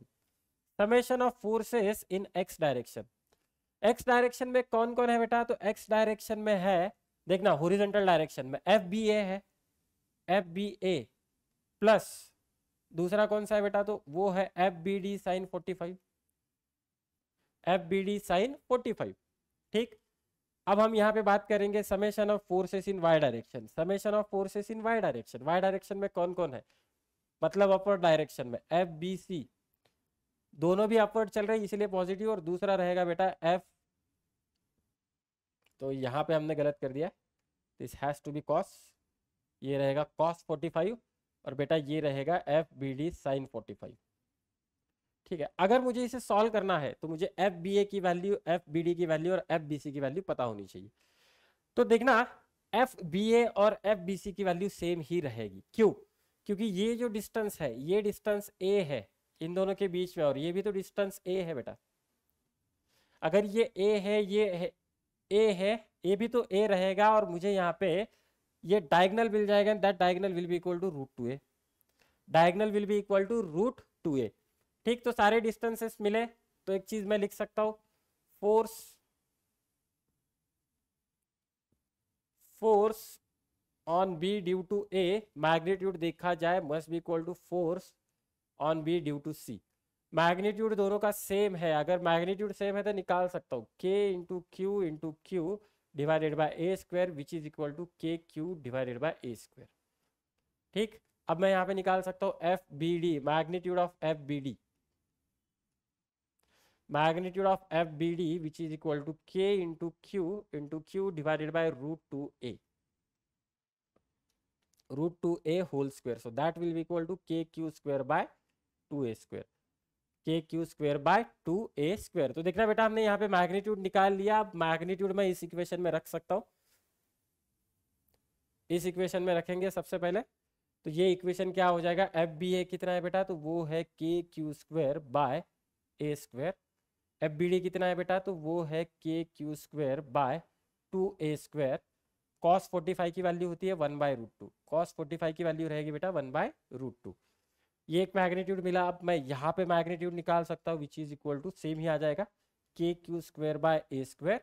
summation of forces in x direction. X direction में कौन कौन है बेटा, तो एक्स डायरेक्शन में है, देखना हॉरिजॉन्टल डायरेक्शन में एफ बी ए है, एफ बी ए प्लस दूसरा कौन सा है बेटा, तो वो है F B D sine 45, F B D sine 45। ठीक, अब हम यहाँ पे बात करेंगे summation of forces in Y direction, summation of forces in Y direction. Y direction में कौन कौन है, मतलब अपवर्ड डायरेक्शन में एफ बी सी, दोनों भी अपवर्ड चल रहे हैं इसलिए पॉजिटिव, और दूसरा रहेगा बेटा एफ, तो यहाँ पे हमने गलत कर दिया, this has to B cos, ये रहेगा कॉस 45 और बेटा ये रहेगा एफ बी डी साइन 45। ठीक है, अगर मुझे इसे सॉल्व करना है तो मुझे एफ बी ए की वैल्यू, एफ बी डी की वैल्यू और एफ बी सी की वैल्यू पता होनी चाहिए। तो देखना एफ बी ए और एफ बी सी की वैल्यू सेम ही रहेगी। क्यों? क्योंकि ये जो डिस्टेंस है ये डिस्टेंस ए है इन दोनों के बीच में, और ये भी तो डिस्टेंस ए है बेटा। अगर ये ए है, ये है ए है, ये भी तो ए रहेगा, और मुझे यहाँ पे ये डायगोनल मिल जाएगा, that diagonal will be equal to root 2a, diagonal will be equal to root 2a। ठीक, तो सारे डिस्टेंसेस मिले तो एक चीज मैं लिख सकता हूं, force on B due to A, magnitude देखा जाए must be equal to force on B due to C. Magnitude दोनों का सेम है, अगर मैग्नीट्यूड सेम है तो निकाल सकता हूँ k into Q divided by A square which is equal to K Q divided by A square. ठीक, अब मैं यहाँ पे निकाल सकता हूँ F B D, magnitude of F B D, magnitude of F B D which is equal to K into Q divided by root two A whole square, so that will be equal to K Q square by 2a square, K Q square by 2a square. तो देखना बेटा हमने यहाँ पे magnitude निकाल लिया। अब magnitude मैं इस इक्वेशन में रख सकता हूँ, इस इक्वेशन में रखेंगे सबसे पहले, तो ये इक्वेशन क्या हो जाएगा, एफ बी ए कितना है बेटा, तो वो है K Q square by A square. F B D कितना है बेटा, तो वो है K Q square bye 2a²। Cos 45 की वैल्यू होती है 1/√2। कॉस 45 की वैल्यू रहेगी बेटा 1/√2। ये एक मैग्नीट्यूड मिला। अब मैं यहाँ पे मैग्नीट्यूड निकाल सकता हूँ, which is equal to same ही आ जाएगा KQ²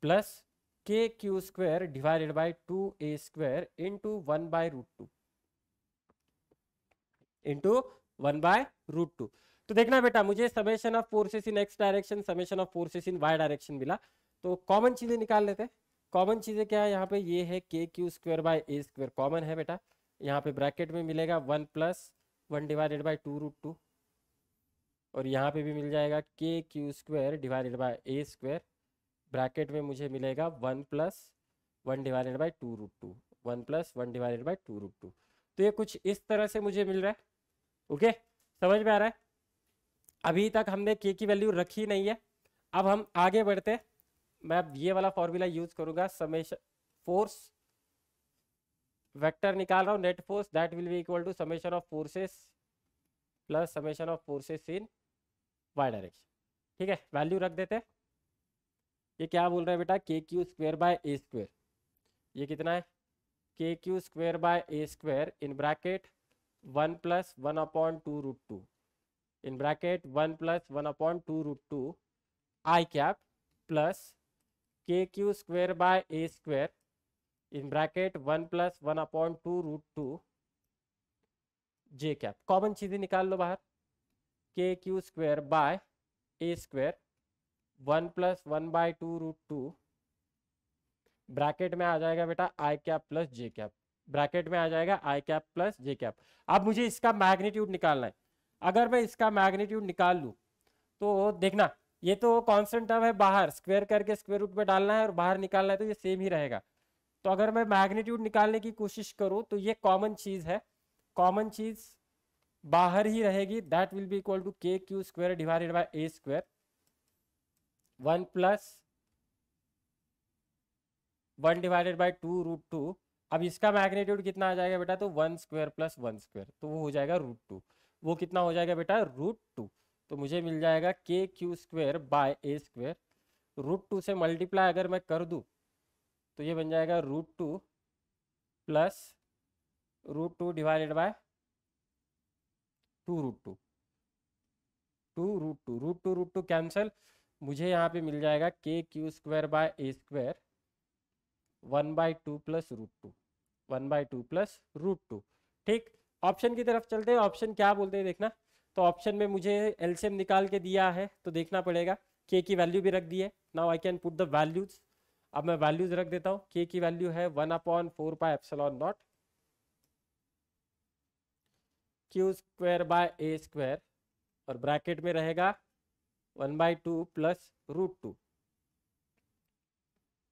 plus KQ² divided by 2a² into 1/√2 into 1/√2। तो देखना बेटा, मुझे summation of forces in x direction, summation of forces in Y direction मिला। तो कॉमन चीजें निकाल लेते हैं। कॉमन चीजें क्या है यहाँ पे, ये है KQ² कॉमन है बेटा। यहाँ पे ब्रैकेट में मिलेगा 1 + 1 डिवाइडेड बाई 2√2, और यहाँ पे भी मिल जाएगा KQ² divided by a²। Bracket में मुझे मिलेगा 1 + 1 डिवाइडेड बाई 2√2, 1 + 1 डिवाइडेड बाई 2√2। तो ये कुछ इस तरह से मुझे मिल रहा है। ओके, समझ में आ रहा है? अभी तक हमने के की वैल्यू रखी नहीं है। अब हम आगे बढ़ते हैं। मैं ये वाला फॉर्मूला यूज करूंगा, समेशन फोर्स वेक्टर निकाल रहा हूँ, net force that will be equal to summation of forces plus summation of forces in Y direction. ठीक है, वैल्यू रख देते हैं। ये क्या बोल रहा है बेटा, KQ² ये कितना है, KQ² in bracket 1 + 1/2√2 in bracket 1 + 1/2√2 I cap plus KQ² in bracket 1 + 1/2√2 J cap. Common चीजें निकाल लो बाहर, KQ² बाय a², 1 + 1/2√2 ब्रैकेट में आ जाएगा बेटा I cap plus J cap. Bracket में आ जाएगा I cap plus J cap. अब मुझे इसका मैग्नीट्यूड निकालना है। अगर मैं इसका मैग्नीट्यूड निकाल लूं तो देखना, ये तो कांस्टेंट टर्म है, बाहर स्क्वायर करके स्क्वायर रूट में डालना है और बाहर निकालना है, तो ये सेम ही रहेगा। तो अगर मैं मैग्नीट्यूड निकालने की कोशिश करूं तो ये कॉमन चीज है, कॉमन चीज बाहर ही रहेगी, that will be equal to KQ² divided by a², 1 + 1 divided by 2√2। अब इसका मैग्नीट्यूड कितना आ जाएगा बेटा, तो 1² + 1², तो वो हो जाएगा √2। वो कितना हो जाएगा बेटा, √2। तो मुझे मिल जाएगा KQ² बाय a², √2 से मल्टीप्लाई अगर मैं कर दूं तो ये बन जाएगा √2 प्लस √2 डिवाइडेड बाय 2√2, 2√2 कैंसिल। मुझे यहाँ पे मिल जाएगा KQ² bye a², 1/2 plus √2, 1/2 plus √2। ठीक, ऑप्शन की तरफ चलते हैं। ऑप्शन क्या बोलते हैं देखना। तो ऑप्शन में मुझे एलसीएम निकाल के दिया है, तो देखना पड़ेगा। के की वैल्यू भी रख दी है। Now I can put the values. अब मैं वैल्यूज रख देता हूँ। के की वैल्यू है 1/4πε0 Q² बाय a², और ब्रैकेट में रहेगा 1/2 प्लस √2।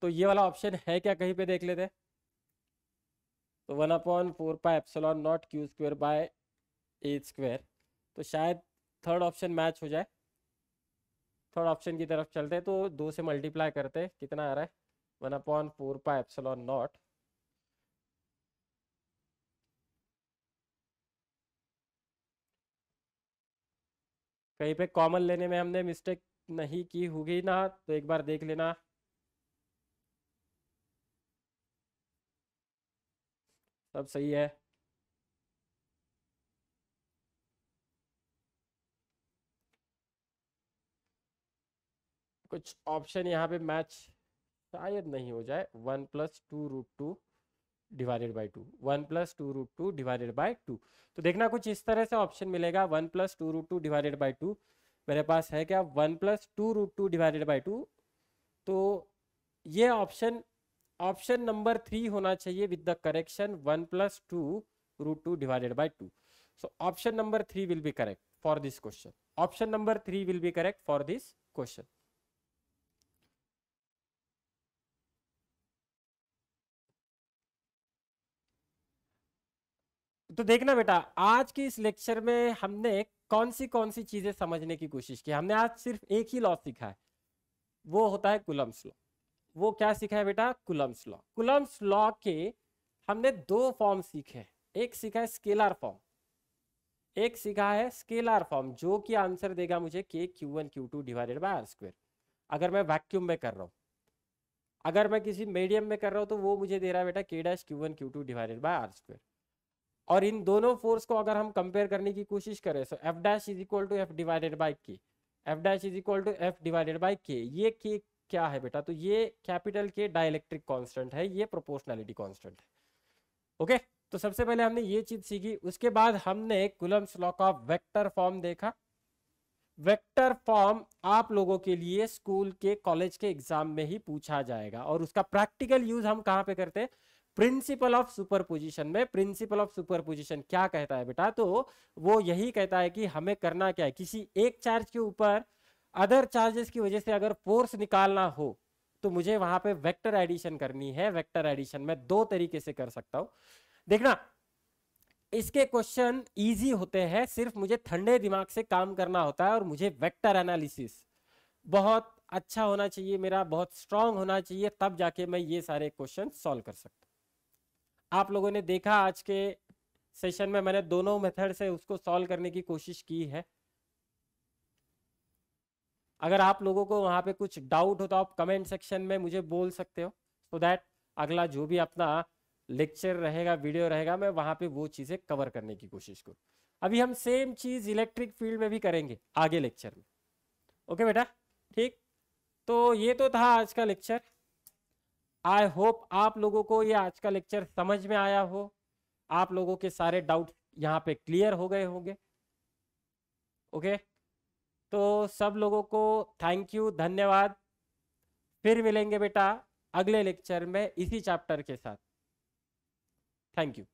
तो ये वाला ऑप्शन है क्या, कहीं पे देख लेते हैं। तो 1/4πε0 Q² बाय a², तो शायद थर्ड ऑप्शन मैच हो जाए। थर्ड ऑप्शन की तरफ चलते हैं, तो 2 से मल्टीप्लाई करते हैं, कितना आ रहा है 1/4πε0। कहीं पे कॉमन लेने में हमने मिस्टेक नहीं की होगी ना, तो एक बार देख लेना। सब सही है। कुछ ऑप्शन यहाँ पे मैच शायद नहीं हो जाए। 1 + 2√2 डिवाइडेड बाई 2, 1 + 2√2 डिवाइडेड बाई 2। तो देखना कुछ इस तरह से ऑप्शन मिलेगा, 1 + 2√2 डिवाइडेड बाई 2। मेरे पास है क्या, 1 + 2√2 डिवाइडेड बाई 2। तो ये ऑप्शन ऑप्शन नंबर 3 होना चाहिए with the correction 1 + 2√2 divided by 2। So option number 3 will be correct for this question. Option number 3 will be correct for this question. तो देखना बेटा, आज के इस लेक्चर में हमने कौन सी चीजें समझने की कोशिश की। हमने आज सिर्फ एक ही लॉ सीखा है, वो होता है कूलम्स लॉ। वो क्या सीखा है बेटा, कूलम्स लॉ। कूलम्स लॉ के हमने 2 फॉर्म सीखे हैं। एक सीखा है स्केलर फॉर्म, एक सीखा है स्केलर फॉर्म, जो कि आंसर देगा मुझे KQ1 Q2 divided by r², अगर मैं वैक्यूम में कर रहा हूं। अगर मैं किसी मीडियम में कर रहा हूँ तो वो मुझे दे रहा है बेटा k dash Q1 Q2 divided by R square. और इन दोनों फोर्स को अगर हम कंपेयर करने की कोशिश करें तो F dash is equal to F divided by K, F dash is equal to F divided by K. ये के क्या है बेटा? तो ये कैपिटल के डाइलेक्ट्रिक कांस्टेंट है, ये प्रोपोर्शनैलिटी कांस्टेंट है। ओके, तो सबसे पहले हमने ये चीज सीखी। उसके बाद हमने कूलम्ब्स लॉ का वेक्टर फॉर्म देखा। वेक्टर फॉर्म आप लोगों के लिए स्कूल के कॉलेज के एग्जाम में ही पूछा जाएगा और उसका प्रैक्टिकल यूज हम कहां पे करते हैं? प्रिंसिपल ऑफ सुपरपोजिशन में। प्रिंसिपल ऑफ सुपरपोजिशन क्या कहता है बेटा? तो वो यही कहता है कि हमें करना क्या है, किसी एक चार्ज के ऊपर अदर चार्जेस की वजह से अगर फोर्स निकालना हो तो मुझे वहां पे वेक्टर एडिशन करनी है। वेक्टर एडिशन में दो तरीके से कर सकता हूं। देखना, इसके क्वेश्चन इजी होते हैं, सिर्फ मुझे ठंडे दिमाग से काम करना होता है और मुझे वेक्टर एनालिसिस बहुत अच्छा होना चाहिए, मेरा बहुत स्ट्रांग होना चाहिए, तब जाके मैं ये सारे क्वेश्चन सॉल्व कर सकता हूं। आप लोगों ने देखा आज के सेशन में मैंने दोनों मेथड से उसको सॉल्व करने की कोशिश की है। अगर आप लोगों को वहां पे कुछ डाउट हो तो आप कमेंट सेक्शन में मुझे बोल सकते हो, सो दैट अगला जो भी अपना लेक्चर रहेगा, वीडियो रहेगा, मैं वहां पे वो चीजें कवर करने की कोशिश करूँ। अभी हम सेम चीज इलेक्ट्रिक फील्ड में भी करेंगे आगे लेक्चर में। ओके बेटा, ठीक। तो ये तो था आज का लेक्चर। आई होप आप लोगों को ये आज का लेक्चर समझ में आया हो, आप लोगों के सारे डाउट यहाँ पे क्लियर हो गए होंगे। ओके, तो सब लोगों को थैंक यू, धन्यवाद। फिर मिलेंगे बेटा अगले लेक्चर में इसी चैप्टर के साथ। Thank you.